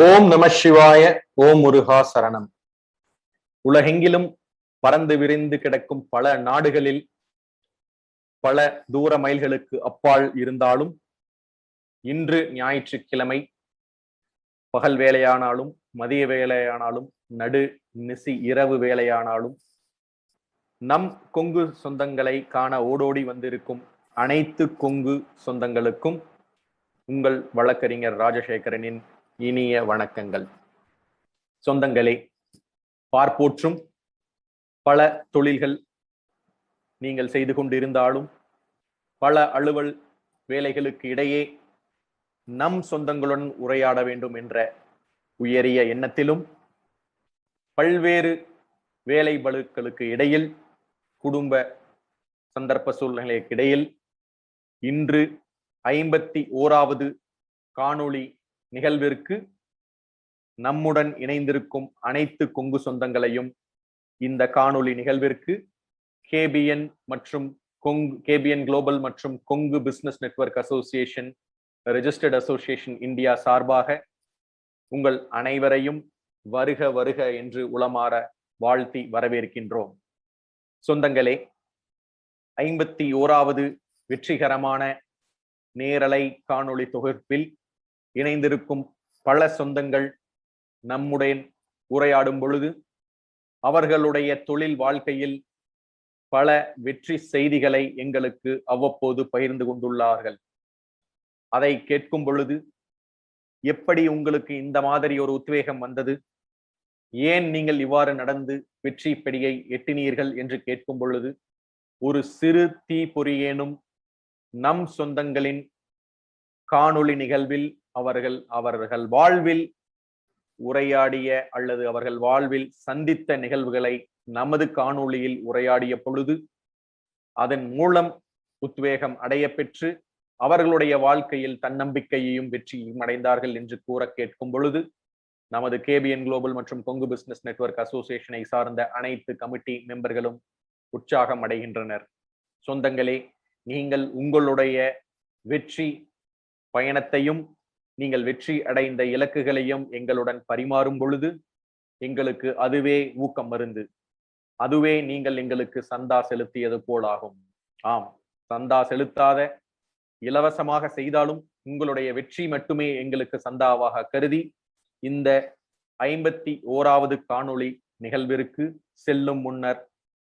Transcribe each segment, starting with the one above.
ஓம் நம சிவாய. ஓம் முருகா சரணம். உலகெங்கிலும் பறந்து விரிந்து கிடக்கும் பல நாடுகளில் பல தூர மைல்களுக்கு அப்பால் இருந்தாலும் இன்று ஞாயிற்றுக்கிழமை பகல் வேலையானாலும் மதிய வேலையானாலும் நடு நிசி இரவு வேலையானாலும் நம் கொங்கு சொந்தங்களை காண ஓடோடி வந்திருக்கும் அனைத்து கொங்கு சொந்தங்களுக்கும் உங்கள் வழக்கறிஞர் ராஜசேகரனின் இனிய வணக்கங்கள். சொந்தங்களே, பார்ப்போற்றும் பல தொழில்கள் நீங்கள் செய்து கொண்டிருந்தாலும் பல அலுவல் வேலைகளுக்கு இடையே நம் சொந்தங்களுடன் உரையாட வேண்டும் என்ற உயரிய எண்ணத்திலும் பல்வேறு வேலை பளுக்களுக்கு இடையில் குடும்ப சந்தர்ப்ப சூழ்நிலைக்கு இடையில் இன்று 51வது காணொளி நிகழ்விற்கு நம்முடன் இணைந்திருக்கும் அனைத்து கொங்கு சொந்தங்களையும் இந்த காணொளி நிகழ்விற்கு கேபிஎன் மற்றும் கேபிஎன் குளோபல் மற்றும் Kongu business network association registered association India சார்பாக உங்கள் அனைவரையும் வருக வருக என்று உளமாற வாழ்த்தி வரவேற்கின்றோம். சொந்தங்களே, 51வது வெற்றிகரமான நேரலை காணொளி தொகுப்பில் இணைந்திருக்கும் பல சொந்தங்கள் நம்முடன் உரையாடும் பொழுது அவர்களுடைய தொழில் வாழ்க்கையில் பல வெற்றி செய்திகளை எங்களுக்கு அவ்வப்போது பகிர்ந்து கொண்டுள்ளார்கள். அதை கேட்கும் பொழுது எப்படி உங்களுக்கு இந்த மாதிரி ஒரு உத்வேகம் வந்தது, ஏன் நீங்கள் இவ்வாறு நடந்து வெற்றி படியை எட்டினீர்கள் என்று கேட்கும் பொழுது ஒரு சிறு தீப்பொறியேனும் நம் சொந்தங்களின் காணொளி நிகழ்வில் அவர்கள் வாழ்வில் உரையாடிய அல்லது அவர்கள் வாழ்வில் சந்தித்த நிகழ்வுகளை நமது காணொளியில் உரையாடிய பொழுது அதன் மூலம் உத்வேகம் அடைய பெற்று அவர்களுடைய வாழ்க்கையில் தன்னம்பிக்கையையும் வெற்றியும் அடைந்தார்கள் என்று கூற கேட்கும் பொழுது நமது கேபிஎன் குளோபல் மற்றும் கொங்கு பிசினஸ் நெட்வொர்க் அசோசியேஷனை சார்ந்த அனைத்து கமிட்டி மெம்பர்களும் உற்சாகம் அடைகின்றனர். சொந்தங்களே, நீங்கள் உங்களுடைய வெற்றி பயணத்தையும் நீங்கள் வெற்றி அடைந்த இலக்குகளையும் எங்களுடன் பரிமாறும் பொழுது எங்களுக்கு அதுவே ஊக்கம் மருந்து, அதுவே நீங்கள் எங்களுக்கு சந்தா செலுத்தியது போல் ஆகும். ஆம், சந்தா செலுத்தாத இலவசமாக செய்தாலும் உங்களுடைய வெற்றி மட்டுமே எங்களுக்கு சந்தாவாக கருதி இந்த 51வது காணொளி நிகழ்விற்கு செல்லும் முன்னர்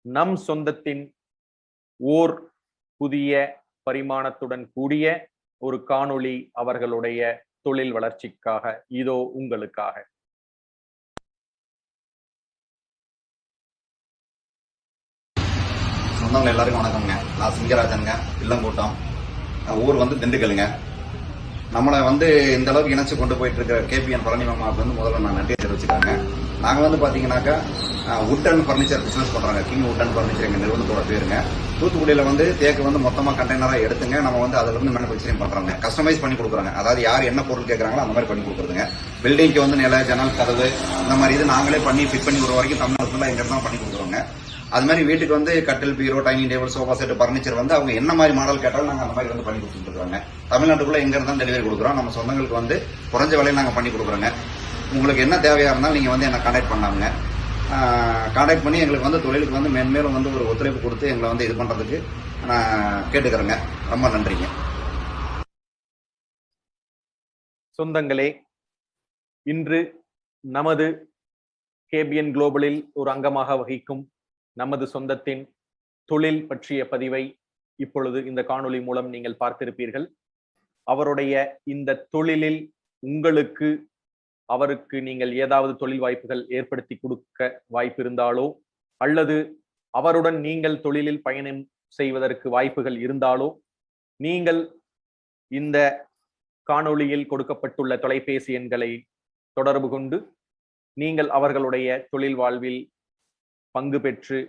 நம் சொந்தத்தின் ஓர் புதிய பரிமாணத்துடன் கூடிய ஒரு காணொளி அவர்களுடைய தொழில் வளர்ச்சிக்காக இதோ உங்களுக்காக. சொந்தங்கள் எல்லாருக்கும் வணக்கம்ங்க. நான் சிங்கராஜனுங்க, இல்லங்கூட்டம். ஊர் வந்து திண்டுக்கலுங்க. நம்மளை வந்து இந்த அளவுக்கு இணைச்சு கொண்டு போயிட்டு இருக்க கேபிஎன் பழனி மாமாவுக்கு வந்து முதல்ல நான் நன்றி தெரிவிச்சுக்காங்க. நாங்கள் வந்து பார்த்தீங்கன்னாக்கா வுட் அண்ட் ஃபர்னிச்சர் பிசினஸ் பண்றாங்க. கிங் வுட் அண்ட் ஃபர்னிச்சர் எங்க நிறுவனத்தோட பேருங்க. தூத்துக்குடியில வந்து தேக்கு வந்து மொத்தமா கண்டெய்னரா எடுத்துங்க நம்ம வந்து அதுல இருந்து மேனுஃபேக்சரிங் பண்றாங்க. கஸ்டமைஸ் பண்ணி கொடுக்குறாங்க. அதாவது யார் என்ன பொருள் கேட்கறாங்களோ அந்த மாதிரி பண்ணி கொடுக்குறதுங்க. பில்டிங்க்கு வந்து நில, ஜன்னல், கதவு இந்த மாதிரி இது நாங்களே பண்ணி ஃபிட் பண்ணி ஒரு வரைக்கும் தமிழ்நாட்டுல எங்க இருந்தாலும் பண்ணி கொடுக்குறோங்க. அது மாதிரி வீட்டுக்கு வந்து கட்டில், பீரோ, dining table, sofa set, furniture வந்து அவங்க என்ன மாதிரி மாடல் கேட்டாலும் நாங்கள் அந்த மாதிரி வந்து பண்ணி கொடுத்துட்டு இருக்காங்க. தமிழ்நாட்டுக்குள்ள எங்க இருந்தாலும் டெலிவரி கொடுக்குறோம். நம்ம சொந்தங்களுக்கு வந்து குறைஞ்ச விலையில் நாங்கள் பண்ணி கொடுக்குறோங்க. உங்களுக்கு என்ன தேவையா இருந்தாலும் நீங்க வந்து என்ன கான்டாக்ட் பண்ணாங்க. கான்டாக்ட் பண்ணி எங்களுக்கு வந்து தொழிலுக்கு வந்து மேன்மேலும் வந்து ஒரு ஒத்துழைப்பு கொடுத்து எங்களை வந்து இது பண்றதுக்கு நான் கேட்டுக்கிறேங்க. ரொம்ப நன்றிங்க. சொந்தங்களே, இன்று நமது கேபிஎன் குளோபலில் ஒரு அங்கமாக வகிக்கும் நமது சொந்தத்தின் தொழில் பற்றிய பதிவை இப்பொழுது இந்த காணொளி மூலம் நீங்கள் பார்த்திருப்பீர்கள். அவருடைய இந்த தொழிலில் அவருக்கு நீங்கள் ஏதாவது தொழில் வாய்ப்புகள் ஏற்படுத்தி கொடுக்க வாய்ப்பு இருந்தாலோ அல்லது அவருடன் நீங்கள் தொழிலில் பயணம் செய்வதற்கு வாய்ப்புகள் இருந்தாலோ நீங்கள் இந்த காணொளியில் கொடுக்கப்பட்டுள்ள தொலைபேசி எண்களை தொடர்பு கொண்டு நீங்கள் அவர்களுடைய தொழில் வாழ்வில் பங்கு பெற்று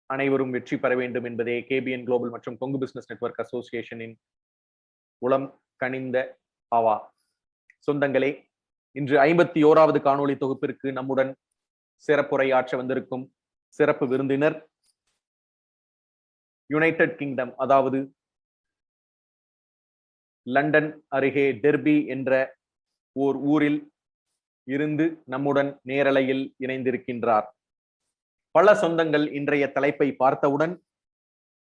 அனைவரும் வெற்றி பெற வேண்டும் என்பதே கேபிஎன் குளோபல் மற்றும் கொங்கு பிசினஸ் நெட்வொர்க் அசோசியேஷனின் உளம் கனிந்த ஆவா. சொந்தங்களே, இன்று 51வது காணொளி தொகுப்பிற்கு நம்முடன் சிறப்புரையாற்ற வந்திருக்கும் சிறப்பு விருந்தினர் யுனைடெட் கிங்டம், அதாவது லண்டன் அருகே டெர்பி என்ற ஓர் ஊரில் இருந்து நம்முடன் நேரலையில் இணைந்திருக்கின்றார். பல சொந்தங்கள் இன்றைய தலைப்பை பார்த்தவுடன்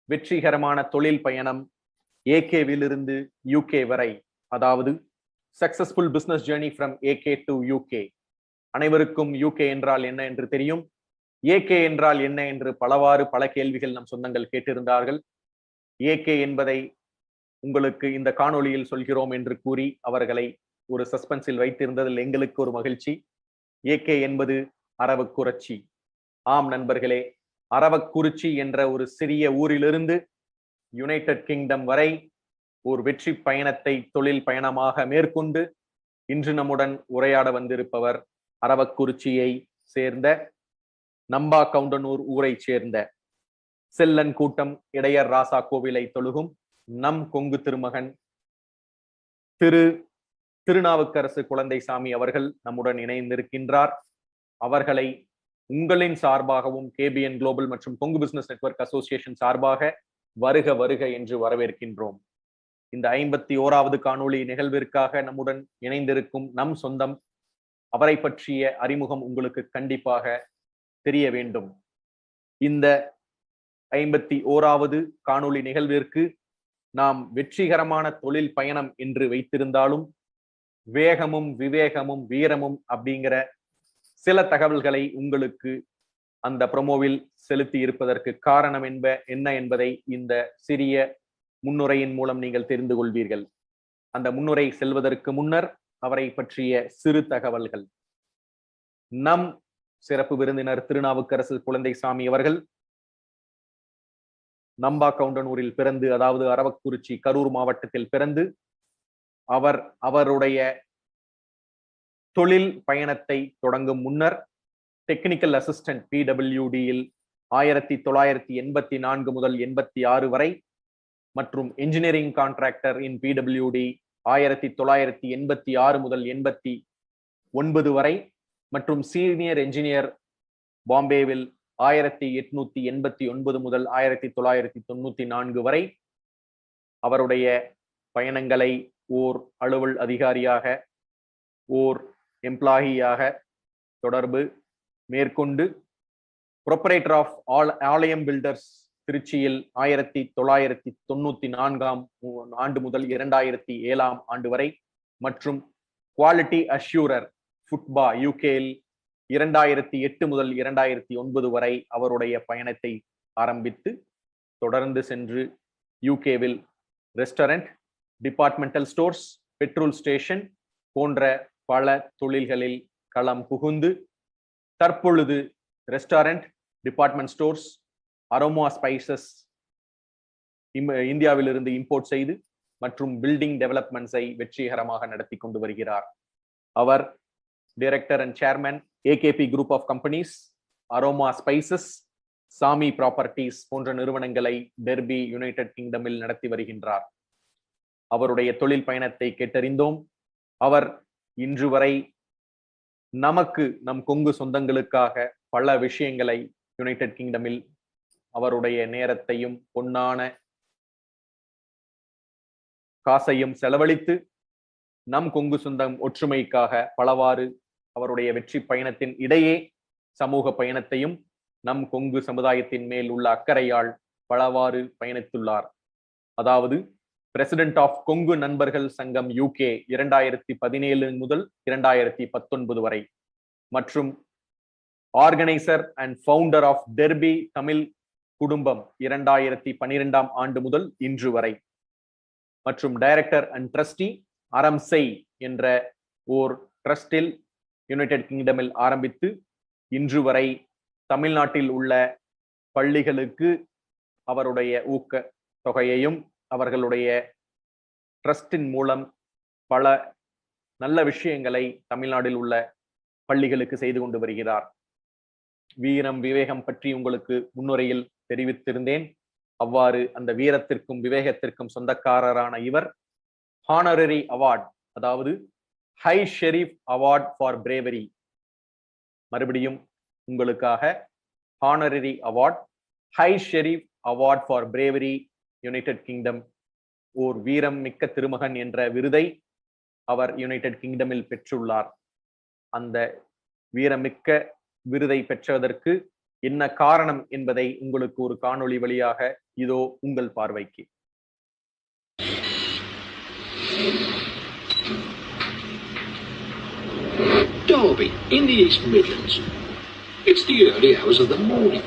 வெற்றிகரமான தொழில் பயணம் ஏகேவிலிருந்து யூகே வரை, அதாவது successful business journey from AK to UK. அனைவருக்கும் யூகே என்றால் என்ன என்று தெரியும். ஏகே என்றால் என்ன என்று பல கேள்விகள் நம் சொந்தங்கள் கேட்டிருந்தார்கள். ஏகே என்பதை உங்களுக்கு இந்த காணொளியில் சொல்கிறோம் என்று கூறி அவர்களை ஒரு சஸ்பென்ஸில் வைத்திருந்ததில் எங்களுக்கு ஒரு மகிழ்ச்சி. ஏகே என்பது அரவக்குறிச்சி. ஆம் நண்பர்களே, அரவக்குறிச்சி என்ற ஒரு சிறிய ஊரிலிருந்து யுனைடெட் கிங்டம் வரை ஒரு வெற்றி பயணத்தை தொழில் பயணமாக மேற்கொண்டு இன்று நம்முடன் உரையாட வந்திருப்பவர் அரவக்குறிச்சியை சேர்ந்த நம்பா கவுண்டனூர் ஊரை சேர்ந்த செல்லன் கூட்டம் இடையர் ராசா கோவிலை தொழுகும் நம் கொங்கு திருமகன் திருநாவுக்கரசு குழந்தைசாமி அவர்கள் நம்முடன் இணைந்திருக்கின்றார். அவர்களை உங்களின் சார்பாகவும் கேபிஎன் குளோபல் மற்றும் கொங்கு பிசினஸ் நெட்வொர்க் அசோசியேஷன் சார்பாக வருக வருக என்று வரவேற்கின்றோம். இந்த 51வது காணொளி நிகழ்விற்காக நம்முடன் இணைந்திருக்கும் நம் சொந்தம், அவரை பற்றிய அறிமுகம் உங்களுக்கு கண்டிப்பாக தெரிய வேண்டும். இந்த 51வது காணொளி நிகழ்விற்கு நாம் வெற்றிகரமான தொழில் பயணம் என்று வைத்திருந்தாலும் வேகமும் விவேகமும் வீரமும் அப்படிங்கிற சில தகவல்களை உங்களுக்கு அந்த ப்ரோமோவில் செலுத்தி இருப்பதற்கு காரணம் என்ன என்பதை இந்த சிறிய முன்னுரையின் மூலம் நீங்கள் தெரிந்து கொள்வீர்கள். அந்த முன்னுரை செல்வதற்கு முன்னர் அவரை பற்றிய சிறு தகவல்கள். நம் சிறப்பு விருந்தினர் திருநாவுக்கரசு குழந்தைசாமி அவர்கள் நம்பா கவுண்டனூரில் பிறந்து, அதாவது அரவக்குறிச்சி கரூர் மாவட்டத்தில் பிறந்து அவருடைய தொழில் பயணத்தை தொடங்கும் முன்னர் டெக்னிக்கல் அசிஸ்டன்ட் PWD-யில் 1984 முதல் 86 வரை மற்றும் இன்ஜினியரிங் கான்ட்ராக்டர் இன் PWD 1986 முதல் 89 வரை மற்றும் சீனியர் என்ஜினியர் பாம்பேவில் 1889 முதல் 1994 வரை அவருடைய பயணங்களை ஓர் அலுவல் அதிகாரியாக, ஓர் எம்ப்ளாயியாக தொடர்பு மேற்கொண்டு ப்ரொப்ரைட்டர் ஆஃப் ஆலயம் பில்டர்ஸ் திருச்சியில் 1994 ஆண்டு முதல் 2007 ஆண்டு வரை மற்றும் குவாலிட்டி அஷ்யூரர் ஃபுட்பா யூகேயில் 2008 முதல் 2009 வரை அவருடைய பயணத்தை ஆரம்பித்து தொடர்ந்து சென்று யூகேவில் restaurant, departmental stores, petrol station போன்ற பல தொழில்களில் களம் புகுந்து தற்பொழுது restaurant, department stores, aroma spices இந்தியாவிலிருந்து இம்போர்ட் செய்து மற்றும் பில்டிங் டெவலப்மெண்ட்ஸை வெற்றிகரமாக நடத்தி கொண்டு வருகிறார். அவர் director and chairman AKP group of companies, aroma spices, Sami properties போன்ற நிறுவனங்களை டெர்பி யுனைடெட் கிங்டமில் நடத்தி வருகின்றார். அவருடைய தொழில் பயணத்தை கேட்டறிந்தோம். அவர் இன்று வரை நமக்கு, நம் கொங்கு சொந்தங்களுக்காக பல விஷயங்களை யுனைடெட் கிங்டமில் அவருடைய நேரத்தையும் பொன்னான காசையும் செலவழித்து நம் கொங்கு சொந்தம் ஒற்றுமைக்காக பலவாறு அவருடைய வெற்றி பயணத்தின் இடையே சமூக பயணத்தையும் நம் கொங்கு சமுதாயத்தின் மேல் உள்ள அக்கறையால் பலவாறு பயணித்துள்ளார். அதாவது பிரசிடென்ட் ஆஃப் கொங்கு நண்பர்கள் சங்கம் UK 2017 முதல் 2019 வரை மற்றும் organiser and founder of Derby Tamil Kudumbam 2012 ஆண்டு முதல் இன்று வரை மற்றும் டைரக்டர் அண்ட் ட்ரஸ்டி அறம் செய் என்ற ஓர் ட்ரஸ்டில் யுனைடெட் கிங்டமில் ஆரம்பித்து இன்று வரை தமிழ்நாட்டில் உள்ள பள்ளிகளுக்கு அவருடைய ஊக்க தொகையையும் அவர்களுடைய ட்ரஸ்டின் மூலம் பல நல்ல விஷயங்களை தமிழ்நாட்டில் உள்ள பள்ளிகளுக்கு செய்து கொண்டு வருகிறார். வீரம் விவேகம் பற்றி உங்களுக்கு முன்னுரையில் தெரிவித்திருந்தேன். அவ்வாறு அந்த வீரத்திற்கும் விவேகத்திற்கும் சொந்தக்காரரான இவர் ஹானரரி அவார்ட், அதாவது high sheriff award for bravery, மறுபடியும் உங்களுக்காக honorary award, high sheriff award for bravery United Kingdom, ஓர் வீரம் மிக்க திருமகன் என்ற விருதை அவர் யுனைடெட் கிங்டமில் பெற்றுள்ளார். அந்த வீரமிக்க விருதை பெற்றதற்கு என்ன காரணம் என்பதை உங்களுக்கு ஒரு காணொளி வழியாக இதோ உங்கள் பார்வைக்கு. Derby in the East Midlands. It's the early hours of the morning,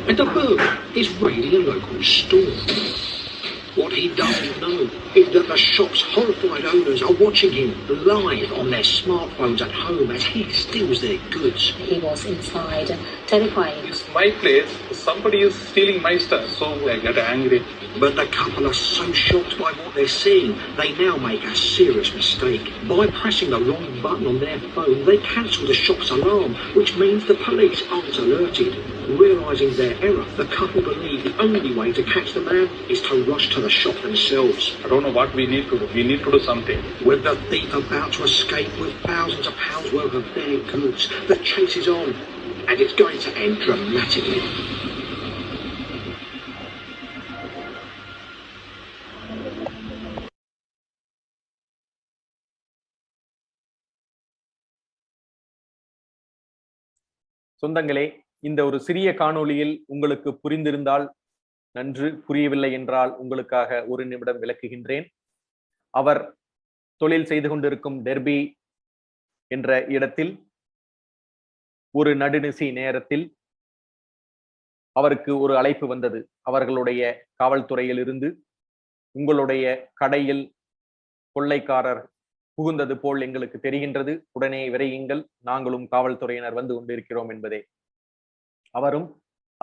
and the burglar is raiding a local store. What he doesn't know is that the shop's horrified owners are watching him live on their smartphones at home as he steals their goods. He was inside, terrifying. It's my place. Somebody is stealing my stuff, so I get angry. But the couple are so shocked by what they're seeing, they now make a serious mistake. By pressing the wrong button on their phone, they cancel the shop's alarm, which means the police aren't alerted. Realising their error, the couple believe the only way to catch the man is to rush to the shop themselves. I don't know what we need to do. We need to do something. With the thief about to escape with thousands of pounds worth of their goods, the chase is on, and it's going to end dramatically. சொந்தங்களே, இந்த ஒரு சிறிய காணொளியில் உங்களுக்கு புரிந்திருந்தால் நன்று, புரியவில்லை என்றால் உங்களுக்காக ஒரு நிமிடம் விளக்குகின்றேன். அவர் தொழில் செய்து கொண்டிருக்கும் டெர்பி என்ற இடத்தில் ஒரு நடுநிசி நேரத்தில் அவருக்கு ஒரு அழைப்பு வந்தது. அவர்களுடைய காவல்துறையில் இருந்து, உங்களுடைய கடையில் கொள்ளைக்காரர் புகுந்தது போல் எங்களுக்கு தெரிகின்றது, உடனே விரையுங்கள், நாங்களும் காவல்துறையினர் வந்து கொண்டிருக்கிறோம் என்பதே. அவரும்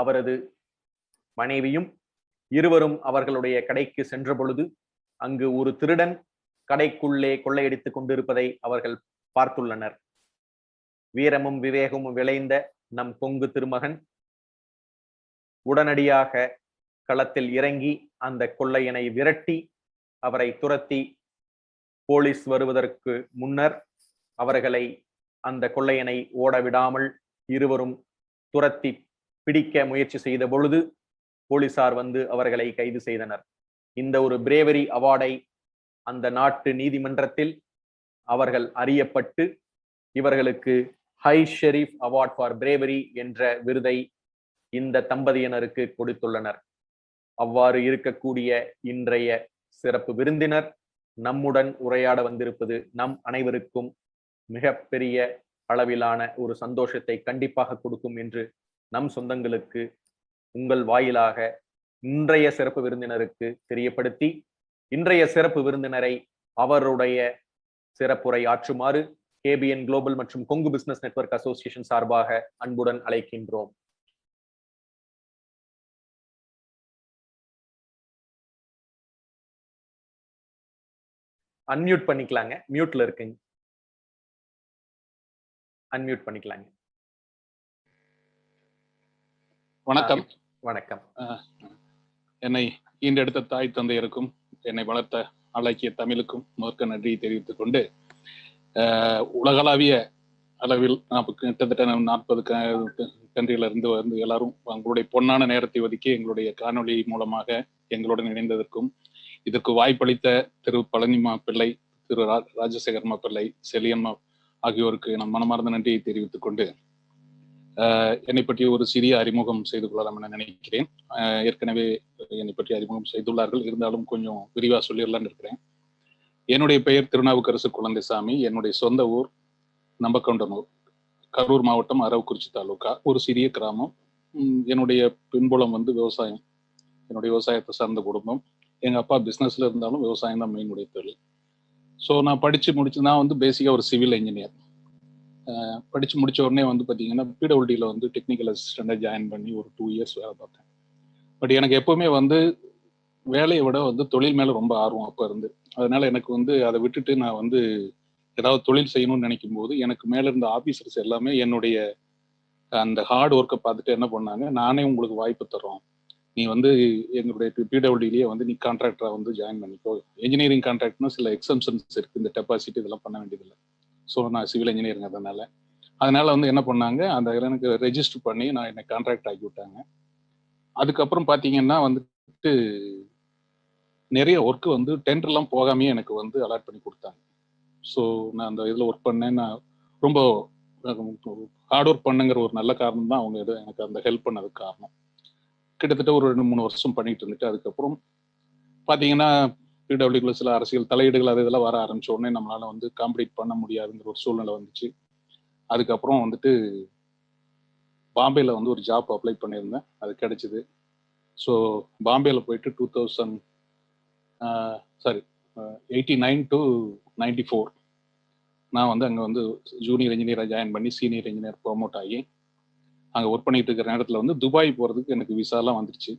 அவரது மனைவியும் இருவரும் அவர்களுடைய கடைக்கு சென்ற பொழுது அங்கு ஒரு திருடன் கடைக்குள்ளே கொள்ளையடித்துக் கொண்டிருப்பதை அவர்கள் பார்த்துள்ளனர். வீரமும் விவேகமும் விளைந்த நம் கொங்கு திருமகன் உடனடியாக களத்தில் இறங்கி அந்த கொள்ளையனை விரட்டி அவரை துரத்தி போலீஸ் வருவதற்கு முன்னர் அவர்களை அந்த கொள்ளையனை ஓடவிடாமல் இருவரும் துரத்தி பிடிக்க முயற்சி செய்த பொழுது போலீசார் வந்து அவர்களை கைது செய்தனர். இந்த ஒரு பிரேவரி அவார்டை அந்த நாட்டு நீதிமன்றத்தில் அவர்கள் அறியப்பட்டு இவர்களுக்கு high sheriff award for bravery என்ற விருதை இந்த தம்பதியினருக்கு கொடுத்துள்ளனர். அவ்வாறு இருக்கக்கூடிய இன்றைய சிறப்பு விருந்தினர் நம்முடன் உரையாட வந்திருப்பது நம் அனைவருக்கும் மிகப்பெரிய அளவிலான ஒரு சந்தோஷத்தை கண்டிப்பாக கொடுக்கும் என்று நம் சொந்தங்களுக்கு உங்கள் வாயிலாக இன்றைய சிறப்பு விருந்தினருக்கு தெரியப்படுத்தி, இன்றைய சிறப்பு விருந்தினரை அவருடைய சிறப்புரை ஆற்றுமாறு KBN குளோபல் மற்றும் கொங்கு பிசினஸ் நெட்வொர்க் அசோசியேஷன் சார்பாக அன்புடன் அழைக்கின்றோம். அன்மியூட் பண்ணிக்கலாங்க, மியூட்ல இருக்குங்க, அன்மியூட் பண்ணிக்கலாங்க. வணக்கம். வணக்கம். என்னை ஈண்டெடுத்த தாய் தந்தையருக்கும் என்னை வளர்த்த அழகிய தமிழுக்கும் முதற்க நன்றியை தெரிவித்துக் கொண்டு, உலகளாவிய அளவில் கிட்டத்தட்ட 40 கண்ட்ரியில இருந்து வந்து எல்லாரும் உங்களுடைய பொன்னான நேரத்தை ஒதுக்கி எங்களுடைய காணொலி மூலமாக எங்களுடன் இணைந்ததற்கும், இதற்கு வாய்ப்பளித்த திரு பழனிமா பிள்ளை, திரு ராஜசேகரமா பிள்ளை, செலியம்மா ஆகியோருக்கு நான் மனமார்ந்த நன்றியை தெரிவித்துக் கொண்டு என்னை பற்றி ஒரு சிறிய அறிமுகம் செய்து கொள்ளலாம் என நினைக்கிறேன். ஏற்கனவே என்னை பற்றி அறிமுகம் செய்துள்ளார்கள், இருந்தாலும் கொஞ்சம் விரிவா சொல்லிடலான்னு இருக்கிறேன். என்னுடைய பெயர் திருநாவுக்கரசு குழந்தைசாமி. என்னுடைய சொந்த ஊர் நம்பக்கவுண்டனூர், கரூர் மாவட்டம், அரவக்குறிச்சி தாலுகா, ஒரு சிறிய கிராமம். என்னுடைய பின்புலம் வந்து விவசாயம். என்னுடைய விவசாயத்தை சார்ந்த குடும்பம். எங்க அப்பா பிசினஸ்ல இருந்தாலும் விவசாயம் தான் மெயினுடைய தொழில். ஸோ நான் நான் வந்து பேசிக்கா ஒரு சிவில் இன்ஜினியர். படிச்சு முடிச்ச உடனே வந்து பார்த்தீங்கன்னா பிடபிள்யூடியில் வந்து டெக்னிக்கல் அசிஸ்டண்டாக ஜாயின் பண்ணி ஒரு 2 இயர்ஸ் வேலை பார்த்தேன். பட் எனக்கு எப்பவுமே வந்து வேலையை விட வந்து தொழில் மேலே ரொம்ப ஆர்வம் அப்போ இருந்து. அதனால எனக்கு வந்து அதை விட்டுட்டு நான் வந்து ஏதாவது தொழில் செய்யணும்னு நினைக்கும் போது எனக்கு மேலே இருந்த ஆஃபீஸர்ஸ் எல்லாமே என்னுடைய அந்த ஹார்ட் ஒர்க்கை பார்த்துட்டு என்ன பண்ணாங்க, நானே உங்களுக்கு வாய்ப்பு தரோம், நீ வந்து எங்களுடைய பிடபிள்யூடிலேயே வந்து நீ கான்ட்ராக்டராக வந்து ஜாயின் பண்ணிக்கோ. இன்ஜினியரிங் கான்ட்ராக்ட்னா சில எக்ஸம்ஷன்ஸ் இருக்குது, இந்த டெபாசிட் இதெல்லாம் பண்ண வேண்டியதில்லை. ஸோ நான் சிவில் இன்ஜினியரிங் அதனால வந்து என்ன பண்ணாங்க, அந்த எனக்கு ரெஜிஸ்டர் பண்ணி நான் என்னை கான்ட்ராக்ட் ஆக்கி விட்டாங்க. அதுக்கப்புறம் பார்த்தீங்கன்னா வந்துட்டு நிறைய ஒர்க்கு வந்து டெண்டர்லாம் போகாமே எனக்கு வந்து அலாட் பண்ணி கொடுத்தாங்க. ஸோ நான் அந்த இதில் ஒர்க் பண்ணேன். நான் ரொம்ப ஹார்ட் ஒர்க் பண்ணுங்கிற ஒரு நல்ல காரணம் தான் அவங்க எனக்கு அந்த ஹெல்ப் பண்ணதுக்கு காரணம். கிட்டத்தட்ட ஒரு 2-3 வருஷம் பண்ணிட்டு இருந்துட்டு அதுக்கப்புறம் பார்த்தீங்கன்னா பிடபிள்யூக்குள்ள சில அரசியல் தலையீடுகள் அது இதெல்லாம் வர ஆரம்பிச்ச உடனே நம்மளால வந்து காம்படிட் பண்ண முடியாதுங்கிற ஒரு சூழ்நிலை வந்துச்சு. அதுக்கப்புறம் வந்துட்டு பாம்பேல வந்து ஒரு ஜாப் அப்ளை பண்ணியிருந்தேன், அது கிடைச்சிது. ஸோ பாம்பேல போயிட்டு 89 to 94 நான் வந்து அங்கே வந்து ஜூனியர் இன்ஜினியராக ஜாயின் பண்ணி சீனியர் இன்ஜினியர் ப்ரொமோட் ஆகி அங்கே ஒர்க் பண்ணிட்டு இருக்கிற நேரத்தில் வந்து துபாய் போகிறதுக்கு எனக்கு விசாலாம் வந்துருச்சு.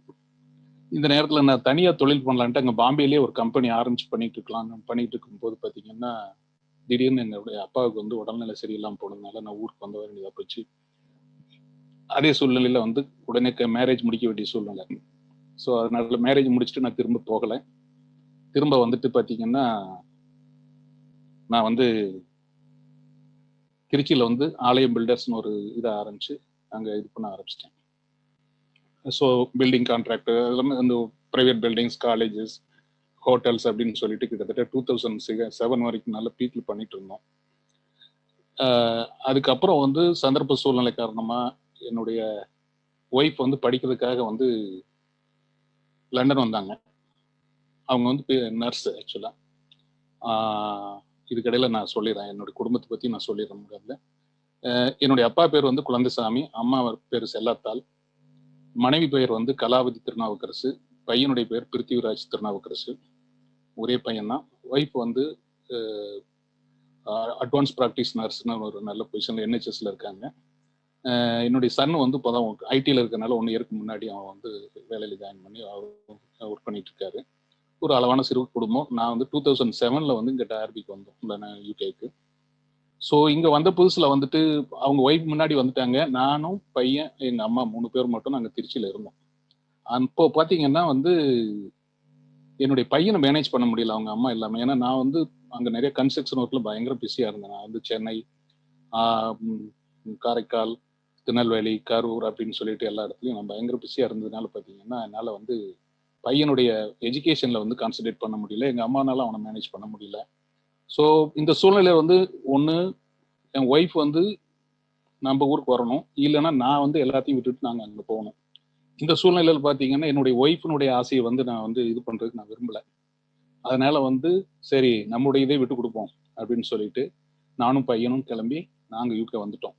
இந்த நேரத்தில் நான் தனியாக தொழில் பண்ணலான்ட்டு அங்கே பாம்பேலேயே ஒரு கம்பெனி ஆரம்பிச்சு பண்ணிட்டு இருக்கும்போது பார்த்தீங்கன்னா திடீர்னு என்னுடைய அப்பாவுக்கு வந்து உடல்நிலை சரியில்லாமல் போனதுனால நான் ஊருக்கு வந்த வேண்டியதாக போச்சு. அதே சூழ்நிலையில் வந்து உடனே மேரேஜ் முடிக்க வேண்டிய சூழ்நிலை. ஸோ அதனால மேரேஜ் முடிச்சுட்டு நான் திரும்ப போகலை. திரும்ப வந்துட்டு பார்த்தீங்கன்னா நான் வந்து திருச்சியில் வந்து ஆலயம் பில்டர்ஸ்னு ஒரு இதை ஆரம்பிச்சு அங்கே இது பண்ண ஆரம்பிச்சிட்டேன். ஸோ பில்டிங் கான்ட்ராக்ட் எல்லாமே இந்த ப்ரைவேட் பில்டிங்ஸ், காலேஜஸ், ஹோட்டல்ஸ் அப்படின்னு சொல்லிட்டு கிட்டத்தட்ட 2007 வரைக்கும் நல்ல பீக்கில் பண்ணிட்டு இருந்தோம். அதுக்கப்புறம் வந்து சந்தர்ப்ப சூழ்நிலை காரணமாக என்னுடைய ஒய்ஃப் வந்து படிக்கிறதுக்காக வந்து லண்டன் வந்தாங்க. அவங்க வந்து நர்ஸ் ஆக்சுவலாக. இதுக்கடையில் நான் சொல்லிடுறேன், என்னுடைய குடும்பத்தை பற்றி நான் சொல்லிடுறேன் முதல்ல. என்னுடைய அப்பா பேர் வந்து குழந்தைசாமி, அம்மா பேர் செல்லாத்தாள், மனைவி பெயர் வந்து கலாவதி திருநாவுக்கரசு, பையனுடைய பேர் பிருத்திவிராஜ் திருநாவுக்கரசு, ஒரே பையன்தான். ஒய்ஃப் வந்து அட்வான்ஸ் ப்ராக்டிஸ் நர்ஸ்னு ஒரு நல்ல பொசிஷனில் NHSல இருக்காங்க. என்னுடைய சன் வந்து இப்போ தான் ஐடியில் இருக்கிறனால 1 இயருக்கு முன்னாடி அவன் வந்து வேலையில் ஜாயின் பண்ணி ஒர்க் பண்ணிட்டு இருக்காரு. ஒரு அளவான சிறு குடும்பம். நான் வந்து 2007 வந்து இங்கே டயர்பிக்கு வந்தோம், யூகேக்கு. ஸோ இங்கே வந்த புதுசில் வந்துட்டு அவங்க ஒய்ஃப் முன்னாடி வந்துட்டாங்க. நானும் பையன் எங்கள் அம்மா 3 பேர் மட்டும் நாங்கள் திருச்சியில் இருந்தோம். அப்போ பார்த்தீங்கன்னா வந்து என்னுடைய பையனை மேனேஜ் பண்ண முடியல அவங்க அம்மா இல்லாமல். ஏன்னா நான் வந்து அங்கே நிறைய கன்ஸ்ட்ரக்ஷன் ஒர்க்கில் பயங்கர பிஸியாக இருந்தேன். நான் வந்து சென்னை, காரைக்கால், திருநெல்வேலி, கரூர் அப்படின்னு சொல்லிட்டு எல்லா இடத்துலையும் நான் பயங்கர பிஸியாக இருந்ததுனால பார்த்தீங்கன்னா என்னால் வந்து பையனுடைய எஜுகேஷனில் வந்து கான்சன்ட்ரேட் பண்ண முடியல. எங்கள் அம்மானால அவனை மேனேஜ் பண்ண முடியல. ஸோ இந்த சூழ்நிலை வந்து ஒன்று என் ஒய்ஃப் வந்து நம்ம ஊருக்கு வரணும், இல்லைன்னா நான் வந்து எல்லாத்தையும் விட்டுட்டு நாங்கள் அங்கே போகணும். இந்த சூழ்நிலையில் பார்த்தீங்கன்னா என்னுடைய ஒய்ஃபினுடைய ஆசையை வந்து நான் வந்து இது பண்ணுறதுக்கு நான் விரும்பலை. அதனால வந்து சரி நம்முடைய இதை விட்டு கொடுப்போம் அப்படின்னு சொல்லிட்டு நானும் பையனும் கிளம்பி நாங்கள் யூகே வந்துட்டோம்.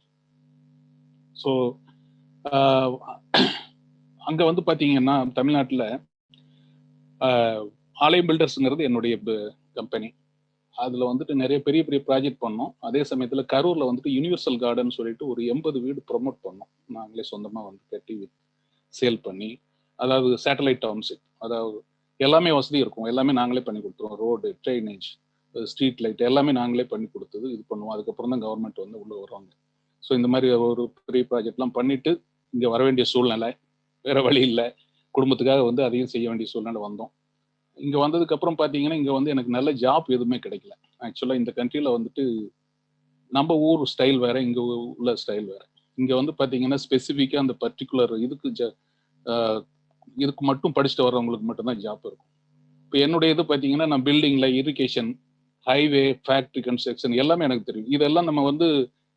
ஸோ அங்கே வந்து பார்த்தீங்கன்னா தமிழ்நாட்டில் ஆலயம் பில்டர்ஸுங்கிறது என்னுடைய கம்பெனி. அதில் வந்துட்டு நிறைய பெரிய பெரிய ப்ராஜெக்ட் பண்ணோம். அதே சமயத்தில் கரூரில் வந்துட்டு யூனிவர்சல் கார்டன் சொல்லிட்டு ஒரு 80 வீடு ப்ரொமோட் பண்ணோம். நாங்களே சொந்தமாக வந்து கட்டி சேல் பண்ணி, அதாவது சேட்டலைட் டவுன்ஷிப், அதாவது எல்லாமே வசதி இருக்கும், எல்லாமே நாங்களே பண்ணி கொடுத்துருவோம். ரோடு, ட்ரைனேஜ், ஸ்ட்ரீட் லைட் எல்லாமே நாங்களே பண்ணி கொடுத்தது இது பண்ணுவோம். அதுக்கப்புறம் தான் கவர்மெண்ட் வந்து உள்ளே வருவாங்க. ஸோ இந்த மாதிரி ஒரு பெரிய ப்ராஜெக்ட்லாம் பண்ணிட்டு இங்கே வர வேண்டிய சூழ்நிலை, வேற வழி இல்லை, குடும்பத்துக்காக வந்து அதையும் செய்ய வேண்டிய சூழ்நிலை வந்தோம். இங்கே வந்ததுக்கப்புறம் பார்த்தீங்கன்னா இங்கே வந்து எனக்கு நல்ல ஜாப் எதுவுமே கிடைக்கல. ஆக்சுவலாக இந்த கண்ட்ரியில் வந்துட்டு நம்ம ஊர் ஸ்டைல் வேற, இங்கே உள்ள ஸ்டைல் வேற. இங்கே வந்து பார்த்தீங்கன்னா ஸ்பெசிஃபிக்காக அந்த பர்டிகுலர் இதுக்கு மட்டும் படிச்சுட்டு வர்றவங்களுக்கு மட்டும்தான் ஜாப் இருக்கும். இப்போ என்னுடைய இது பார்த்தீங்கன்னா நான் பில்டிங்கில், இரிகேஷன், ஹைவே, ஃபேக்ட்ரி கன்ஸ்ட்ரக்ஷன் எல்லாமே எனக்கு தெரியும். இதெல்லாம் நம்ம வந்து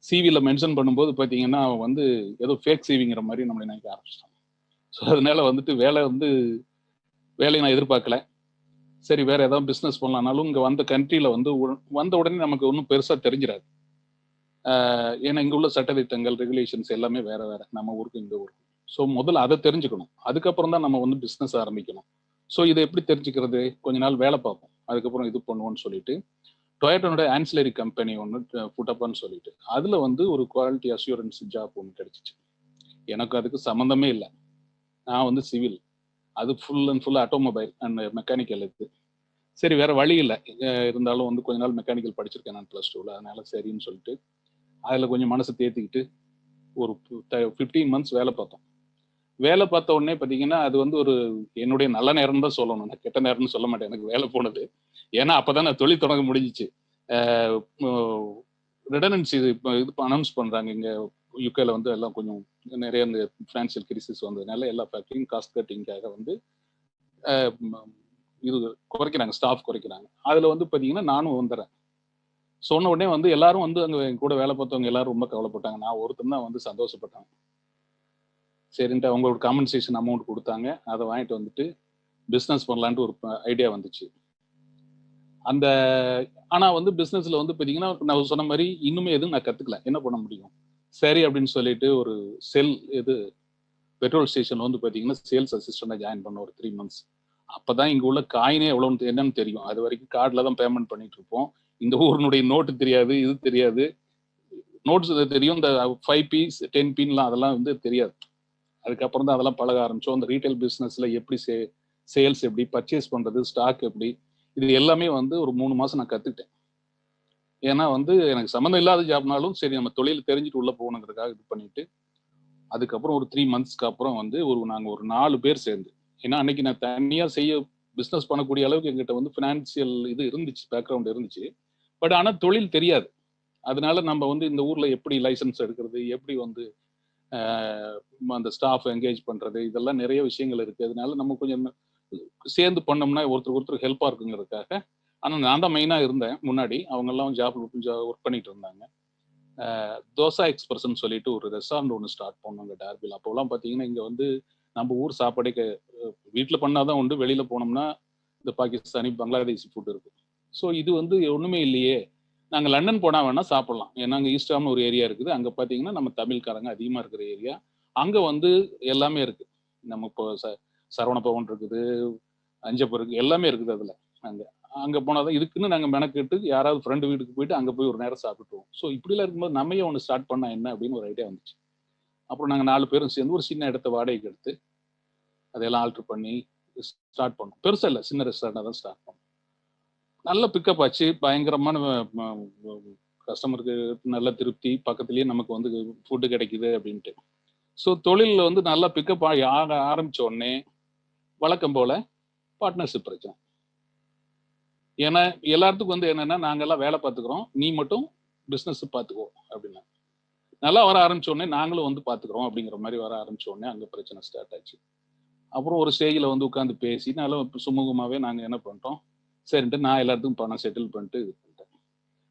சிவியில் மென்ஷன் பண்ணும்போது பார்த்தீங்கன்னா அவன் வந்து ஏதோ ஃபேக் சிவிங்கிற மாதிரி நம்மளை நினைக்க ஆரம்பிச்சிட்டான். ஸோ அதனால வந்துட்டு வேலையை நான் எதிர்பார்க்கல. சரி வேற ஏதாவது பிஸ்னஸ் பண்ணலாம்னாலும் இங்கே வந்த கண்ட்ரியில் வந்து வந்த உடனே நமக்கு ஒன்றும் பெருசாக தெரிஞ்சிடாது. ஏன்னா இங்கே உள்ள சட்டத்திட்டங்கள், ரெகுலேஷன்ஸ் எல்லாமே வேற வேற, நம்ம ஊருக்கு இந்த ஊருக்கு. ஸோ முதல்ல அதை தெரிஞ்சுக்கணும், அதுக்கப்புறம் தான் நம்ம வந்து பிஸ்னஸ் ஆரம்பிக்கணும். ஸோ இதை எப்படி தெரிஞ்சுக்கிறது? கொஞ்ச நாள் வேலை பார்ப்போம், அதுக்கப்புறம் இது பண்ணுவோம்னு சொல்லிட்டு டொயோட்டானோட ஆன்சிலரி கம்பெனி ஒன்று புட்டப்பான்னு சொல்லிட்டு அதில் வந்து ஒரு குவாலிட்டி அஷூரன்ஸ் ஜாப் ஒன்று கிடைச்சிச்சு. எனக்கு அதுக்கு சம்மந்தமே இல்லை. நான் வந்து சிவில், அது full and full automobile and mechanical இது. சரி வேற வழி இல்லை, இருந்தாலும் வந்து கொஞ்ச நாள் மெக்கானிக்கல் படிச்சிருக்கேன் நான் +2ல். அதனால சரின்னு சொல்லிட்டு அதில் கொஞ்சம் மனசை தேர்த்திக்கிட்டு ஒரு 15 months வேலை பார்த்தோம். வேலை பார்த்த உடனே பார்த்தீங்கன்னா அது வந்து ஒரு என்னுடைய நல்ல நேரம் தான் சொல்லணும், நான் கெட்ட நேரம்னு சொல்ல மாட்டேன் எனக்கு வேலை போனது. ஏன்னா அப்போதான் நான் தொழில் தொடங்க முடிஞ்சிச்சு. ரிடனன்சி இப்போ இது அனௌன்ஸ் பண்ணுறாங்க இங்கே யூகேல வந்து எல்லாம் கொஞ்சம் நிறைய இந்த ஃபினான்ஷியல் கிரைசிஸ் வந்ததுனால எல்லா ஃபேக்டரியும் காஸ்ட் கட்டிங்காக வந்து இது குறைக்கிறாங்க, ஸ்டாஃப் குறைக்கிறாங்க. அதில் வந்து பார்த்தீங்கன்னா நானும் வந்துடுறேன். சொன்ன உடனே வந்து எல்லாரும் வந்து அங்கே என் கூட வேலை பார்த்தவங்க எல்லாரும் ரொம்ப கவலைப்பட்டாங்க. நான் ஒருத்தன் தான் வந்து சந்தோஷப்பட்டாங்க. சரின்ட்டு அவங்க ஒரு காம்பன்சேஷன் அமௌண்ட் கொடுத்தாங்க. அதை வாங்கிட்டு வந்துட்டு பிஸ்னஸ் பண்ணலான்ட்டு ஒரு ஐடியா வந்துச்சு. அந்த ஆனால் வந்து பிஸ்னஸில் வந்து பார்த்தீங்கன்னா நான் சொன்ன மாதிரி இன்னுமே எதுவும் நான் கற்றுக்கல. என்ன பண்ண முடியும்? சரி அப்படின்னு சொல்லிட்டு ஒரு பெட்ரோல் ஸ்டேஷனில் வந்து பார்த்தீங்கன்னா சேல்ஸ் அசிஸ்டண்டாக ஜாயின் பண்ண ஒரு 3 months. அப்போ தான் இங்கே உள்ள காயினே எவ்வளோன்னு என்னன்னு தெரியும். அது வரைக்கும் கார்டில் தான் பேமெண்ட் பண்ணிட்டு இருப்போம். இந்த ஊரினுடைய நோட்டு தெரியாது, இது தெரியாது. நோட்ஸ் தெரியும், இந்த 5 பீஸ் 10 பீன்லாம் அதெல்லாம் வந்து தெரியாது. அதுக்கப்புறம் தான் அதெல்லாம் பழக ஆரம்பித்தோம். அந்த ரீட்டைல் பிஸ்னஸில் எப்படி சேல்ஸ் எப்படி, பர்ச்சேஸ் பண்ணுறது, ஸ்டாக் எப்படி, இது எல்லாமே வந்து ஒரு 3 மாதம் நான் கற்றுக்கிட்டேன். ஏன்னா வந்து எனக்கு சம்மந்தம் இல்லாத ஜாப்னாலும் சரி நம்ம தொழில் தெரிஞ்சுட்டு உள்ளே போகணுங்கிறதுக்காக இது பண்ணிட்டு அதுக்கப்புறம் ஒரு 3 monthsக்கு அப்புறம் வந்து நாங்கள் ஒரு 4 பேர் சேர்ந்து, ஏன்னா அன்னைக்கு நான் தனியாக பிஸ்னஸ் பண்ணக்கூடிய அளவுக்கு எங்கிட்ட வந்து ஃபினான்சியல் இது இருந்துச்சு, பேக்ரவுண்ட் இருந்துச்சு. பட் ஆனால் தொழில் தெரியாது. அதனால நம்ம வந்து இந்த ஊரில் எப்படி லைசன்ஸ் எடுக்கிறது, எப்படி வந்து அந்த ஸ்டாஃப் என்கேஜ் பண்ணுறது, இதெல்லாம் நிறைய விஷயங்கள் இருக்குது. அதனால நம்ம கொஞ்சம் சேர்ந்து பண்ணோம்னா ஒருத்தருக்கு ஹெல்ப்பாக இருக்குங்கிறதுக்காக. ஆனால் நான் தான் மெயினாக இருந்தேன் முன்னாடி. அவங்கெல்லாம் ஜாப்பில் கொஞ்சம் ஒர்க் பண்ணிட்டு இருந்தாங்க. தோசா எக்ஸ்பிரஸ்ன்னு சொல்லிட்டு ஒரு ரெஸ்டாரண்ட் ஒன்று ஸ்டார்ட் பண்ணோங்க டார்பில். அப்போலாம் பார்த்தீங்கன்னா இங்கே வந்து நம்ம ஊர் சாப்பாடே வீட்டில் பண்ணாதான் உண்டு. வெளியில் போனோம்னா இந்த பாகிஸ்தானி பங்களாதேசி ஃபுட் இருக்கு. ஸோ இது வந்து ஒன்றுமே இல்லையே, நாங்கள் லண்டன் போனால் வேணால் சாப்பிட்லாம். ஏன்னா அங்கே ஈஸ்டாம்னு ஒரு ஏரியா இருக்குது. அங்கே பார்த்தீங்கன்னா நம்ம தமிழ்காரங்க அதிகமாக இருக்கிற ஏரியா. அங்கே வந்து எல்லாமே இருக்குது. நம்ம இப்போ சரவண பவன் இருக்குது, அஞ்சப்பம் இருக்குது, எல்லாமே இருக்குது அதில். அங்கே போனால் தான் இதுக்குன்னு நாங்கள் மெனக்கிட்டு யாராவது ஃப்ரெண்டு வீட்டுக்கு போயிட்டு அங்கே போய் ஒரு நேரம் சாப்பிட்டுருவோம். ஸோ இப்படிலாம் இருக்கும்போது நம்மையே ஒன்று ஸ்டார்ட் பண்ணால் என்ன அப்படின்னு ஒரு ஐடியா வந்துச்சு. அப்புறம் நாங்கள் 4 பேரும் சேர்ந்து ஒரு சின்ன இடத்த வாடகைக்கு எடுத்து அதையெல்லாம் ஆல்ட்ரு பண்ணி ஸ்டார்ட் பண்ணோம். பெருசாக இல்லை, சின்ன ரெஸ்டாரண்டாக தான் ஸ்டார்ட் பண்ணோம். நல்ல பிக்கப் ஆச்சு. பயங்கரமான கஸ்டமருக்கு நல்ல திருப்தி, பக்கத்துலேயே நமக்கு வந்து ஃபுட்டு கிடைக்குது அப்படின்ட்டு. ஸோ தொழிலில் வந்து நல்லா பிக்கப் ஆக ஆரம்பித்த உடனே வழக்கம் போல் பார்ட்னர்ஷிப் பிரச்சனை. ஏன்னா எல்லாத்துக்கும் வந்து என்னென்னா நாங்கள்லாம் வேலை பார்த்துக்குறோம், நீ மட்டும் பிஸ்னஸ் பார்த்துக்கோ அப்படின்னா. நல்லா வர ஆரம்பித்த உடனே நாங்களும் வந்து பார்த்துக்குறோம் அப்படிங்கிற மாதிரி வர ஆரம்பித்த உடனே அங்கே பிரச்சனை ஸ்டார்ட் ஆச்சு. அப்புறம் ஒரு ஸ்டேஜில் வந்து உட்காந்து பேசி நல்லா சுமூகமாகவே நாங்கள் என்ன பண்ணிட்டோம், சரின்ட்டு நான் எல்லாத்துக்கும் பணம் செட்டில் பண்ணிட்டு இது பண்ணிட்டேன்.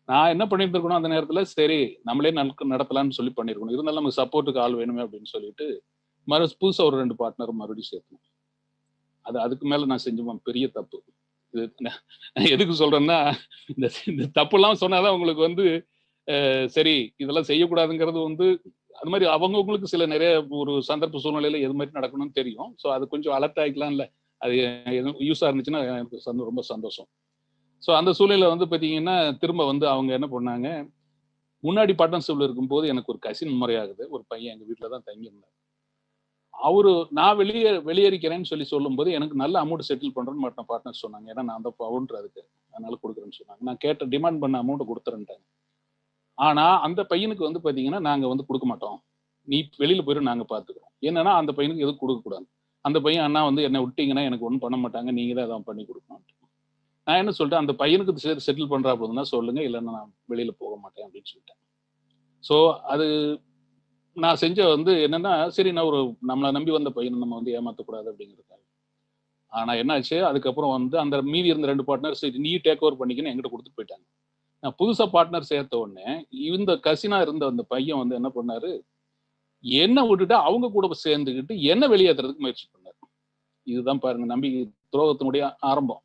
நான் என்ன பண்ணிட்டு இருக்கணும் அந்த நேரத்தில், சரி நம்மளே நடத்தலாம்னு சொல்லி பண்ணியிருக்கணும். இருந்தாலும் நமக்கு சப்போர்ட்டுக்கு ஆள் வேணுமே அப்படின்னு சொல்லிட்டு புதுசாக ஒரு 2 பார்ட்னர் மறுபடியும் சேர்த்தணும். அதுக்கு மேலே நான் செஞ்ச பெரிய தப்பு. இது எதுக்கு சொல்றேன்னா, இந்த தப்புலாம் சொன்னாதான் உங்களுக்கு வந்து சரி இதெல்லாம் செய்யக்கூடாதுங்கிறது வந்து அது மாதிரி அவங்களுக்கு சில நிறைய ஒரு சந்தர்ப்ப சூழ்நிலையில எது மாதிரி நடக்கணும்னு தெரியும். ஸோ அது கொஞ்சம் அலர்ட் ஆகிக்கலாம்ல, அது யூஸாக இருந்துச்சுன்னா எனக்கு ரொம்ப சந்தோஷம். ஸோ அந்த சூழ்நிலை வந்து பார்த்தீங்கன்னா திரும்ப வந்து அவங்க என்ன பண்ணாங்க, முன்னாடி பார்ட்னர்ஷிப்ல இருக்கும்போது எனக்கு ஒரு கசின் முறையாகுது. ஒரு பையன் எங்கள் வீட்டில் தான் தங்கியிருந்தார். நான் வெளியேறிக்கிறேன்னு சொல்லும்போது எனக்கு நல்ல அமௌண்ட் செட்டில் பண்றேன்னு மற்ற பார்ட்னர் சொன்னாங்க. ஏன்னா நான் அந்த பவுண்டர் அதுக்கு அதனால கொடுக்குறேன்னு சொன்னாங்க. நான் கேட்ட டிமாண்ட் பண்ண அமௌண்ட் கொடுத்துறேன்ட்டாங்க. ஆனா அந்த பையனுக்கு வந்து பாத்தீங்கன்னா நாங்க வந்து கொடுக்க மாட்டோம், நீ வெளியில போயிட்டு நாங்க பாத்துக்கிறோம். என்னன்னா அந்த பையனுக்கு எதுவும் கொடுக்க கூடாது. அந்த பையன் அண்ணா வந்து என்ன விட்டீங்கன்னா எனக்கு ஒன்றும் பண்ண மாட்டாங்க, நீங்க தான் அதான் பண்ணி கொடுக்கணும். நான் என்ன சொல்லிட்டேன், அந்த பையனுக்கு செட்டில் பண்றா போதுன்னா சொல்லுங்க, இல்லைன்னா நான் வெளியில போக மாட்டேன் அப்படின்னு சொல்லிட்டேன். ஸோ அது நான் செஞ்ச வந்து என்னன்னா, சரி நான் நம்மளை நம்பி வந்த பையனை நம்ம வந்து ஏமாற்றக்கூடாது அப்படிங்கிறதுக்காக. ஆனா என்னாச்சு, அதுக்கப்புறம் வந்து அந்த மீதி இருந்த 2 பார்ட்னர் சரி நீ டேக் ஓவர் பண்ணிக்கன்னு எங்கிட்ட கொடுத்துட்டு போயிட்டாங்க. நான் புதுசா பார்ட்னர் சேர்த்த உடனே இந்த கசினா இருந்த அந்த பையன் வந்து என்ன பண்ணாரு, என்ன விட்டுட்டு அவங்க கூட சேர்ந்துக்கிட்டு என்ன வெளியேற்றுறதுக்கு முயற்சி பண்ணாரு. இதுதான் பாருங்க நம்பிக்கை துரோகத்தினுடைய ஆரம்பம்.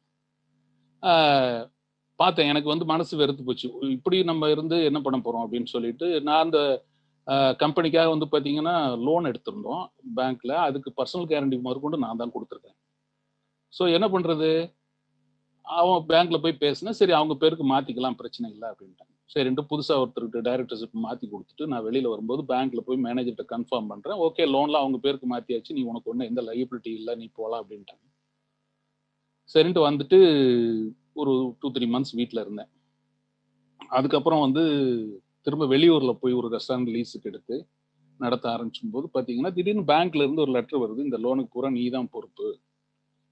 பார்த்தேன், எனக்கு வந்து மனசு வெறுத்து போச்சு. இப்படி நம்ம இருந்து என்ன பண்ண போறோம் அப்படின்னு சொல்லிட்டு நான் அந்த கம்பெனிக்காக வந்து பார்த்தீங்கன்னா லோன் எடுத்திருந்தோம் பேங்க்ல. அதுக்கு பர்சனல் கேரண்டி முதற்கொண்டு நான் தான் கொடுத்துருக்கேன். ஸோ என்ன பண்றது, அவன் பேங்க்ல போய் பேசினேன், சரி அவங்க பேருக்கு மாத்திக்கலாம் பிரச்சனை இல்லை அப்படின்ட்டாங்க. சரின்ட்டு புதுசாக ஒருத்தருக்கு டைரக்டர்ஷிப் மாற்றி கொடுத்துட்டு நான் வெளியில வரும்போது பேங்க்ல போய் மேனேஜர்கிட்ட கன்ஃபார்ம் பண்றேன், ஓகே லோன்லாம் அவங்க பேருக்கு மாத்தியாச்சு, நீ உனக்கு ஒன்றும் எந்த லைபிலிட்டி இல்லை, நீ போகலாம் அப்படின்ட்டாங்க. சரின்ட்டு வந்துட்டு ஒரு 2-3 மந்த்ஸ் வீட்டில் இருந்தேன். அதுக்கப்புறம் வந்து திரும்ப வெளியூர்ல போய் ஒரு ரெஸ்டாரண்ட் லீஸுக்கு எடுத்து நடத்த ஆரம்பிச்சும் போது பார்த்தீங்கன்னா திடீர்னு பேங்க்ல இருந்து ஒரு லெட்டர் வருது, இந்த லோனுக்கு பூரா நீ தான் பொறுப்பு,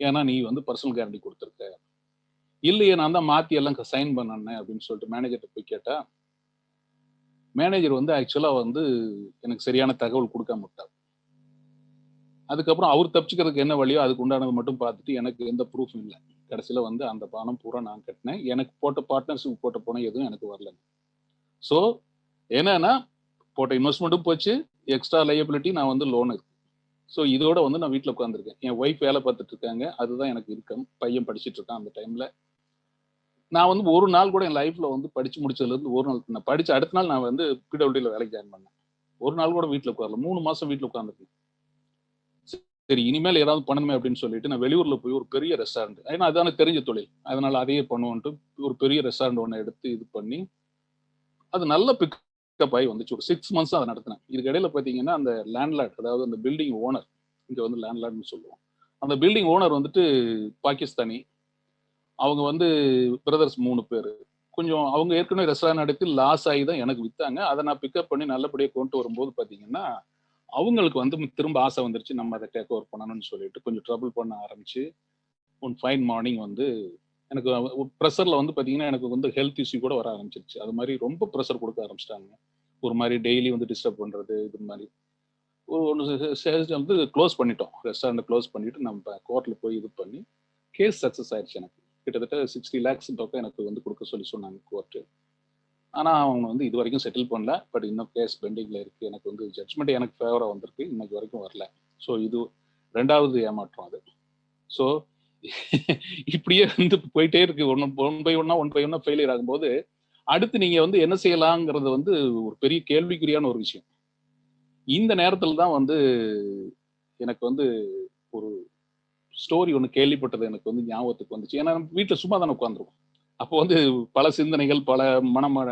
ஏன்னா நீ வந்து பர்சனல் கேரண்டி கொடுத்துருக்க. இல்லையே நான் தான் மாத்தி எல்லாம் சைன் பண்ணேன் அப்படின்னு சொல்லிட்டு மேனேஜர்கிட்ட போய் கேட்டா, மேனேஜர் வந்து ஆக்சுவலா வந்து எனக்கு சரியான தகவல் கொடுக்காம விட்டார். அதுக்கப்புறம் அவர் தப்பிச்சுக்கிறதுக்கு என்ன வழியோ அதுக்கு உண்டானது மட்டும் பார்த்துட்டு எனக்கு எந்த ப்ரூஃபும் இல்லை கடைசியில் வந்து அந்த பணம் பூரா நான் கட்டினேன். எனக்கு போட்ட பார்ட்னர்ஷிப் போட்ட பணம் எதுவும் எனக்கு வரல. ஸோ என்னன்னா போட்ட இன்வெஸ்ட்மெண்ட்டும் போச்சு, எக்ஸ்ட்ரா லையபிலிட்டி நான் வந்து லோன் இருக்கு. ஸோ இதோட வந்து நான் வீட்டில் உட்காந்துருக்கேன். என் ஒய்ஃப் வேலை பார்த்துட்டு இருக்காங்க, அதுதான் எனக்கு இன்கம். பையன் படிச்சுட்டு இருக்கான் அந்த டைம்ல. நான் வந்து ஒரு நாள் கூட என் லைஃப்ல வந்து படிச்சு முடிச்சதுலேருந்து ஒரு நாள் நான் படிச்ச அடுத்த நாள் நான் வந்து பிடபிள்யூல வேலைக்கு ஜாயின் பண்ணேன். ஒரு நாள் கூட வீட்டில் உட்காரல. 3 மாசம் வீட்டில் உட்காந்துருக்கேன். சரி இனிமேல் ஏதாவது பண்ணணுமே அப்படின்னு சொல்லிட்டு நான் வெளியூர்ல போய் ஒரு பெரிய ரெஸ்டாரண்ட், ஏன்னா அது எனக்கு தெரிஞ்ச தொழில், அதனால அதையே பண்ணுவோன்ட்டு ஒரு பெரிய ரெஸ்டாரண்ட் ஒன்று எடுத்து இது பண்ணி அது நல்ல பிக்கப் ஆகி வந்துச்சு. ஒரு 6 months அதை நடத்தினேன். இதுக்கு இடையில பார்த்தீங்கன்னா அந்த லேண்ட்லார்ட், அதாவது அந்த பில்டிங் ஓனர், இங்க வந்து லேண்ட்லார்ட்னு சொல்லுவோம், அந்த பில்டிங் ஓனர் வந்துட்டு பாகிஸ்தானி. அவங்க வந்து பிரதர்ஸ் 3 பேர். கொஞ்சம் அவங்க ஏற்கனவே ரெஸ்டாரண்ட் நடத்தி லாஸ் ஆகி தான் எனக்கு வித்தாங்க. அதை நான் பிக்கப் பண்ணி நல்லபடியாக கொண்டு வரும்போது பார்த்தீங்கன்னா அவங்களுக்கு வந்து திரும்ப ஆசை வந்துருச்சு, நம்ம அதை டேக் ஓவர் பண்ணணும்னு சொல்லிட்டு கொஞ்சம் ட்ரபிள் பண்ண ஆரம்பிச்சு ஒன் ஃபைன் மார்னிங் வந்து எனக்கு ப்ரெஷரில் வந்து பார்த்தீங்கன்னா எனக்கு வந்து ஹெல்த் இஷ்யூ கூட வர ஆரம்பிச்சிருச்சு. அது மாதிரி ரொம்ப ப்ரெஷர் கொடுக்க ஆரம்பிச்சிட்டாங்க. ஒரு மாதிரி டெய்லி வந்து டிஸ்டர்ப் பண்ணுறது, இது மாதிரி ஒன்று ஸ்டேஜ் வந்து க்ளோஸ் பண்ணிட்டோம். ரெஸ்டாரண்ட் க்ளோஸ் பண்ணிட்டு நம்ம கோர்ட்டில் போய் இது பண்ணி கேஸ் சக்ஸஸ் ஆயிடுச்சு. எனக்கு கிட்டத்தட்ட 60 lakhs பக்கம் எனக்கு வந்து கொடுக்க சொல்லி சொன்னாங்க கோர்ட்டு. ஆனால் அவங்க வந்து இது வரைக்கும் செட்டில் பண்ணல. பட் இன்னும் கேஸ் பெண்டிங்கில் இருக்குது. எனக்கு வந்து ஜட்ஜ்மெண்ட் எனக்கு ஃபேவராக வந்திருக்கு, இன்னைக்கு வரைக்கும் வரல. ஸோ இது 2வது ஏமாற்றம் அது. ஸோ இப்படியே வந்து போயிட்டே இருக்கு. ஒன் பை ஒன்னா ஃபெயிலியர் ஆகும்போது அடுத்து நீங்க வந்து என்ன செய்யலாங்கிறது வந்து ஒரு பெரிய கேள்விக்குறியான ஒரு விஷயம். இந்த நேரத்தில் தான் வந்து எனக்கு வந்து ஒரு ஸ்டோரி ஒன்று கேள்விப்பட்டது எனக்கு வந்து ஞாபகத்துக்கு வந்துச்சு. ஏன்னா நம்ம வீட்டில் சும்மா தானே உட்காந்துருவோம். அப்போ வந்து பல சிந்தனைகள், பல மனமான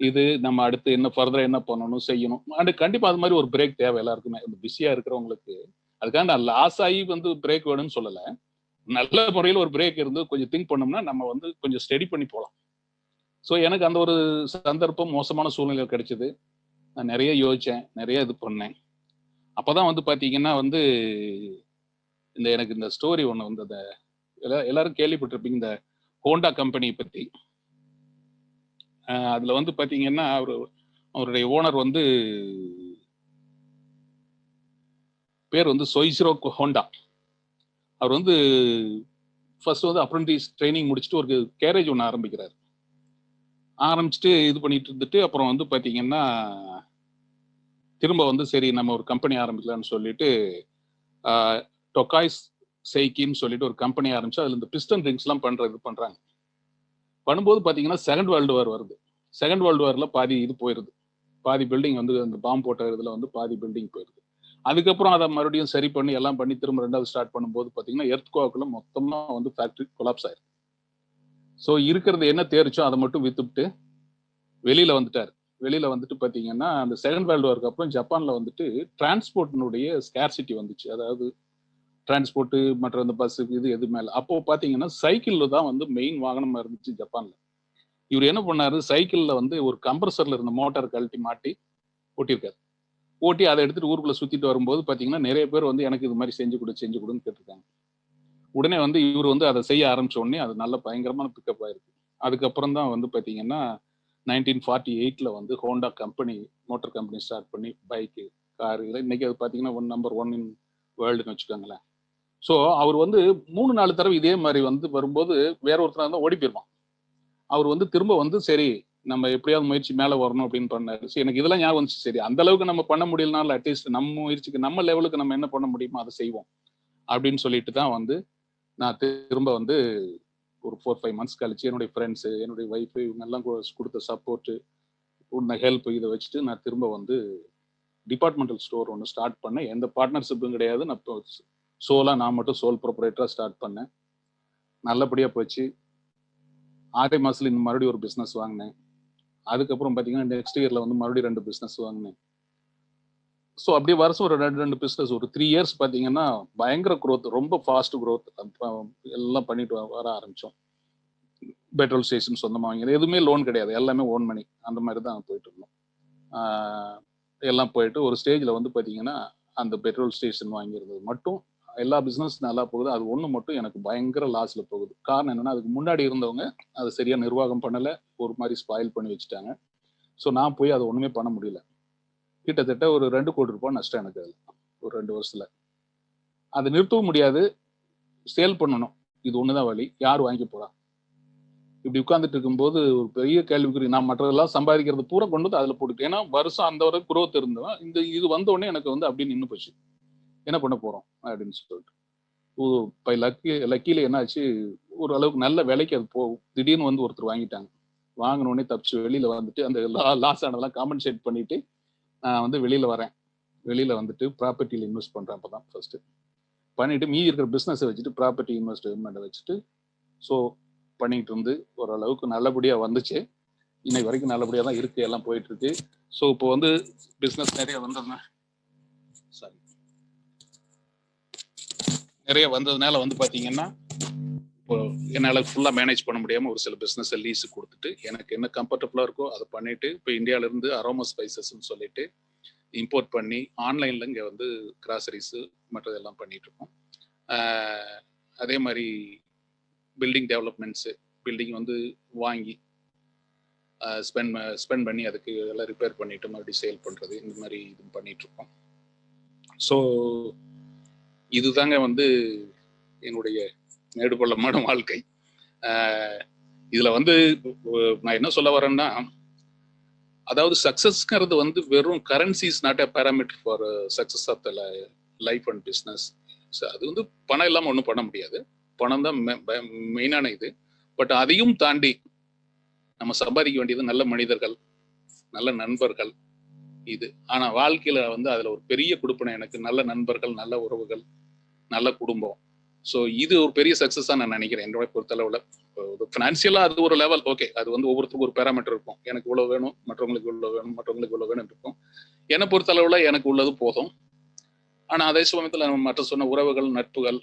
இது நம்ம அடுத்து என்ன ஃபர்தரா என்ன பண்ணணும் செய்யணும். அண்ட் கண்டிப்பா அது மாதிரி ஒரு பிரேக் தேவை எல்லாருக்குமே. பிஸியா இருக்கிறவங்களுக்கு அதுக்காக நான் லாஸ் ஆகி வந்து பிரேக் வேணும்னு சொல்லலை. நல்ல முறையில் ஒரு பிரேக் இருந்து கொஞ்சம் திங்க் பண்ணோம்னா நம்ம வந்து கொஞ்சம் ஸ்டடி பண்ணி போகலாம். ஸோ எனக்கு அந்த ஒரு சந்தர்ப்பம் மோசமான சூழ்நிலை கிடைச்சது. நான் நிறைய யோசிச்சேன், நிறைய இது பண்ணேன். அப்போதான் வந்து பார்த்தீங்கன்னா வந்து எனக்கு இந்த ஸ்டோரி ஒன்று வந்து அந்த எல்லாரும் கேள்விப்பட்டிருப்பீங்க இந்த ஹோண்டா கம்பெனியை பற்றி. அதில் வந்து பார்த்தீங்கன்னா அவருடைய ஓனர் வந்து பேர் வந்து சொய்சிரோ ஹோண்டா. அவர் வந்து ஃபர்ஸ்ட் வந்து அப்ரெண்டிஸ் ட்ரைனிங் முடிச்சுட்டு ஒரு கேரேஜ் ஒன்று ஆரம்பிக்கிறார். ஆரம்பிச்சுட்டு இது பண்ணிட்டு இருந்துட்டு அப்புறம் வந்து பார்த்தீங்கன்னா திரும்ப வந்து சரி நம்ம ஒரு கம்பெனி ஆரம்பிக்கலாம்னு சொல்லிட்டு டொக்காய்ஸ் சைக்கின்னு சொல்லிட்டு ஒரு கம்பெனி ஆரம்பிச்சு அதில் இந்த பிஸ்டன் ரிங்ஸ்லாம் பண்ணுறாங்க. பண்ணும்போது பார்த்தீங்கன்னா 2nd World War வருது. 2nd World Warல பாதி இது போயிடுது, பாதி பில்டிங் வந்து அந்த பாம்பு போட்ட இதில் வந்து பாதி பில்டிங் போயிடுது. அதுக்கப்புறம் அதை மறுபடியும் சரி பண்ணி எல்லாம் பண்ணி திரும்ப 2வது ஸ்டார்ட் பண்ணும்போது பார்த்தீங்கன்னா எர்த்குவாக்ல மொத்தமாக வந்து ஃபேக்ட்ரி கொலாப்ஸ் ஆயிருக்கு. ஸோ இருக்கிறது என்ன தேர்ச்சோ அதை மட்டும் வித்துவிட்டு வெளியில வந்துட்டார். வெளியில வந்துட்டு பார்த்தீங்கன்னா அந்த 2nd World Warக்கு அப்புறம் ஜப்பான்ல வந்துட்டு டிரான்ஸ்போர்ட்டினுடைய ஸ்கேர்சிட்டி வந்துச்சு. அதாவது டிரான்ஸ்போர்ட்டு மற்ற அந்த பஸ் இது எது மேலே அப்போ பார்த்தீங்கன்னா சைக்கிளில் தான் வந்து மெயின் வாகனமாக இருந்துச்சு ஜப்பான்ல. இவர் என்ன பண்ணாரு, சைக்கிளில் வந்து ஒரு கம்ப்ரஸர்ல இருந்த மோட்டார் கழட்டி மாட்டி ஓட்டியிருக்காரு. ஓட்டி அதை எடுத்துட்டு ஊருக்குள்ள சுத்திட்டு வரும்போது பார்த்தீங்கன்னா நிறைய பேர் வந்து எனக்கு இது மாதிரி செஞ்சு கொடுன்னு கேட்டிருக்காங்க. உடனே வந்து இவர் வந்து அதை செய்ய ஆரம்பிச்ச உடனே அது நல்ல பயங்கரமான பிக்கப் ஆயிருக்கு. அதுக்கப்புறம் தான் வந்து பார்த்தீங்கன்னா 1948 வந்து Honda company motor company start பண்ணி பைக்கு காரு இன்னைக்கு அது பார்த்தீங்கன்னா நம்பர் 1 இன் வேர்ல்டுன்னு வச்சுக்கோங்களேன். ஸோ அவர் வந்து 3-4 தடவை இதே மாதிரி வந்து வரும்போது வேற ஒருத்தர் தான் ஓடி போயிருவான். அவர் வந்து திரும்ப வந்து சரி நம்ம எப்படியாவது முயற்சி மேலே வரணும் அப்படின்னு பண்ணாரு. சரி எனக்கு இதெல்லாம் ஞாபகம் வந்துச்சு. சரி அந்த அளவுக்கு நம்ம பண்ண முடியலனாலும் அட்லீஸ்ட் நம்ம முயற்சிக்கு நம்ம லெவலுக்கு நம்ம என்ன பண்ண முடியுமோ அதை செய்வோம் அப்படின்னு சொல்லிட்டு தான் வந்து நான் திரும்ப வந்து ஒரு 4-5 months கழிச்சு என்னுடைய ஃப்ரெண்ட்ஸு, என்னுடைய ஒய்ஃபு இவங்க எல்லாம் கொடுத்த சப்போர்ட்டு உன்ன ஹெல்ப் இதை வச்சுட்டு நான் திரும்ப வந்து டிபார்ட்மெண்டல் ஸ்டோர் ஒன்று ஸ்டார்ட் பண்ணேன். எந்த பார்ட்னர்ஷிப்பும் கிடையாது. நான் நான் மட்டும் சோல் ப்ரொப்ரைட்டராக ஸ்டார்ட் பண்ணேன். நல்லபடியாக போச்சு. 6 மாதத்துல இன்னும் மறுபடியும் ஒரு பிஸ்னஸ் வாங்கினேன். அதுக்கப்புறம் பார்த்தீங்கன்னா நெக்ஸ்ட் இயரில் வந்து மறுபடியும் 2 பிஸ்னஸ் வாங்கினேன். ஸோ அப்படியே வருஷம் ஒரு 2 பிஸ்னஸ் ஒரு 3 years பார்த்தீங்கன்னா பயங்கர க்ரோத், ரொம்ப ஃபாஸ்ட் க்ரோத் எல்லாம் பண்ணிட்டு வர ஆரம்பித்தோம். பெட்ரோல் ஸ்டேஷன் சொந்தமாக வாங்கினது, எதுவுமே லோன் கிடையாது, எல்லாமே ஓன் மணி. அந்த மாதிரி தான் போயிட்டு இருந்தோம். எல்லாம் போயிட்டு ஒரு ஸ்டேஜில் வந்து பார்த்தீங்கன்னா அந்த பெட்ரோல் ஸ்டேஷன் வாங்கியிருந்தது மட்டும் எல்லா பிஸ்னஸ் நல்லா போகுது, அது ஒன்று மட்டும் எனக்கு பயங்கர லாஸில் போகுது. காரணம் என்னென்னா அதுக்கு முன்னாடி இருந்தவங்க அதை சரியாக நிர்வாகம் பண்ணலை, ஒரு மாதிரி ஸ்பாயில் பண்ணி வச்சுட்டாங்க. ஸோ நான் போய் அதை ஒன்றுமே பண்ண முடியல. கிட்டத்தட்ட ஒரு 2 கோடி ரூபாய் நஷ்டம் எனக்கு அதில் ஒரு 2 வருஷத்தில். அதை நிறுத்தவும் முடியாது, சேல் பண்ணணும். இது ஒண்ணுதான் வழி. யார் வாங்கி போறா? இப்படி உட்கார்ந்துட்டு இருக்கும்போது ஒரு பெரிய கேள்விக்குறி. நான் மற்றதெல்லாம் சம்பாதிக்கிறது பூரா கொண்டு வந்து அதுல போட்டுட்டேன். ஏன்னா வருஷம் அந்த வரை குரோத் இருந்தவன் இது வந்த உடனே எனக்கு வந்து அப்படி நின்று போச்சு. என்ன பண்ண போறோம் அப்படின்னு சொல்லிட்டு பை லக்கியில என்ன ஆச்சு, ஒரு அளவுக்கு நல்ல விலைக்கு அது போகும். திடீர்னு வந்து ஒருத்தர் வாங்கிட்டாங்க. வாங்கின உடனே தப்பிச்சு வெளியில வந்துட்டு அந்த லாஸ் ஆனதெல்லாம் காம்பன்சேட் பண்ணிட்டு நான் வந்து வெளியில வரேன். வெளியில வந்துட்டு ப்ராப்பர்ட்டியில இன்வெஸ்ட் பண்றேன். அப்பதான் ஃபர்ஸ்ட் பண்ணிட்டு மீதி இருக்கிற பிசினஸை வச்சுட்டு ப்ராப்பர்ட்டி இன்வெஸ்ட்மெண்ட்டை வச்சுட்டு ஸோ பண்ணிட்டு இருந்து ஓரளவுக்கு நல்லபடியா வந்துச்சு. இன்னைக்கு வரைக்கும் நல்லபடியா தான் இருக்கு, எல்லாம் போயிட்டு இருக்கு. ஸோ இப்போ வந்து பிசினஸ் நிறைய வந்ததுனால வந்து பாத்தீங்கன்னா இப்போ என்னால ஃபுல்லா மேனேஜ் பண்ண முடியாம ஒரு சில பிசினஸ் லீஸு கொடுத்துட்டு எனக்கு என்ன கம்ஃபர்டபுளா இருக்கோ அதை பண்ணிட்டு இப்போ இந்தியால இருந்து அரோமா ஸ்பைசஸ்ன்னு சொல்லிட்டு இம்போர்ட் பண்ணி ஆன்லைன்ல இங்க வந்து கிராசரிஸ் மற்றதெல்லாம் பண்ணிட்டு இருக்கோம். அதே மாதிரி பில்டிங் டெவலப்மெண்ட்ஸு, பில்டிங் வந்து வாங்கி ஸ்பெண்ட் பண்ணி அதுக்கு எல்லாம் ரிப்பேர் பண்ணிட்டு மறுபடியும் சேல் பண்றது, இந்த மாதிரி இது பண்ணிட்டு இருக்கோம். ஸோ இதுதாங்க வந்து என்னுடைய மேடு பள்ளமான வாழ்க்கை. இதுல வந்து நான் என்ன சொல்ல வரேன்னா, அதாவது சக்சஸ்ங்கிறது வந்து வெறும் currency is not a parameter for success of the life and business. அது வந்து பணம் இல்லாமல் ஒன்றும் பண்ண முடியாது. பணம் தான் மெயினான இது. பட் அதையும் தாண்டி நம்ம சம்பாதிக்க வேண்டியது நல்ல மனிதர்கள், நல்ல நண்பர்கள் இது. ஆனா வாழ்க்கையில வந்து அதுல ஒரு பெரிய கொடுப்பனை எனக்கு நல்ல நண்பர்கள், நல்ல உறவுகள், நல்ல குடும்பம். ஸோ இது ஒரு பெரிய சக்சஸா நான் நினைக்கிறேன் என்னோட பொறுத்தளவுல. ஃபினான்சியலா அது ஒரு லெவல், ஓகே, அது வந்து ஒவ்வொருத்தருக்கும் ஒரு பேராமீட்டர் இருக்கும். எனக்கு இவ்வளவு வேணும், மற்றவங்களுக்கு இவ்வளவு வேணும், மற்றவங்களுக்கு இவ்வளவு வேணும் இருக்கும். என்னை பொறுத்தளவுல எனக்கு உள்ளது போதும். ஆனா அதே சமயத்துல நம்ம மற்ற சொன்ன உறவுகள், நட்புகள்,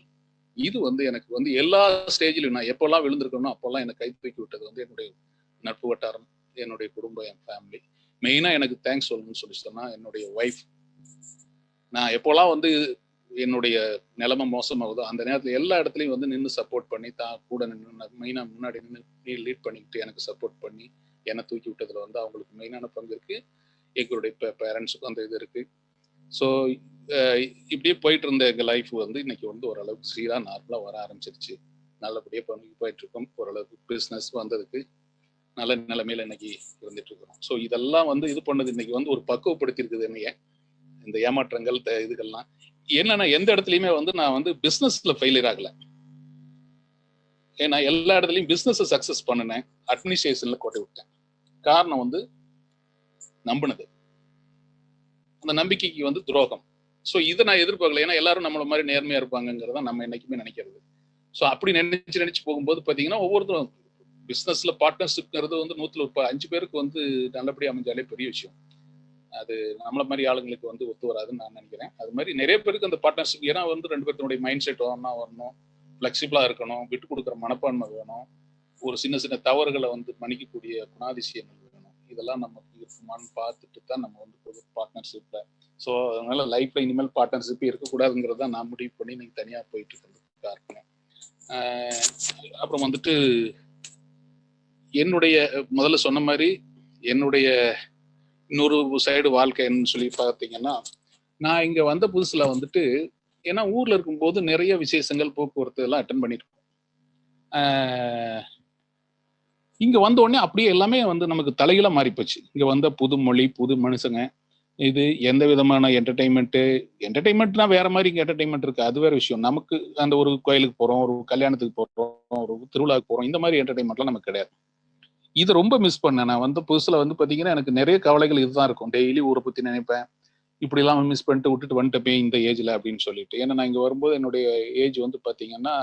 இது வந்து எனக்கு வந்து எல்லா ஸ்டேஜிலும் நான் எப்பெல்லாம் விழுந்திருக்கணும் அப்பெல்லாம் எனக்கு கை தூக்கி விட்டது வந்து என்னுடைய நட்பு வட்டாரம், என்னுடைய குடும்பம், என் ஃபேமிலி. மெயினா எனக்கு தேங்க்ஸ் சொல்லணும்னு சொல்லி சொன்னா என்னுடைய ஒய்ஃப். நான் எப்போல்லாம் வந்து என்னுடைய நிலைமை மோசமாகுதோ அந்த நேரத்தில் எல்லா இடத்துலையும் வந்து நின்று சப்போர்ட் பண்ணி தான் கூட நின்று மெயினாக முன்னாடி நின்று லீட் பண்ணிக்கிட்டு எனக்கு சப்போர்ட் பண்ணி என்னை தூக்கி விட்டதுல வந்து அவங்களுக்கு மெயினான பங்கு இருக்கு. எங்களுடைய பேரண்ட்ஸுக்கும் அந்த இது இருக்கு. ஸோ இப்படியே போயிட்டு இருந்த எங்கள் லைஃப் வந்து இன்னைக்கு வந்து ஓரளவுக்கு சீராக நார்மலாக வர ஆரம்பிச்சிருச்சு. நல்லபடியாக போயிட்டு இருக்கோம். ஓரளவுக்கு பிஸ்னஸ் வந்ததுக்கு நல்ல நிலைமையில இன்னைக்கு இருந்துட்டு இருக்கிறோம். ஸோ இதெல்லாம் வந்து இது பண்ணது இன்னைக்கு வந்து ஒரு பக்குவப்படுத்தி இருக்குது என்னைய. இந்த ஏமாற்றங்கள் இதுகள்லாம் என்னன்னா எந்த இடத்துலயுமே வந்து நான் வந்து பிசினஸ்ல ஃபெயிலியர் ஆகல. ஏன்னா எல்லா இடத்துலயும் பிசினஸ் சக்சஸ் பண்ணினேன், அட்மினிஸ்ட்ரேஷன்ல கோட்டை விட்டேன். காரணம் வந்து நம்பினது, அந்த நம்பிக்கைக்கு வந்து துரோகம். ஸோ இதை நான் எதிர்பார்க்கல. ஏன்னா எல்லாரும் நம்மள மாதிரி நேர்மையா இருப்பாங்கிறத நம்ம என்னைக்குமே நினைக்கிறது. ஸோ அப்படி நினைச்சு போகும்போது பாத்தீங்கன்னா ஒவ்வொருத்தரும் பிசினஸ்ல பார்ட்னர்ஷிப்ங்கிறது வந்து 100ல் ஒரு 5 பேருக்கு வந்து நல்லபடியா அமைஞ்சாலே பெரிய விஷயம். அது நம்மள மாதிரி ஆளுங்களுக்கு வந்து ஒத்து வராதுன்னு நான் நினைக்கிறேன். அது மாதிரி நிறைய பேருக்கு அந்த பார்ட்னர்ஷிப், ஏன்னா வந்து 2 பேருடைய மைண்ட் செட் வரணும், ஃபிளெக்சிபிளா இருக்கணும், விட்டு கொடுக்குற மனப்பான்மை வேணும், ஒரு சின்ன சின்ன தவறுகளை வந்து மன்னிக்கக்கூடிய குணாதிசயங்கள் வேணும். இதெல்லாம் நமக்கு இருக்குமான்னு பார்த்துட்டு தான் நம்ம வந்து பார்ட்னர்ஷிப்ல. ஸோ அதனால லைஃப்ல இனிமேல் பார்ட்னர்ஷிப் இருக்கக்கூடாதுங்கிறத நான் முடிவு பண்ணி இன்னைக்கு தனியா போயிட்டு இருக்கிறதுக்கு காரணம். அப்புறம் வந்துட்டு என்னுடைய முதல்ல சொன்ன மாதிரி என்னுடைய இன்னொரு சைடு வாழ்க்கைன்னு சொல்லி பார்த்தீங்கன்னா, நான் இங்க வந்த புதுசுல வந்துட்டு ஏன்னா ஊர்ல இருக்கும்போது நிறைய விசேஷங்கள், போக்குவரத்து எல்லாம் அட்டன் பண்ணிருக்கோம். இங்க வந்த உடனே அப்படியே எல்லாமே வந்து நமக்கு தலையில மாறி போச்சு. இங்க வந்த புது மொழி, புது மனுஷங்க, இது எந்த விதமான என்டர்டைன்மெண்ட்னா வேற மாதிரி இங்க என்டர்டைன்மெண்ட் இருக்கு, அது வேற விஷயம். நமக்கு அந்த ஒரு கோயிலுக்கு போறோம், ஒரு கல்யாணத்துக்கு போறோம், ஒரு திருவிழாவுக்கு போறோம், இந்த மாதிரி என்டர்டைன்மெண்ட்லாம் நமக்கு கிடையாது. இது ரொம்ப மிஸ் பண்ணேன். நான் வந்து புதுசுல வந்து பாத்தீங்கன்னா எனக்கு நிறைய கவலைகள் இதுதான் இருக்கும். டெய்லி ஊரை பத்தி நினைப்பேன், இப்படி எல்லாம் மிஸ் பண்ணிட்டு விட்டுட்டு வந்துட்டப்பே இந்த ஏஜ்ல அப்படின்னு சொல்லிட்டு. ஏன்னா நான் இங்க வரும்போது என்னுடைய ஏஜ் வந்து பாத்தீங்கன்னா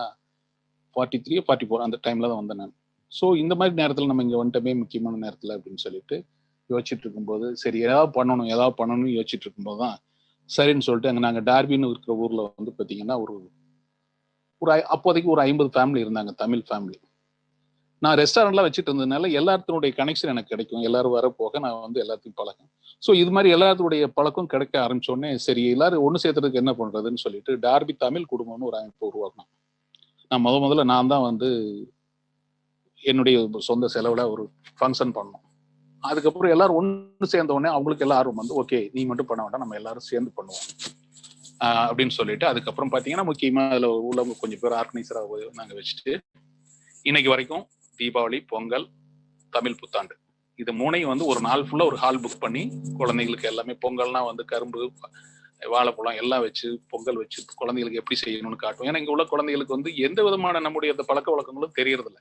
43 44 அந்த டைம்ல தான் வந்தேன் நான். ஸோ இந்த மாதிரி நேரத்துல நம்ம இங்க வந்துட்டமே முக்கியமான நேரத்துல அப்படின்னு சொல்லிட்டு யோசிச்சுட்டு இருக்கும்போது, சரி ஏதாவது பண்ணணும்னு யோசிச்சுட்டு இருக்கும்போது தான் சரின்னு சொல்லிட்டு அங்க நாங்க டார்பின்னு இருக்கிற ஊர்ல வந்து பாத்தீங்கன்னா ஒரு அப்போதைக்கு ஒரு 50 ஃபேமிலி இருந்தாங்க, தமிழ் ஃபேமிலி. நான் ரெஸ்டாரண்ட்லாம் வச்சுட்டு இருந்ததுனால எல்லாத்தினுடைய கனெக்ஷன் எனக்கு கிடைக்கும். எல்லாரும் வர போக நான் வந்து எல்லாத்தையும் பழக்கம். ஸோ இது மாதிரி எல்லாத்துடைய பழக்கம் கிடைக்க ஆரம்பிச்சோடனே சரி எல்லாரும் ஒன்று சேர்த்துறதுக்கு என்ன பண்றதுன்னு சொல்லிட்டு டார்பி தமிழ் குடும்பம்னு ஒரு அமைப்பு உருவாக்கணும். நான் முதல்ல நான் தான் வந்து என்னுடைய சொந்த செலவுல ஒரு ஃபங்க்ஷன் பண்ணோம். அதுக்கப்புறம் எல்லாரும் ஒன்று சேர்ந்த உடனே அவங்களுக்கு எல்லாம் ஆர்வம் வந்து, ஓகே நீ மட்டும் பண்ண வேண்டாம், நம்ம எல்லாரும் சேர்ந்து பண்ணுவோம். அப்படின்னு சொல்லிட்டு அதுக்கப்புறம் பார்த்தீங்கன்னா முக்கியமாக அதில் உள்ளவங்க கொஞ்சம் பேர் ஆர்கனைசராக நாங்கள் வச்சுட்டு இன்னைக்கு வரைக்கும் தீபாவளி, பொங்கல், தமிழ் புத்தாண்டு இது மூணையும் வந்து ஒரு நாள் ஃபுல்லாக ஒரு ஹால் புக் பண்ணி குழந்தைங்களுக்கு எல்லாமே பொங்கல்னா வந்து கரும்பு, வாழைப்பழம் எல்லாம் வச்சு பொங்கல் வச்சு குழந்தைகளுக்கு எப்படி செய்யணும்னு காட்டுவோம். ஏன்னா இங்கே உள்ள குழந்தைகளுக்கு வந்து எந்த விதமான நம்முடைய அந்த பழக்க வழக்கங்களும் தெரியறதில்ல.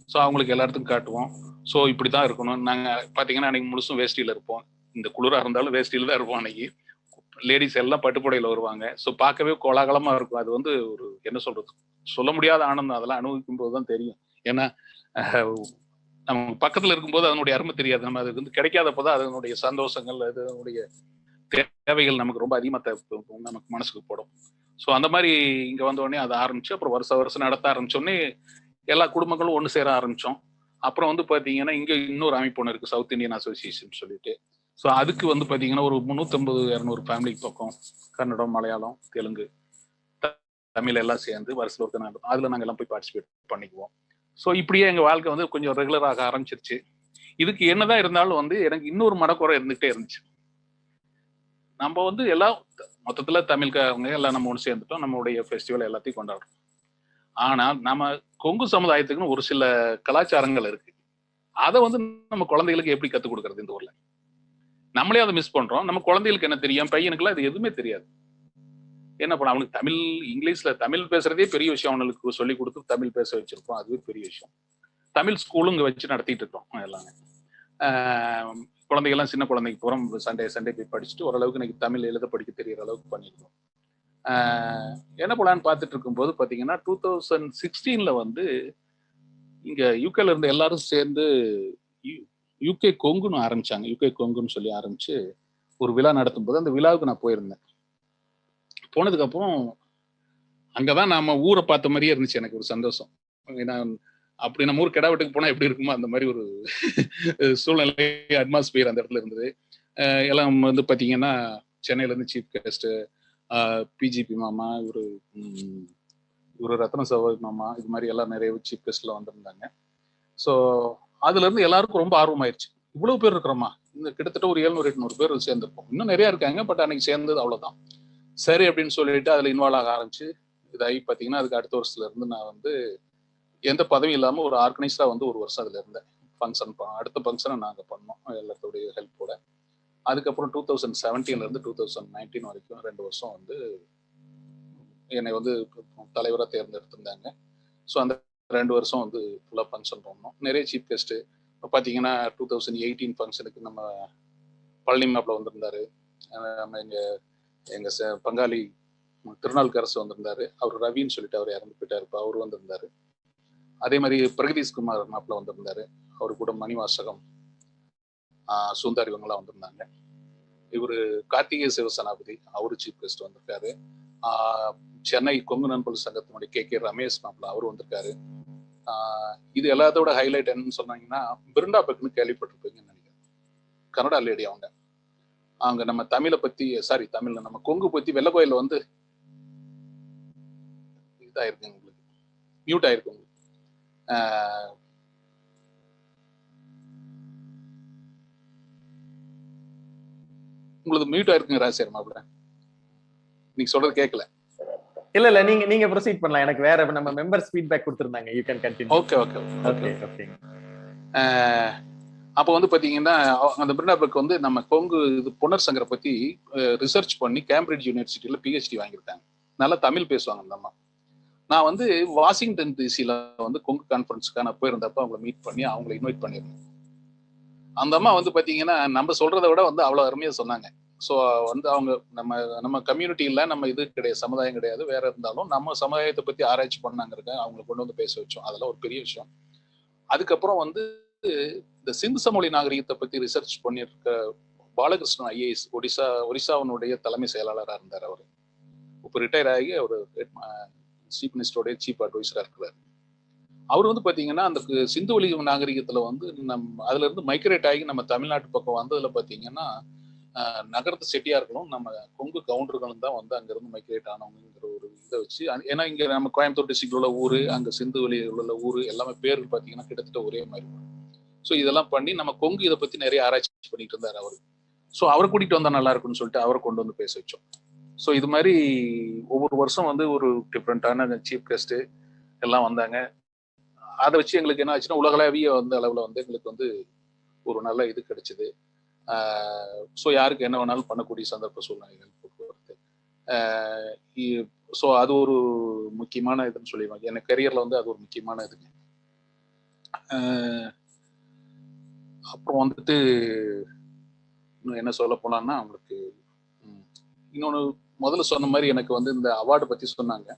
ஸோ அவங்களுக்கு எல்லாத்துக்கும் காட்டுவோம். ஸோ இப்படி தான் இருக்கணும். நாங்கள் பார்த்தீங்கன்னா அன்னைக்கு முழுசும் வேஷ்டியில் இருப்போம். இந்த குளிராக இருந்தாலும் வேஷ்டியில் தான் இருப்போம். அன்னைக்கு லேடிஸ் எல்லாம் பட்டுப்புடையில் வருவாங்க. ஸோ பார்க்கவே கோலாகலமா இருக்கும். அது வந்து ஒரு என்ன சொல்றது, சொல்ல முடியாத ஆனந்தம். அதெல்லாம் அனுபவிக்கும் போது தான் தெரியும். ஏன்னா நம்ம பக்கத்துல இருக்கும்போது அதனுடைய அருமை தெரியாது. நம்ம அதுக்கு வந்து கிடைக்காதப்போதான் அதனுடைய சந்தோஷங்கள், அதனுடைய தேவைகள் நமக்கு ரொம்ப அதிகமாக நமக்கு மனசுக்கு போடும். ஸோ அந்த மாதிரி இங்க வந்த உடனே அதை ஆரம்பிச்சு அப்புறம் வருஷம் நடத்த ஆரம்பிச்சோடனே எல்லா குடும்பங்களும் ஒன்று சேர ஆரம்பிச்சோம். அப்புறம் வந்து பாத்தீங்கன்னா இங்க இன்னொரு அமைப்பு ஒன்று இருக்கு, சவுத் இந்தியன் அசோசியேஷன் சொல்லிட்டு. ஸோ அதுக்கு வந்து பாத்தீங்கன்னா ஒரு 350-200 ஃபேமிலிக்கு பக்கம் கன்னடம், மலையாளம், தெலுங்கு, தமிழ் எல்லாம் சேர்ந்து வருஷத்துல ஒருத்தர் நடக்கும். அதுல நாங்கள் எல்லாம் போய் பார்ட்டிசிபேட் பண்ணிக்குவோம். ஸோ இப்படியே எங்க வாழ்க்கை வந்து கொஞ்சம் ரெகுலராக ஆரம்பிச்சிருச்சு. இதுக்கு என்னதான் இருந்தாலும் வந்து எனக்கு இன்னொரு மனக்குறை இருந்துகிட்டே இருந்துச்சு. நம்ம வந்து எல்லாம் மொத்தத்துல தமிழ்காரங்க எல்லாம் நம்ம ஒன்று சேர்ந்துட்டோம், நம்மளுடைய ஃபெஸ்டிவல் எல்லாத்தையும் கொண்டாடுறோம். ஆனா நம்ம கொங்கு சமுதாயத்துக்குன்னு ஒரு சில கலாச்சாரங்கள் இருக்கு. அதை வந்து நம்ம குழந்தைகளுக்கு எப்படி கற்றுக் கொடுக்கறது? இந்த ஊர்ல நம்மளே அதை மிஸ் பண்றோம். நம்ம குழந்தைகளுக்கு என்ன தெரியும்? பையனுக்குலாம் இது எதுவுமே தெரியாது. என்ன பண்ண, அவனுக்கு தமிழ், இங்கிலீஷ்ல தமிழ் பேசுறதே பெரிய விஷயம். அவனுக்கு சொல்லி கொடுத்து தமிழ் பேச வச்சிருக்கோம், அதுவே பெரிய விஷயம். தமிழ் ஸ்கூலும் இங்க வச்சு நடத்திட்டு இருக்கோம் எல்லாமே. குழந்தைகள்லாம் சின்ன குழந்தைக்கு பூரா சண்டே போய் படிச்சுட்டு ஓரளவுக்கு இன்னைக்கு தமிழ் எழுத படிக்க தெரியற அளவுக்கு பண்ணிருக்கோம். என்ன பண்ணலான்னு பார்த்துட்டு இருக்கும்போது பாத்தீங்கன்னா 2016 வந்து இங்க யூகேல இருந்து எல்லாரும் சேர்ந்து யூகே கொங்குன்னு ஆரம்பிச்சாங்க. யூகே கொங்குன்னு சொல்லி ஆரம்பிச்சு ஒரு விழா நடத்தும் போது அந்த விழாவுக்கு நான் போயிருந்தேன். போனதுக்கு அப்புறம் அங்கதான் நாம ஊரை பார்த்த மாதிரியே இருந்துச்சு. எனக்கு ஒரு சந்தோஷம். ஏன்னா அப்படி நம்ம ஊர் கிடாவட்டுக்கு போனா எப்படி இருக்குமோ அந்த மாதிரி ஒரு சூழ்நிலை, அட்மாஸ்பியர் அந்த இடத்துல இருந்தது. எல்லாம் வந்து பாத்தீங்கன்னா சென்னையில இருந்து சீஃப் கெஸ்ட், பிஜிபி மாமா, இவரு ரத்ன சகோதரி மாமா, இது மாதிரி எல்லாம் நிறைய சீஃப் கெஸ்ட்ல வந்திருந்தாங்க. ஸோ அதுல இருந்து எல்லாருக்கும் ரொம்ப ஆர்வமாயிருச்சு. இவ்வளவு பேர் இருக்கிறோமா, இந்த கிட்டத்தட்ட ஒரு 700-800 பேர் சேர்ந்திருப்போம். இன்னும் நிறைய இருக்காங்க, பட் அன்னைக்கு சேர்ந்தது அவ்வளவுதான். சரி அப்படின்னு சொல்லிட்டு அதுல இன்வால்வ் ஆக ஆரம்பிச்சு இதாகி பாத்தீங்கன்னா அதுக்கு அடுத்த வருஷத்துல இருந்து நான் வந்து எந்த பதவியும் இல்லாம ஒரு ஆர்கனைசரா வந்து ஒரு வருஷம் அதுல இருந்தேன். ஃபங்க்ஷன் அடுத்த ஃபங்க்ஷனை நாங்க பண்ணோம் எல்லாத்தோடைய ஹெல்ப்போட. அதுக்கப்புறம் 2017 இருந்து 2019 வரைக்கும் 2 வருஷம் வந்து என்னை வந்து தலைவராக தேர்ந்தெடுத்திருந்தாங்க. ஸோ அந்த 2 வருஷம் வந்து ஃபுல்லாக ஃபங்க்ஷன் பண்ணோம். நிறைய சீஃப் கெஸ்ட். இப்போ பார்த்தீங்கன்னா 2018 ஃபங்க்ஷனுக்கு நம்ம பழனி மாப்பிள்ள வந்திருந்தாரு. நம்ம எங்க பங்காளி திருநாள்கரசு வந்திருந்தாரு. அவர் ரவின்னு சொல்லிட்டு அவர் இறந்து போயிட்டாரு, இப்போ அவர் வந்திருந்தாரு. அதே மாதிரி பிரகதீஷ் குமார் மாப்பிள்ள வந்திருந்தாரு. அவரு கூட மணிவாசகம், சுந்தர் இவங்கெல்லாம் வந்திருந்தாங்க. இவரு கார்த்திகேய சிவசனாபதி, அவரு சீஃப் கெஸ்ட் வந்திருக்காரு. சென்னை கொங்கு நண்பர்கள் சங்கத்தினுடைய கே ரமேஷ் மாப்பிள்ள அவரு வந்திருக்காரு. இது எல்லாத்தோட ஹைலைட் என்னன்னு சொன்னாங்கன்னா பிருண்டா பெக்னு கேள்விப்பட்டிருப்பீங்கன்னு நினைக்கிறேன். கனடா லேடி அவங்க நம்ம தமிழை பத்தி, தமிழ்ல நம்ம கொங்கு பத்தி வெள்ளக்கோயில வந்து இதாயிருக்கு, உங்களுக்கு மியூட் ஆயிருக்கு உங்களுக்கு. உங்களுக்கு மியூட் ஆயிருக்குங்க ராசியர் மாப்பிள்ள, நீங்க சொல்றது கேட்கல. இல்ல நீங்க ப்ரோசீட் பண்ணலாம். எனக்கு வேற நம்ம மெம்பர்ஸ் ஃபீட்பேக் கொடுத்திருந்தாங்க. You can continue. ஓகே. அப்போ வந்து பாத்தீங்கன்னா அந்த பிருண்டாபெக் வந்து நம்ம கொங்கு புனர் சங்கரை பத்தி ரிசர்ச் பண்ணி கேம்பிரிட்ஜ் யூனிவர்சிட்டியில PhD வாங்கியிருக்காங்க. நல்லா தமிழ் பேசுவாங்க அந்த அம்மா. நான் வந்து வாஷிங்டன் டிசில வந்து கொங்கு கான்ஃபரன்ஸ்க்கான போயிருந்தப்ப அவங்களை மீட் பண்ணி அவங்களை இன்வைட் பண்ணியிருந்தேன். அந்த அம்மா வந்து பாத்தீங்கன்னா நம்ம சொல்றதை விட வந்து அவ்வளவு அருமையா சொன்னாங்க. ஸோ வந்து அவங்க நம்ம கம்யூனிட்டியில நம்ம இது கிடையாது, சமுதாயம் கிடையாது, வேற இருந்தாலும் நம்ம சமுதாயத்தை பத்தி ஆராய்ச்சி பண்ணாங்க, அவங்களை கொண்டு வந்து பேச வச்சோம். அதெல்லாம் ஒரு பெரிய விஷயம். அதுக்கப்புறம் வந்து இந்த சிந்து சமொழி நாகரிகத்தை பத்தி ரிசர்ச் பண்ணியிருக்க பாலகிருஷ்ணன் IAS ஒரிசாவினுடைய தலைமை செயலாளராக இருந்தார். அவர் இப்போ ரிட்டையர் ஆகி அவர் சீஃப் மினிஸ்டருடைய சீஃப் அட்வைசரா இருக்கிறார். அவர் வந்து பாத்தீங்கன்னா அந்த சிந்து வழி நாகரிகத்துல வந்து அதுல இருந்து மைக்ரேட் ஆகி நம்ம தமிழ்நாட்டு பக்கம் வந்ததுல பாத்தீங்கன்னா நகரத்து செட்டியார்களும் நம்ம கொங்கு கவுண்டர்களும் தான் வந்து அங்கிருந்து மைக்ரேட் ஆனவங்கிற ஒரு இதை வச்சு, ஏன்னா இங்க நம்ம கோயம்புத்தூர் டிஸ்ட்ரிக்ட்ல உள்ள ஊரு, அங்க சிந்து வழியில் உள்ள ஊரு எல்லாமே பேர் பாத்தீங்கன்னா கிட்டத்தட்ட ஒரே மாதிரி. ஸோ இதெல்லாம் பண்ணி நம்ம கொங்கு இதை பத்தி நிறைய ஆராய்ச்சி பண்ணிட்டு இருந்தாரு அவரு. ஸோ அவரை கூட்டிட்டு வந்தா நல்லா இருக்கும்னு சொல்லிட்டு அவரை கொண்டு வந்து பேச வச்சோம். ஸோ இது மாதிரி ஒவ்வொரு வருஷம் வந்து ஒரு டிஃப்ரெண்டான சீஃப் கெஸ்ட்டு எல்லாம் வந்தாங்க. அதை வச்சு எங்களுக்கு என்ன ஆச்சுன்னா உலகளாவிய வந்து அளவில் வந்து எங்களுக்கு வந்து ஒரு நல்ல இது கிடைச்சிது. ஸோ யாருக்கு என்ன வேணாலும் பண்ணக்கூடிய சந்தர்ப்ப சூழ்நிலைகள் போக்குவரத்து. ஸோ அது ஒரு முக்கியமான இதுன்னு சொல்லிடுவாங்க. எனக்கு கரியரில் வந்து அது ஒரு முக்கியமான இதுங்க. அப்புறம் வந்துட்டு இன்னும் என்ன சொல்ல போனான்னா அவங்களுக்கு இன்னொன்று முதல்ல சொன்ன மாதிரி எனக்கு வந்து இந்த அவார்டு பற்றி சொன்னாங்க.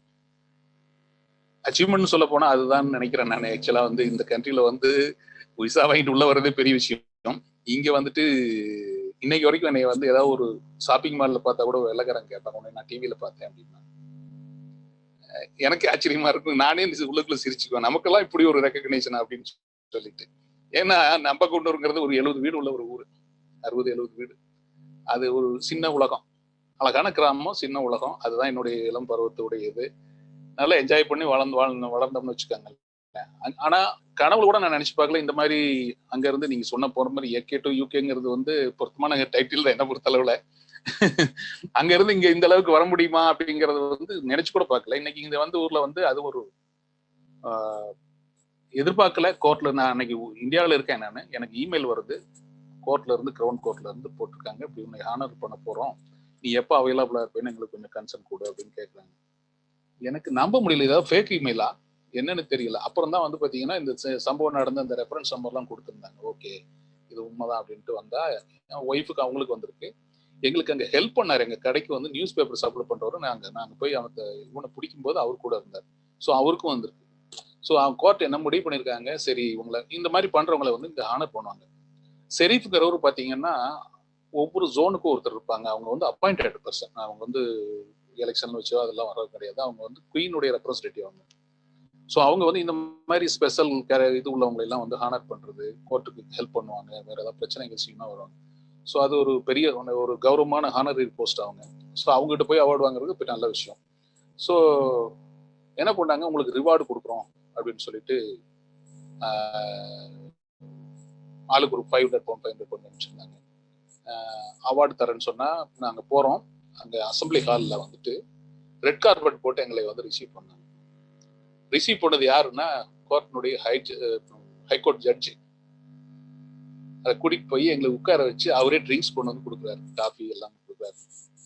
அச்சீவ்மெண்ட் சொல்ல போனா அதுதான் நினைக்கிறேன் நான். ஆக்சுவலா வந்து இந்த கண்ட்ரில வந்து விசா வாங்கிட்டு உள்ள வர்றதே பெரிய விஷயம். இங்க வந்துட்டு இன்னைக்கு வரைக்கும் என்னை வந்து ஏதாவது ஒரு ஷாப்பிங் மால்ல பார்த்தா கூட வெள்ளக்காரன் கேட்பாங்க, நான் டிவியில பார்த்தேன் அப்படின்னா எனக்கு ஆச்சரியமா இருக்கும். நானே உள்ளுக்குள்ள சிரிச்சுக்குவேன், நமக்கெல்லாம் இப்படி ஒரு ரெக்கக்னேஷன் அப்படின்னு சொல்லிட்டு. ஏன்னா நம்பகூண்டூருங்கிறது ஒரு 70 வீடு உள்ள ஒரு ஊர், 60-70 வீடு. அது ஒரு சின்ன உலகம், அழகான கிராமம், சின்ன உலகம். அதுதான் என்னுடைய இளம் பருவத்துடைய இது. நல்லா என்ஜாய் பண்ணி வளர்ந்தோம்னு வச்சுக்கோங்க. ஆனா கனவுல கூட நான் நினைச்சு பார்க்கல இந்த மாதிரி அங்க இருந்து நீங்க சொன்ன போற மாதிரி ஏகே டு யூகேங்கிறது வந்து பொருத்தமான டைட்டில் தான் என்ன பொறுத்தளவுல. அங்க இருந்து இங்க இந்த அளவுக்கு வர முடியுமா அப்படிங்கறது வந்து நினைச்சு கூட பார்க்கல. இன்னைக்கு இங்க வந்து ஊர்ல வந்து அது ஒரு எதிர்பார்க்கல. கோர்ட்ல நான் அன்னைக்கு இந்தியாவில இருக்கேன் நான், எனக்கு இமெயில் வருது கோர்ட்ல இருந்து, கிரவுண்ட் கோர்ட்ல இருந்து போட்டிருக்காங்க, இப்படி உன்னை ஹானர் பண்ண போறோம், நீ எப்போ அவைலபிளா இருப்பேன்னு எங்களுக்கு கொஞ்சம் கன்சர்ன் கொடு அப்படின்னு கேட்குறாங்க. எனக்கு நம்ப முடியல, ஏதாவது ஃபேக் இமெயிலா என்னன்னு தெரியல. அப்புறம் தான் வந்து பாத்தீங்கன்னா இந்த சம்பவம் நடந்த இந்த ரெஃபரன்ஸ் நம்பர்லாம் கொடுத்துருந்தாங்க. ஓகே இது உண்மைதான் அப்படின்ட்டு வந்தா என் ஒய்ஃபுக்கு அவங்களுக்கு வந்திருக்கு. எங்களுக்கு அங்கே ஹெல்ப் பண்ணார். எங்க கடைக்கு வந்து நியூஸ் பேப்பர் சப்ளை பண்றவரு நாங்க போய் அவனுக்கு இவனை பிடிக்கும் போது அவர் கூட இருந்தார். ஸோ அவருக்கும் வந்திருக்கு. ஸோ அவங்க கோர்ட் என்ன முடிவு பண்ணியிருக்காங்க, சரி இவங்களை இந்த மாதிரி பண்றவங்களை வந்து இங்க ஆனர் பண்ணுவாங்க. ஷெரீஃப்ங்கிறவரு பாத்தீங்கன்னா ஒவ்வொரு ஜோனுக்கும் ஒருத்தர் இருப்பாங்க. அவங்க வந்து அப்பாயிண்டட் பர்சன், அவங்க வந்து எலெக்ஷன்ல வச்சோ அதெல்லாம் வர கிடையாது. அவங்க வந்து குயினுடைய ரெப்ரஸன்டேட்டிவ் அவங்க. ஸோ அவங்க வந்து இந்த மாதிரி ஸ்பெஷல் இது உள்ளவங்களை எல்லாம் வந்து ஹானர் பண்றது, கோர்ட்டுக்கு ஹெல்ப் பண்ணுவாங்க, வேற ஏதாவது பிரச்சனைகள் செய்யணும்னா வருவாங்க. ஸோ அது ஒரு பெரிய ஒரு கௌரவமான ஹானரி போஸ்ட் அவங்க. ஸோ அவங்ககிட்ட போய் அவார்டு வாங்குறது பெரிய நல்ல விஷயம். ஸோ என்ன பண்ணாங்க, உங்களுக்கு ரிவார்டு கொடுக்குறோம் அப்படின்னு சொல்லிட்டு ஆளுக்கு ஒரு 500 பவுண்ட் அனுப்பிச்சிருந்தாங்க. அவார்டு தரேன்னு சொன்னா நாங்க போறோம். அங்க அசம்பிளி ஹாலில் வந்துட்டு ரெட் கார்பெட் போட்டு எங்களை வந்து ரிசீவ் பண்ணாங்க. ரிசீவ் பண்ணது யாருன்னா கோர்ட்டினுடைய ஹைகோர்ட் ஜட்ஜி. அதை கூட்டிட்டு போய் எங்களை உட்கார வச்சு அவரே ட்ரிங்க்ஸ் கொண்டு வந்து கொடுக்குறாரு, காஃபி எல்லாம் கொடுக்குறாரு.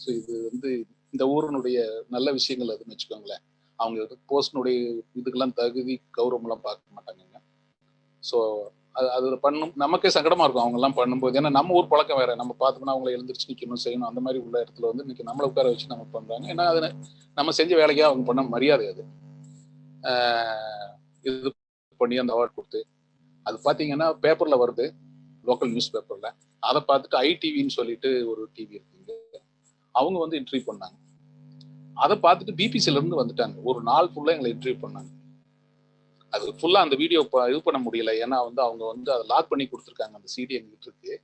ஸோ இது வந்து இந்த ஊரினுடைய நல்ல விஷயங்கள் அதுன்னு வச்சுக்கோங்களேன். அவங்க போஸ்டினுடைய இதுக்கெல்லாம் தகுதி கௌரவம் எல்லாம் பார்க்க மாட்டாங்க. ஸோ அது பண்ணும் நமக்கே சங்கடமா இருக்கும் அவங்க எல்லாம் பண்ணும்போது. ஏன்னா நம்ம ஊர் பழக்கம் வேற, நம்ம பார்த்தோம்னா அவங்களை எழுந்திரிச்சு நிக்கணும் செய்யணும், அந்த மாதிரி உள்ள இடத்துல வந்து இன்னைக்கு நம்மளை உட்கார வச்சு நம்ம பண்றாங்க. ஏன்னா அது நம்ம செஞ்ச வேலைக்கா அவங்க பண்ண மரியாதை. அது இது பண்ணி அந்த அவார்டு கொடுத்து அது பாத்தீங்கன்னா பேப்பர்ல வருது, லோக்கல் நியூஸ் பேப்பர்ல. அதை பார்த்துட்டு ஐடிவின்னு சொல்லிட்டு ஒரு டிவி இருக்குங்க, அவங்க வந்து இன்டர்வியூ பண்ணாங்க. அதை பார்த்துட்டு பிபிசில இருந்து வந்துட்டாங்க, ஒரு நாள் ஃபுல்லா எங்களை இன்டர்வியூ பண்ணாங்க. அது ஃபுல்லா அந்த வீடியோ இது பண்ண முடியல, ஏன்னா வந்து அவங்க வந்து அதை லாக் பண்ணி கொடுத்துருக்காங்க, அந்த சிடி எங்கிட்ட இருக்கு.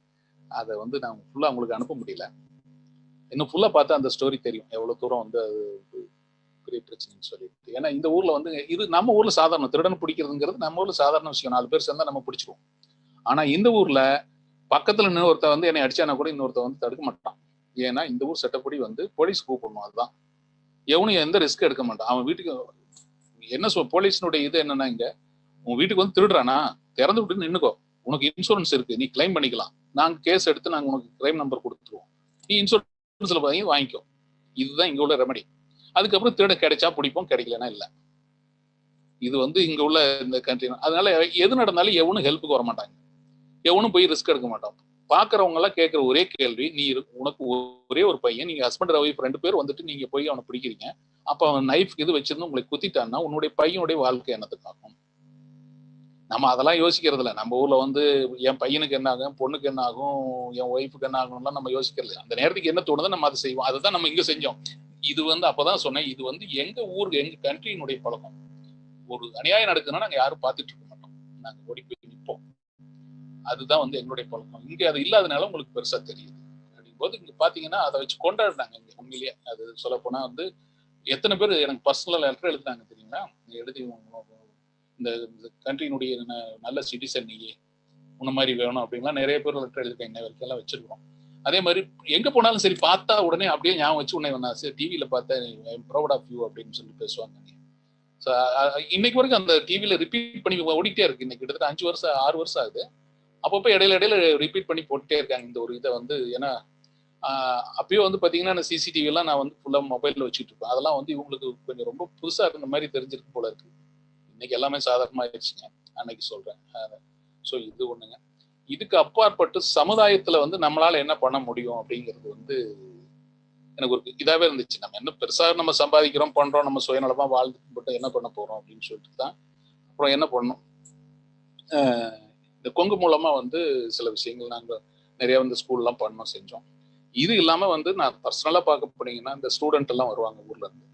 அதை வந்து நாங்கள் ஃபுல்லா உங்களுக்கு அனுப்ப முடியல. இன்னும் ஃபுல்லா பார்த்தா அந்த ஸ்டோரி தெரியும் எவ்வளவு தூரம் வந்து அது பெரிய பிரச்சனைன்னு சொல்லிட்டு. ஏன்னா இந்த ஊர்ல வந்து இது நம்ம ஊர்ல சாதாரண திருடன் பிடிக்கிறதுங்கிறது நம்ம ஊர்ல சாதாரண விஷயம், 4 பேர் சேர்ந்தா நம்ம பிடிச்சிருவோம். ஆனா இந்த ஊர்ல பக்கத்துல இன்னொருத்த வந்து என்னை அடிச்சானா கூட இன்னொருத்த வந்து தடுக்க மாட்டான். ஏன்னா இந்த ஊர் சட்டப்படி வந்து போலீஸ் கூப்பிடணும், அதுதான். எவனும் எந்த ரிஸ்க் எடுக்க மாட்டான். அவன் வீட்டுக்கு என்ன போலீஸினுடைய இது என்னன்னா, இங்க உன் வீட்டுக்கு வந்து திருடுறானா திறந்து விட்டு நின்னுக்கோ, உனக்கு இன்சூரன்ஸ் இருக்கு, நீ கிளைம் பண்ணிக்கலாம், நாங்க கேஸ் எடுத்து நாங்க உனக்கு கிளைம் நம்பர் கொடுத்துருவோம், நீ இன்சூரன்ஸ்ல வாங்கிக்கோ. இதுதான் இங்க உள்ள ரெமடி. அதுக்கப்புறம் திருட கிடைச்சா பிடிப்போம், கிடைக்கலன்னா இல்லை. இது வந்து இங்க உள்ள இந்த கண்ட்ரி. அதனால எது நடந்தாலும் எவனும் ஹெல்ப்புக்கு வர மாட்டாங்க, எவனும் போய் ரிஸ்க் எடுக்க மாட்டான். பாக்குறவங்க எல்லாம் கேட்கிற ஒரே கேள்வி, நீ உனக்கு ஒரே ஒரு பையன், நீங்க ஹஸ்பண்ட் ஒய்ஃப் 2 பேர் வந்துட்டு நீங்க போய் அவனை பிடிக்கிறீங்க, அப்ப அவன் நைஃப் இது வச்சிருந்து உங்களை குத்திட்டான்னா உன்னுடைய பையனுடைய வாழ்க்கை என்னத்துக்காகும்? நம்ம அதெல்லாம் யோசிக்கிறது இல்லை. நம்ம ஊர்ல வந்து என் பையனுக்கு என்ன ஆகும், பொண்ணுக்கு என்ன ஆகும், என் ஒய்ஃபுக்கு என்ன ஆகும்லாம் நம்ம யோசிக்கிறது. அந்த நேரத்துக்கு என்ன தோணுதோ நம்ம அதை செய்வோம். அதுதான் நம்ம இங்க செஞ்சோம். இது வந்து அப்பதான் சொன்னேன், இது வந்து எங்க ஊருக்கு எங்க கண்ட்ரியினுடைய பழக்கம். ஒரு அநியாயம் நடக்குதுன்னா நாங்க யாரும் பார்த்துட்டு இருக்க மாட்டோம், நாங்க ஓடி போய் நிற்போம். அதுதான் வந்து எங்களுடைய பழக்கம். இங்க அது இல்லாதனால உங்களுக்கு பெருசா தெரியுது. அப்படிங்கும்போது இங்க பாத்தீங்கன்னா அதை வச்சு கொண்டாடுறாங்க இங்க உண்மையிலேயே. அது சொல்ல போனா வந்து எத்தனை பேர் எனக்கு பர்சனல் லெட்டர் எழுதுனாங்க தெரியுங்களா, எழுதி இந்த கண்ட்ரியினுடைய நல்ல சிட்டிசன் நீயே, உன்ன மாதிரி வேணும் அப்படின்லாம் நிறைய பேர் லெட்டர் எழுதிருக்காங்க, இன்ன வரைக்கும் எல்லாம் வச்சிருக்கோம். அதே மாதிரி எங்க போனாலும் சரி பார்த்தா உடனே அப்படியே ஞாபகம் வச்சு உடனே நான் சரி டிவியில பார்த்தேன், ப்ரௌட் ஆஃப் யூ அப்படின்னு சொல்லி பேசுவாங்க. ஸோ இன்னைக்கு வரைக்கும் அந்த டிவியில ரிப்பீட் பண்ணி ஓடிட்டே இருக்கு. இன்னைக்கு கிட்டத்தட்ட 5 வருஷம் 6 வருஷம் ஆகுது. அப்பப்போ இடையில ரிப்பீட் பண்ணி போட்டுட்டே இருக்காங்க இந்த ஒரு இதை வந்து. ஏன்னா அப்பயும் வந்து பாத்தீங்கன்னா சிசிடிவி எல்லாம் நான் வந்து ஃபுல்லா மொபைல்ல வச்சுட்டு இருப்பேன். அதெல்லாம் வந்து இவங்களுக்கு கொஞ்சம் ரொம்ப புதுசா இருந்த மாதிரி தெரிஞ்சிருக்கு போல இருக்கு. இன்னைக்கு எல்லாமே சாதாரணமா ஆயிடுச்சுங்க, அன்னைக்கு சொல்றேன். ஸோ இது ஒண்ணுங்க. இதுக்கு அப்பாற்பட்டு சமுதாயத்துல வந்து நம்மளால என்ன பண்ண முடியும் அப்படிங்கிறது வந்து எனக்கு ஒரு இதாவே இருந்துச்சு. நம்ம என்ன பெருசா நம்ம சம்பாதிக்கிறோம் பண்றோம், நம்ம சுயநலமா வாழ்ந்துட்டு என்ன பண்ண போறோம் அப்படின்னு சொல்லிட்டு தான் அப்புறம் என்ன பண்ணோம், இந்த கொங்கு மூலமா வந்து சில விஷயங்கள் நாங்க நிறைய வந்து ஸ்கூல்லாம் பண்ணோம், செஞ்சோம். இது இல்லாம வந்து நான் பர்சனலா பார்க்க போனீங்கன்னா இந்த ஸ்டூடெண்ட் எல்லாம் வருவாங்க ஊர்ல இருந்து.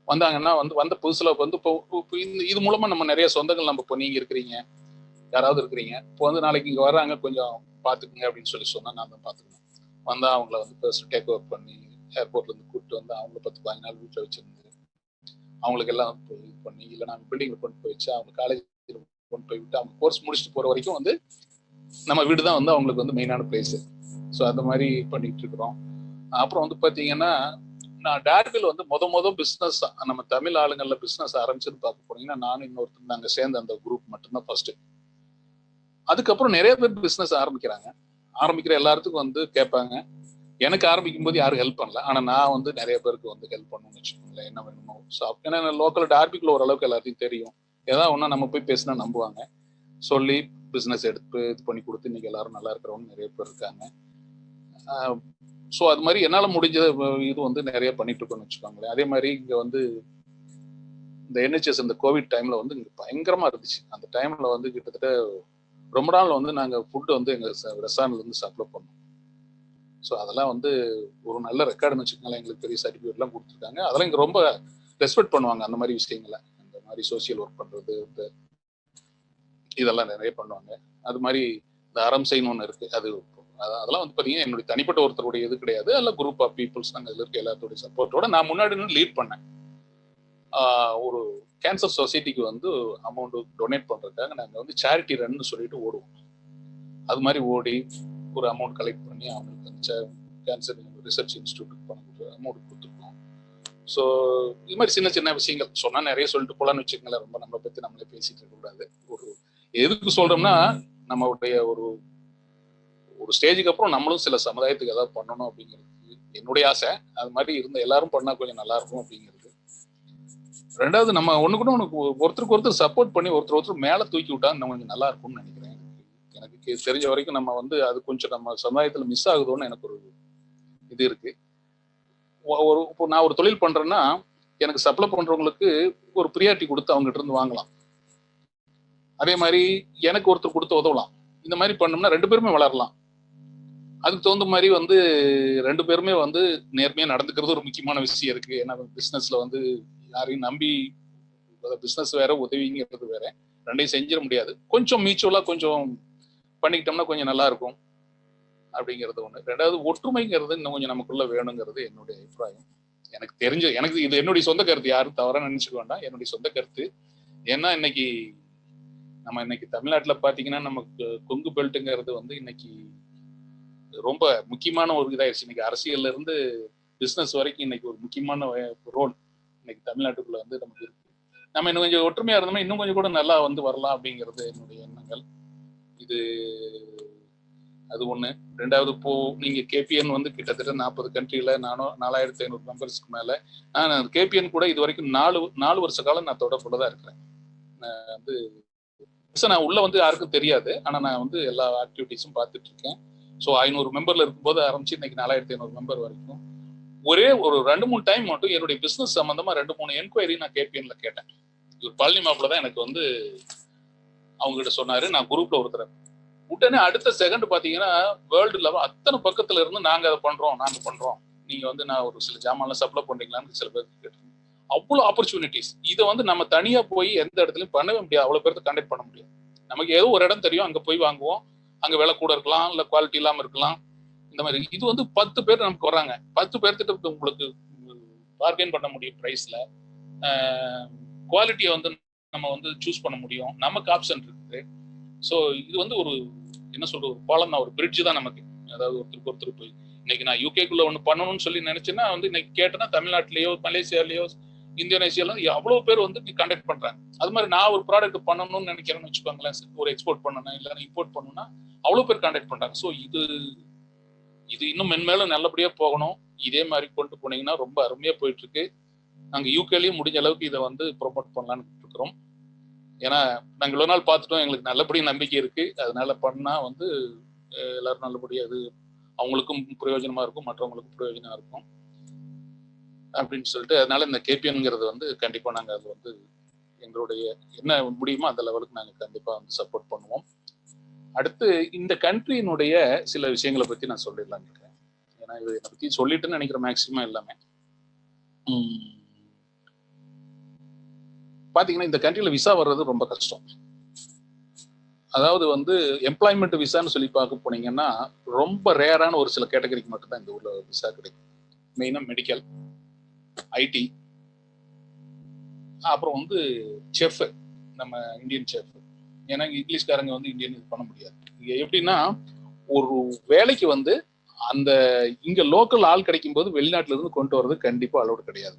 வந்தாங்கன்னா வந்து வந்த புதுசுல வந்து இப்போ இது மூலமா நம்ம நிறைய சொந்தங்கள் நம்ம இப்போ நீங்க இருக்கிறீங்க, யாராவது இருக்கிறீங்க, இப்போ வந்து நாளைக்கு இங்க வர்றாங்க கொஞ்சம் பாத்துக்குங்க அப்படின்னு சொல்லி சொன்னா நான் தான் பாத்துக்கணும். வந்தா அவங்கள வந்து ஃபர்ஸ்ட் டேக் ஓவர் பண்ணி ஏர்போர்ட்ல இருந்து கூப்பிட்டு வந்து அவங்கள 10-15 நாள் வீட்டுல வச்சிருந்து அவங்களுக்கு எல்லாம் இது பண்ணி, இல்லை நாங்கள் பில்டிங்ல கொண்டு போய் வச்சு அவங்க காலேஜில் கொண்டு போய் விட்டு அவங்க கோர்ஸ் முடிச்சுட்டு போற வரைக்கும் வந்து நம்ம வீடு தான் வந்து அவங்களுக்கு வந்து மெயினான பிளேஸ். ஸோ அந்த மாதிரி பண்ணிட்டு இருக்கிறோம். அப்புறம் வந்து பாத்தீங்கன்னா நான் டேர்பில் வந்து மொத பிசினஸ் நம்ம தமிழ் ஆளுங்கள்ல பிசினஸ் ஆரம்பிச்சது பார்க்க போனீங்கன்னா நானும் இன்னொருத்தர் நாங்க சேர்ந்த அந்த குரூப் மட்டும்தான் ஃபர்ஸ்ட். அதுக்கப்புறம் நிறைய பேர் பிசினஸ் ஆரம்பிக்கிற எல்லாத்துக்கும் வந்து கேட்பாங்க. எனக்கு ஆரம்பிக்கும் போது யாரும் ஹெல்ப் பண்ணல, ஆனா நான் வந்து நிறைய பேருக்கு வந்து ஹெல்ப் பண்ணணும்னு வச்சுக்கோங்களேன். என்ன வேணுமோ ஏன்னா லோக்கல் டார்பிக்ல ஓரளவுக்கு எல்லாத்தையும் தெரியும். ஏதாவது ஒன்னா நம்ம போய் பேசினா நம்புவாங்க. சொல்லி பிசினஸ் எடுத்து இது பண்ணி கொடுத்து இன்னைக்கு எல்லாரும் நல்லா இருக்கிறவங்க நிறைய பேர் இருக்காங்க. ஸோ அது மாதிரி என்னால முடிஞ்ச இது வந்து நிறைய பண்ணிட்டு இருக்கோம்னு வச்சுக்கோங்களேன். அதே மாதிரி இங்க வந்து இந்த NHS இந்த கோவிட் டைம்ல வந்து இங்க பயங்கரமா இருந்துச்சு. அந்த டைம்ல வந்து கிட்டத்தட்ட ரொம்ப நாள் வந்து நாங்க ஃபுட் வந்து எங்க ரெஸ்டாரண்ட்ல இருந்து சப்ளை பண்ணோம். ஸோ அதெல்லாம் வந்து ஒரு நல்ல ரெக்கார்டுன்னு வச்சுக்கோங்களேன். எங்களுக்கு பெரிய சர்டிஃபிகேட் எல்லாம் கொடுத்துருக்காங்க. அதெல்லாம் இங்க ரொம்ப ரெஸ்பெக்ட் பண்ணுவாங்க அந்த மாதிரி விஷயங்களை. இந்த மாதிரி சோசியல் ஒர்க் பண்றது இந்த இதெல்லாம் நிறைய பண்ணுவாங்க. அது மாதிரி இந்த அரம்சைன்னு ஒன்று இருக்கு. அதெல்லாம் வந்து பாத்தீங்கன்னா என்னுடைய தனிப்பட்ட ஒருத்தருடைய இது கிடையாது, அல்ல குரூப் ஆஃப் பீப்புள்ஸ் நாங்கள் இதுல இருக்க எல்லாத்தோடைய சப்போர்ட்டோட நான் முன்னாடி லீட் பண்ணேன். ஒரு கேன்சர் சொசைட்டிக்கு வந்து அமௌண்ட் டொனேட் பண்றதுக்காக நாங்க வந்து சேரிட்டி ரன்னு சொல்லிட்டு ஓடுவோம். அது மாதிரி ஓடி ஒரு அமௌண்ட் கலெக்ட் பண்ணி அவங்களுக்கு கேன்சர் ரிசர்ச் இன்ஸ்டியூட்டுக்கு பணம் அமௌண்ட் கொடுத்துருக்கோம். ஸோ இது மாதிரி சின்ன சின்ன விஷயங்கள் சொன்னா நிறைய சொல்லிட்டு போலான்னு வச்சுக்கோங்களேன். ரொம்ப நம்மளை பத்தி நம்மளே பேசிட்டு இருக்க கூடாது. ஒரு எதுக்கு சொல்றோம்னா நம்மளுடைய ஒரு ஸ்டேஜுக்கு அப்புறம் நம்மளும் சில சமுதாயத்துக்கு ஏதாவது பண்ணணும் அப்படிங்கிறது என்னுடைய ஆசை. அது மாதிரி இருந்த எல்லாரும் பண்ணா கொஞ்சம் நல்லா இருக்கும் அப்படிங்கிறது. ரெண்டாவது நம்ம ஒண்ணுக்கு ஒருத்தருக்கு ஒருத்தர் சப்போர்ட் பண்ணி ஒருத்தர் மேல தூக்கி விட்டா நம்ம கொஞ்சம் நல்லா இருக்கும்னு நினைக்கிறேன். எனக்கு தெரிஞ்ச வரைக்கும் நம்ம வந்து அது கொஞ்சம் நம்ம சமுதாயத்துல மிஸ் ஆகுதோன்னு எனக்கு ஒரு இது இருக்கு. இப்போ நான் ஒரு தொழில் பண்றேன்னா எனக்கு சப்ளை பண்றவங்களுக்கு ஒரு ப்ரியாரிட்டி கொடுத்து அவங்ககிட்ட இருந்து வாங்கலாம். அதே மாதிரி எனக்கு ஒருத்தர் கொடுத்து உதவலாம். இந்த மாதிரி பண்ணோம்னா 2 பேருமே வளரலாம். அதுக்கு தகுந்த மாதிரி வந்து 2 பேருமே வந்து நேர்மையா நடந்துக்கிறது ஒரு முக்கியமான விஷயம் இருக்கு. ஏன்னா பிசினஸ்ல வந்து யாரையும் நம்பி பிசினஸ் வேற உதவிங்கிறது வேற, ரெண்டையும் செஞ்சிட முடியாது. கொஞ்சம் மியூச்சுவலா கொஞ்சம் பண்ணிக்கிட்டோம்னா கொஞ்சம் நல்லா இருக்கும் அப்படிங்கிறது ஒண்ணு. ரெண்டாவது ஒற்றுமைங்கிறது இன்னும் கொஞ்சம் நமக்குள்ள வேணுங்கிறது என்னுடைய அபிப்பிராயம். எனக்கு இது என்னுடைய சொந்த கருத்து, யாரும் தவறா நினைச்சுக்க வேண்டாம், என்னுடைய சொந்த கருத்து. ஏன்னா இன்னைக்கு தமிழ்நாட்டுல பாத்தீங்கன்னா நமக்கு கொங்கு பெல்ட்டுங்கிறது வந்து இன்னைக்கு ரொம்ப முக்கியமான ஒரு இதாயிருச்சு. இன்னைக்கு அரசியல்ல இருந்து பிசினஸ் வரைக்கும் இன்னைக்கு ஒரு முக்கியமான ரோல் இன்னைக்கு தமிழ்நாட்டுக்குள்ள வந்து நமக்கு இருக்கு. நம்ம இன்னும் கொஞ்சம் ஒற்றுமையா இருந்தோம்னா இன்னும் கொஞ்சம் கூட நல்லா வந்து வரலாம் அப்படிங்கிறது என்னுடைய எண்ணங்கள். அது ஒண்ணு. ரெண்டாவது இப்போ நீங்க KPN வந்து கிட்டத்தட்ட 40 கண்ட்ரில நானும் 4500 மெம்பர்ஸ்க்கு மேல நான் KPN கூட இது வரைக்கும் 4 வருஷ காலம் நான் தொடர்புல தான் இருக்கிறேன். வந்து நான் உள்ள வந்து யாருக்கும் தெரியாது, ஆனா நான் வந்து எல்லா ஆக்டிவிட்டிஸும் பார்த்துட்டு இருக்கேன். ஸோ 500 மெம்பர்ல இருக்கும்போது ஆரம்பிச்சு இன்னைக்கு 4500 மெம்பர் வரைக்கும் ஒரே ஒரு 2-3 டைம் மட்டும் என்னுடைய பிசினஸ் சம்பந்தமா 2-3 என்கொயரி நான் KPNல கேட்டேன். ஒரு பழனி மாப்பிள்ள தான் எனக்கு வந்து அவங்க கிட்ட சொன்னாரு, நான் குரூப்ல ஒருத்தர். உடனே அடுத்த செகண்ட் பாத்தீங்கன்னா வேர்ல்டு லெவல் அத்தனை பக்கத்துல இருந்து நாங்க அதை பண்றோம், நீங்க வந்து நான் ஒரு சில ஜாமான்லாம் சப்ளை பண்றீங்களான்னு சில பேருக்கு கேட்டேன். அவ்வளவு ஆப்பர்ச்சுனிட்டிஸ். இதை வந்து நம்ம தனியா போய் எந்த இடத்துலயும் பண்ணவே முடியாது, அவ்வளவு பேருக்கு கான்டாக்ட் பண்ண முடியாது. நமக்கு ஏதோ ஒரு இடம் தெரியும், அங்க போய் வாங்குவோம். அங்க விலை கூட இருக்கலாம், இல்ல குவாலிட்டி இல்லாம இருக்கலாம். இந்த மாதிரி இது வந்து 10 பேர் நமக்கு வர்றாங்க. 10 பேர்த்திட்ட உங்களுக்கு பார்கெயின் பண்ண முடியும் பிரைஸ்ல. குவாலிட்டியை வந்து நம்ம வந்து சூஸ் பண்ண முடியும், நமக்கு ஆப்ஷன் இருக்குது. ஸோ இது வந்து ஒரு என்ன சொல்றது, ஒரு பாலம் தான், ஒரு பிரிட்ஜ் தான் நமக்கு. அதாவது ஒருத்தருக்கு ஒருத்தர் போய் இன்னைக்கு நான் யூகேக்குள்ள ஒன்று பண்ணணும்னு சொல்லி நினைச்சேன்னா வந்து இன்னைக்கு கேட்டேன்னா தமிழ்நாட்டிலேயோ மலேசியாலேயோ இந்தோனேஷியால எவ்வளவு பேர் வந்து கண்டக்ட் பண்றாங்க. அது மாதிரி நான் ஒரு ப்ராடக்ட் பண்ணணும்னு நினைக்கிறேன்னு வச்சுக்கோங்களேன், ஒரு எக்ஸ்போர்ட் பண்ணணும் இல்லை இம்போர்ட் பண்ணணும்னா அவ்வளவு பேர் கண்டக்ட் பண்றாங்க. ஸோ இது இன்னும் மென்மேலும் நல்லபடியா போகணும். இதே மாதிரி கொண்டு போனீங்கன்னா ரொம்ப அருமையா போயிட்டு இருக்கு. நாங்க யூகேலயும் முடிஞ்ச அளவுக்கு இதை வந்து ப்ரொமோட் பண்ணலான்னு இருக்கிறோம். ஏன்னா நாங்க இவ்வளவு நாள் பார்த்துட்டோம், எங்களுக்கு நல்லபடியா நம்பிக்கை இருக்கு. அதனால பண்ணா வந்து எல்லாரும் நல்லபடியா அது அவங்களுக்கும் பிரயோஜனமா இருக்கும், மற்றவங்களுக்கும் பிரயோஜனமா இருக்கும் அப்படின்னு சொல்லிட்டு, அதனால இந்த கேபிஎன்ங்கிறது வந்து கண்டிப்பா நாங்க அது வந்து எங்களுடைய என்ன முடியுமோ அந்த லெவலுக்கு நாங்க கண்டிப்பா வந்து சப்போர்ட் பண்ணுவோம். அடுத்து இந்த கண்ட்ரியினுடைய சில விஷயங்களை பத்தி நான் சொல்லிடலாம்னு இருக்கேன். ஏன்னா இது என்னை பத்தி சொல்லிட்டுன்னு நினைக்கிறேன் மேக்சிமம் எல்லாமே. பாத்தீங்கன்னா இந்த கண்ட்ரியில விசா வர்றது ரொம்ப கஷ்டம். அதாவது வந்து எம்ப்ளாய்மெண்ட் விசான்னு சொல்லி பார்க்க போனீங்கன்னா ரொம்ப ரேரான ஒரு சில கேட்டகரிக்கு மட்டும்தான் இந்த ஊர்ல விசா கிடைக்கும். மெயினா மெடிக்கல், ஐடி, அப்புறம் வந்து செஃப், நம்ம இந்தியன் செஃப். ஏன்னா இங்கிலீஷ்காரங்க வந்து இந்தியன் இது பண்ண முடியாது. எப்படின்னா ஒரு வேலைக்கு வந்து அந்த இங்க லோக்கல் ஆள் கிடைக்கும் போது வெளிநாட்டுல இருந்து கொண்டு வர்றது கண்டிப்பா அலோடு கிடையாது.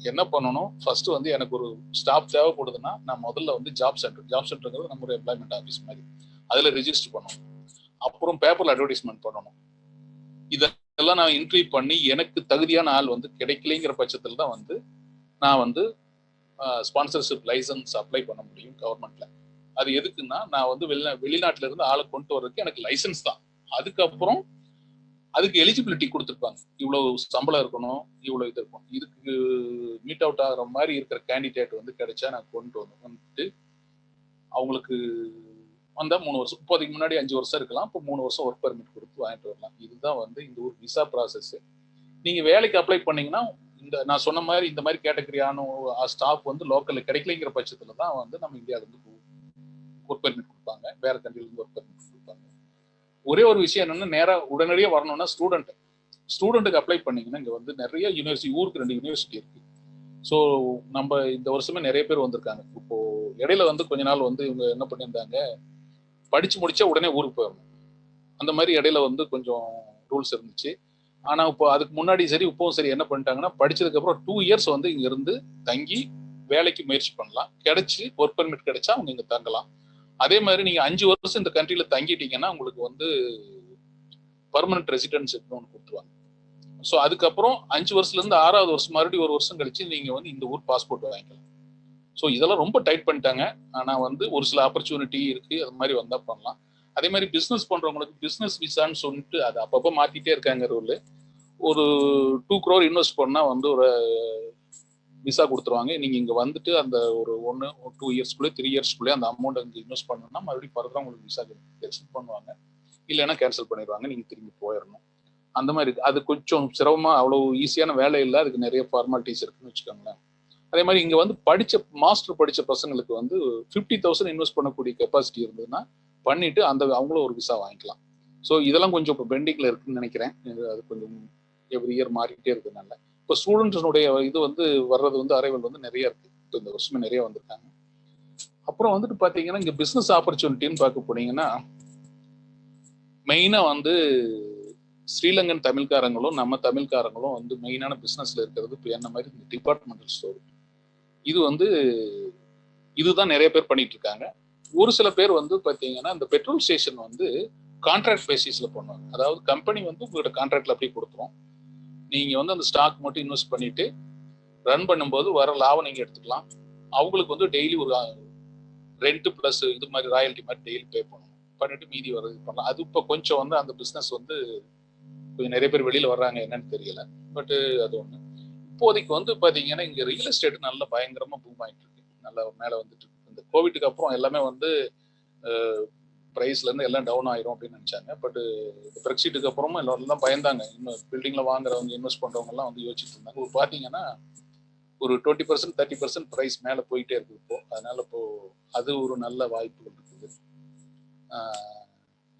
என்ன பண்ணணும், ஃபர்ஸ்ட் வந்து எனக்கு ஒரு ஸ்டாஃப் தேவைப்படுதுன்னா நான் முதல்ல வந்து ஜாப் சென்டர்ங்கிறது நம்ம ஒரு எம்ப்ளாய்மெண்ட் ஆஃபீஸ் மாதிரி, அதுல ரெஜிஸ்டர் பண்ணணும். அப்புறம் பேப்பர்ல அட்வர்டைஸ்மெண்ட் பண்ணணும். இதெல்லாம் நான் இன்ட்ரி பண்ணி எனக்கு தகுதியான ஆள் வந்து கிடைக்கலைங்கிற பட்சத்தில் தான் வந்து நான் வந்து ஸ்பான்சர்ஷிப் லைசன்ஸ் அப்ளை பண்ண முடியும் கவர்மெண்ட்ல. அது எதுக்குன்னா நான் வந்து வெளிநாட்டுல இருந்து ஆளை கொண்டு வர்றதுக்கு எனக்கு லைசன்ஸ் தான். அதுக்கப்புறம் அதுக்கு எலிஜிபிலிட்டி கொடுத்துருப்பாங்க, இவ்வளவு சம்பளம் இருக்கணும், இவ்வளவு இது இருக்கும். இதுக்கு மீட் அவுட் ஆகிற மாதிரி இருக்கிற கேண்டிடேட் வந்து கிடைச்சா நான் கொண்டு வந்துட்டு அவங்களுக்கு வந்தா 3 வருஷம், இப்போதைக்கு முன்னாடி 5 வருஷம் இருக்கலாம், இப்போ 3 வருஷம் ஒர்க் பெர்மிட் கொடுத்து வாங்கிட்டு வரலாம். இதுதான் வந்து இந்த ஒரு விசா ப்ராசஸ். நீங்க வேலைக்கு அப்ளை பண்ணீங்கன்னா இந்த நான் சொன்ன மாதிரி இந்த மாதிரி கேட்டகரியான ஸ்டாஃப் வந்து லோக்கல்ல கிடைக்கலைங்கிற பட்சத்துல தான் வந்து நம்ம இந்தியாவில இருந்து ஒர்க் பெர்மிட் கொடுப்பாங்க, வேற கண்ட்ரில இருந்து ஒர்க் பெர்மிட் கொடுப்பாங்க. ஒரே ஒரு விஷயம் என்னன்னா, நேரா உடனடியாக வரணும்னா ஸ்டூடெண்ட்டுக்கு அப்ளை பண்ணீங்கன்னா இங்க வந்து நிறைய யூனிவர்சிட்டி, ஊருக்கு 2 யூனிவர்சிட்டி இருக்கு. ஸோ நம்ம இந்த வருஷமே நிறைய பேர் வந்திருக்காங்க. இப்போ இடையில வந்து கொஞ்ச நாள் வந்து இவங்க என்ன பண்ணியிருந்தாங்க, படிச்சு முடிச்சா உடனே ஊருக்கு போயிடணும், அந்த மாதிரி இடையில வந்து கொஞ்சம் ரூல்ஸ் இருந்துச்சு. ஆனா இப்போ அதுக்கு முன்னாடி சரி இப்பவும் சரி என்ன பண்ணிட்டாங்கன்னா, படிச்சதுக்கு அப்புறம் 2 இயர்ஸ் வந்து இங்க இருந்து தங்கி வேலைக்கு முயற்சி பண்ணலாம், கிடைச்சி ஒர்க் பெர்மிட் கிடைச்சா அவங்க இங்க தங்கலாம். அதே மாதிரி நீங்க 5 வருஷம் இந்த கண்ட்ரில தங்கிட்டீங்கன்னா உங்களுக்கு வந்து பர்மனன்ட் ரெசிடென்ஷிப் ஒன்று கொடுத்துருவாங்க. ஸோ அதுக்கப்புறம் 5 வருஷத்துல இருந்து 6வது வருஷம் மறுபடியும் 1 வருஷம் கழிச்சு நீங்க வந்து இந்த ஊர் பாஸ்போர்ட் வாங்கிக்கலாம். ஸோ இதெல்லாம் ரொம்ப டைட் பண்ணிட்டாங்க. ஆனா வந்து ஒரு சில ஆப்பர்ச்சுனிட்டி இருக்கு, அது மாதிரி வந்தா பண்ணலாம். அதே மாதிரி பிசினஸ் பண்றவங்களுக்கு பிசினஸ் விசான்னு சொல்லிட்டு அதை அப்பப்போ மாத்திட்டே இருக்காங்க ரூல். ஒரு 2 crore இன்வெஸ்ட் பண்ணா வந்து ஒரு விசா கொடுத்துருவாங்க. நீங்க இங்க வந்துட்டு அந்த ஒரு 2 இயர்ஸ்க்குள்ளே 3 இயர்ஸ்க்குள்ளே அந்த அமௌண்ட் அங்கே இன்வெஸ்ட் பண்ணணும்னா மறுபடியும் ஃபர்தரா உங்களுக்கு விசா எக்ஸ்டெண்ட் பண்ணுவாங்க, இல்லைன்னா கேன்சல் பண்ணிடுவாங்க, நீங்க திரும்பி போயிடணும். அந்த மாதிரி இருக்கு. அது கொஞ்சம் சிரமமா, அவ்வளவு ஈஸியான வேலை இல்லை, அதுக்கு நிறைய ஃபார்மாலிட்டிஸ் இருக்குன்னு வச்சுக்கோங்களேன். அதே மாதிரி இங்க வந்து மாஸ்டர் படிச்ச பசங்களுக்கு வந்து 50,000 இன்வெஸ்ட் பண்ணக்கூடிய கெப்பாசிட்டி இருந்ததுன்னா பண்ணிட்டு அவங்களும் ஒரு விசா வாங்கிக்கலாம். ஸோ இதெல்லாம் கொஞ்சம் இப்போ பெண்டிங்ல இருக்குன்னு நினைக்கிறேன். அது கொஞ்சம் எவ்ரி இயர் மாறிக்கிட்டே இருக்கிறதுனால இப்போ ஸ்டூடெண்ட்ஸுடைய இது வந்து வர்றது வந்து அரைவல் வந்து நிறைய இருக்கு. இப்போ இந்த வருஷமே நிறைய வந்திருக்காங்க. அப்புறம் வந்துட்டு பாத்தீங்கன்னா இங்க பிசினஸ் ஆப்பர்ச்சுனிட்டின்னு பார்க்க போனீங்கன்னா மெயினா வந்து ஸ்ரீலங்கன் தமிழ்காரங்களும் நம்ம தமிழ்காரங்களும் வந்து மெயினான பிசினஸ்ல இருக்கிறது இப்போ என்ன மாதிரி இந்த டிபார்ட்மெண்டல் ஸ்டோர். இது வந்து இதுதான் நிறைய பேர் பண்ணிட்டு இருக்காங்க. ஒரு சில பேர் வந்து பாத்தீங்கன்னா இந்த பெட்ரோல் ஸ்டேஷன் வந்து கான்ட்ராக்ட் பேசிஸ்ல பண்ணுவாங்க. அதாவது கம்பெனி வந்து உங்கள்கிட்ட கான்ட்ராக்ட்ல அப்படியே கொடுத்துரும், நீங்க வந்து அந்த ஸ்டாக் மட்டும் இன்வெஸ்ட் பண்ணிட்டு ரன் பண்ணும்போது வர லாபம் நீங்க எடுத்துக்கலாம். அவங்களுக்கு வந்து டெய்லி ஒரு ரெண்ட் பிளஸ் இது மாதிரி ராயல்ட்டி மாதிரி டெய்லி பே பண்ணணும், பண்ணிட்டு மீதி வர இது பண்ணலாம். அது இப்போ கொஞ்சம் வந்து அந்த பிசினஸ் வந்து கொஞ்சம் நிறைய பேர் வெளியில வர்றாங்க, என்னன்னு தெரியல. பட் அது ஒண்ணு. இப்போதைக்கு வந்து பாத்தீங்கன்னா இங்க ரியல் எஸ்டேட் நல்ல பயங்கரமா பூம் ஆயிட்டு இருக்கு, நல்லா மேல வந்துட்டு இருக்கு. இந்த கோவிட்க்கு அப்புறம் எல்லாமே வந்து பிரைஸ்ல இருந்து எல்லாம் டவுன் ஆயிரும் அப்படின்னு நினைச்சாங்க. பட் பிரெக்சிட்டுக்கு அப்புறமா எல்லாம் பயந்தாங்க. இன்னும் பில்டிங்ல வாங்குறவங்க இன்வெஸ்ட் பண்றவங்க எல்லாம் வந்து யோசிச்சுட்டு இருந்தாங்க. ஒரு பாத்தீங்கன்னா ஒரு 20% 30% பிரைஸ் மேல போயிட்டே இருக்கு இப்போ. அதனால இப்போ அது ஒரு நல்ல வாய்ப்புகள் இருக்குது.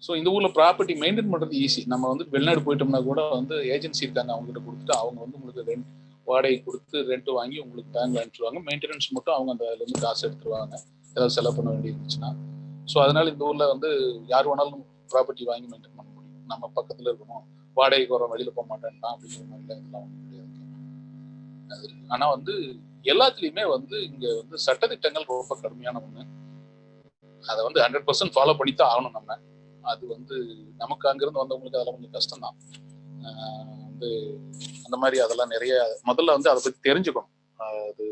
ஸோ இந்த ஊர்ல ப்ராப்பர்ட்டி மெயின்டைன் பண்றது ஈஸி. நம்ம வந்து வெளிநாடு போயிட்டோம்னா கூட வந்து ஏஜென்சி இருக்காங்க, அவங்ககிட்ட கொடுத்துட்டு அவங்க வந்து உங்களுக்கு ரெண்ட் வாடகை கொடுத்து ரெண்ட் வாங்கி உங்களுக்கு பேங்க்ல அனுப்பிச்சுடுவாங்க. மெயின்டெனன்ஸ் மட்டும் அவங்க அந்த அதுல இருந்து காசு எடுத்துருவாங்க, ஏதாவது செலவு பண்ண வேண்டிய இருந்துச்சுன்னா. ஸோ அதனால இந்த ஊர்ல வந்து யார் வேணாலும் ப்ராப்பர்ட்டி வாங்கி மெயின்டைன் பண்ண முடியும். நம்ம பக்கத்துல இருக்கணும், வாடகைக்கு வர வெளியில போக மாட்டேன்ட்டான் அப்படிங்கிற மாதிரி இதெல்லாம் ஒன்றும் கிடையாது. ஆனா வந்து எல்லாத்துலயுமே வந்து இங்க வந்து சட்டதிட்டங்கள் ரொம்ப கடுமையான ஒண்ணு. அதை வந்து 100% ஃபாலோ பண்ணித்தான் ஆகணும் நம்ம. அது வந்து நமக்கு அங்கிருந்து வந்தவங்களுக்கு அதெல்லாம் கொஞ்சம் கஷ்டம்தான். வந்து அந்த மாதிரி அதெல்லாம் நிறைய முதல்ல வந்து அதை பத்தி தெரிஞ்சுக்கணும். அது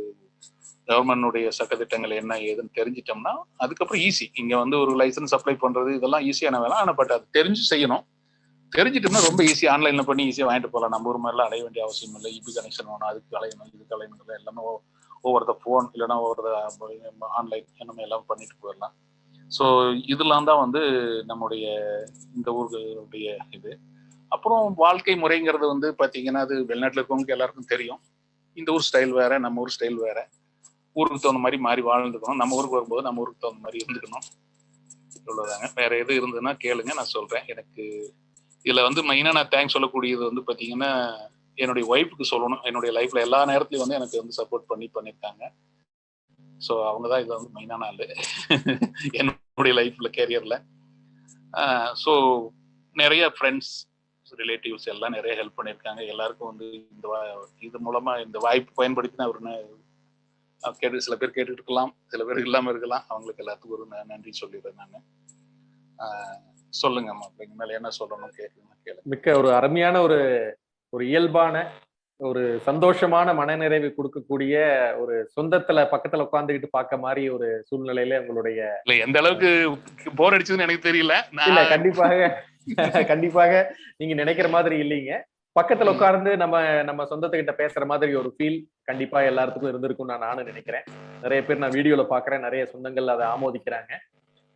கவர்மெண்டுடைய சட்டத்திட்டங்கள் என்ன ஏதுன்னு தெரிஞ்சிட்டோம்னா அதுக்கப்புறம் ஈஸி. இங்க வந்து ஒரு லைசன்ஸ் அப்ளை பண்றது இதெல்லாம் ஈஸியான வேலை. ஆனா பட் அது தெரிஞ்சு செய்யணும். தெரிஞ்சிட்டோம்னா ரொம்ப ஈஸி, ஆன்லைன்ல பண்ணி ஈஸியா வாங்கிட்டு போகலாம். நம்ம ஊர் மாதிரிலாம் அடைய வேண்டிய அவசியம் இல்லை. இபி கனெக்ஷன் வேணும், அதுக்கு அலையணும், இதுக்கு அலையணும், எல்லாமே ஒவ்வொருத்த போன் இல்லைன்னா ஒவ்வொரு ஆன்லைன் நம்ம எல்லாம் பண்ணிட்டு போயிடலாம். ஸோ இதெல்லாம் தான் வந்து நம்முடைய இந்த ஊர்களுடைய இது. அப்புறம் வாழ்க்கை முறைங்கிறது வந்து பாத்தீங்கன்னா அது வெளிநாட்டுல இருக்கவங்களுக்கு எல்லாருக்கும் தெரியும். இந்த ஊர் ஸ்டைல் வேற, நம்ம ஊர் ஸ்டைல் வேற. ஊருக்கு தகுந்த மாதிரி மாறி வாழ்ந்துக்கணும். நம்ம ஊருக்கு வரும்போது நம்ம ஊருக்கு தகுந்த மாதிரி இருந்துக்கணும். இவ்வளவுதாங்க. வேற எது இருந்ததுன்னா கேளுங்க, நான் சொல்றேன். எனக்கு இதுல வந்து மெயினா நான் தேங்க்ஸ் சொல்லக்கூடியது வந்து பாத்தீங்கன்னா என்னுடைய ஒய்ஃபுக்கு சொல்லணும். என்னுடைய லைஃப்ல எல்லா நேரத்துலயும் வந்து எனக்கு வந்து சப்போர்ட் பண்ணியிருக்காங்க. ஸோ அவங்கதான் இதுல வந்து மெயினான ஆளு என்னுடைய லைஃப்ல கேரியர்ல. ஸோ நிறைய ஃப்ரெண்ட்ஸ் ரிலேட்டிவ்ஸ் எல்லாம் நிறைய ஹெல்ப் பண்ணியிருக்காங்க. எல்லாருக்கும் வந்து இது மூலமா இந்த வாய்ப்பு பயன்படுத்தி நான் கேட்டு சில பேர் கேட்டுட்டு இருக்கலாம், சில பேர் இல்லாம இருக்கலாம். அவங்களுக்கு எல்லாத்துக்கும் ஒரு நன்றி சொல்லிடுறேன் நான். சொல்லுங்கம்மா, அப்படிங்க மேல என்ன சொல்லணும் கேளுங்க. மிக்க ஒரு அருமையான ஒரு இயல்பான ஒரு சந்தோஷமான மனநிறைவு கொடுக்கக்கூடிய ஒரு சொந்தத்துல பக்கத்துல உட்கார்ந்துகிட்டு பார்க்க மாதிரி ஒரு சூழ்நிலையில உங்களுடைய எந்த அளவுக்கு போர் அடிச்சதுன்னு எனக்கு தெரியல. இல்ல கண்டிப்பாக நீங்க நினைக்கிற மாதிரி இல்லைங்க. பக்கத்துல உட்கார்ந்து நம்ம சொந்தத்துக்கிட்ட பேசுற மாதிரி ஒரு ஃபீல் கண்டிப்பா எல்லாத்துக்கும் இருந்திருக்கும் நானும் நினைக்கிறேன். நிறைய பேர் நான் வீடியோல பாக்குறேன், நிறைய சொந்தங்கள் அதை ஆமோதிக்கிறாங்க.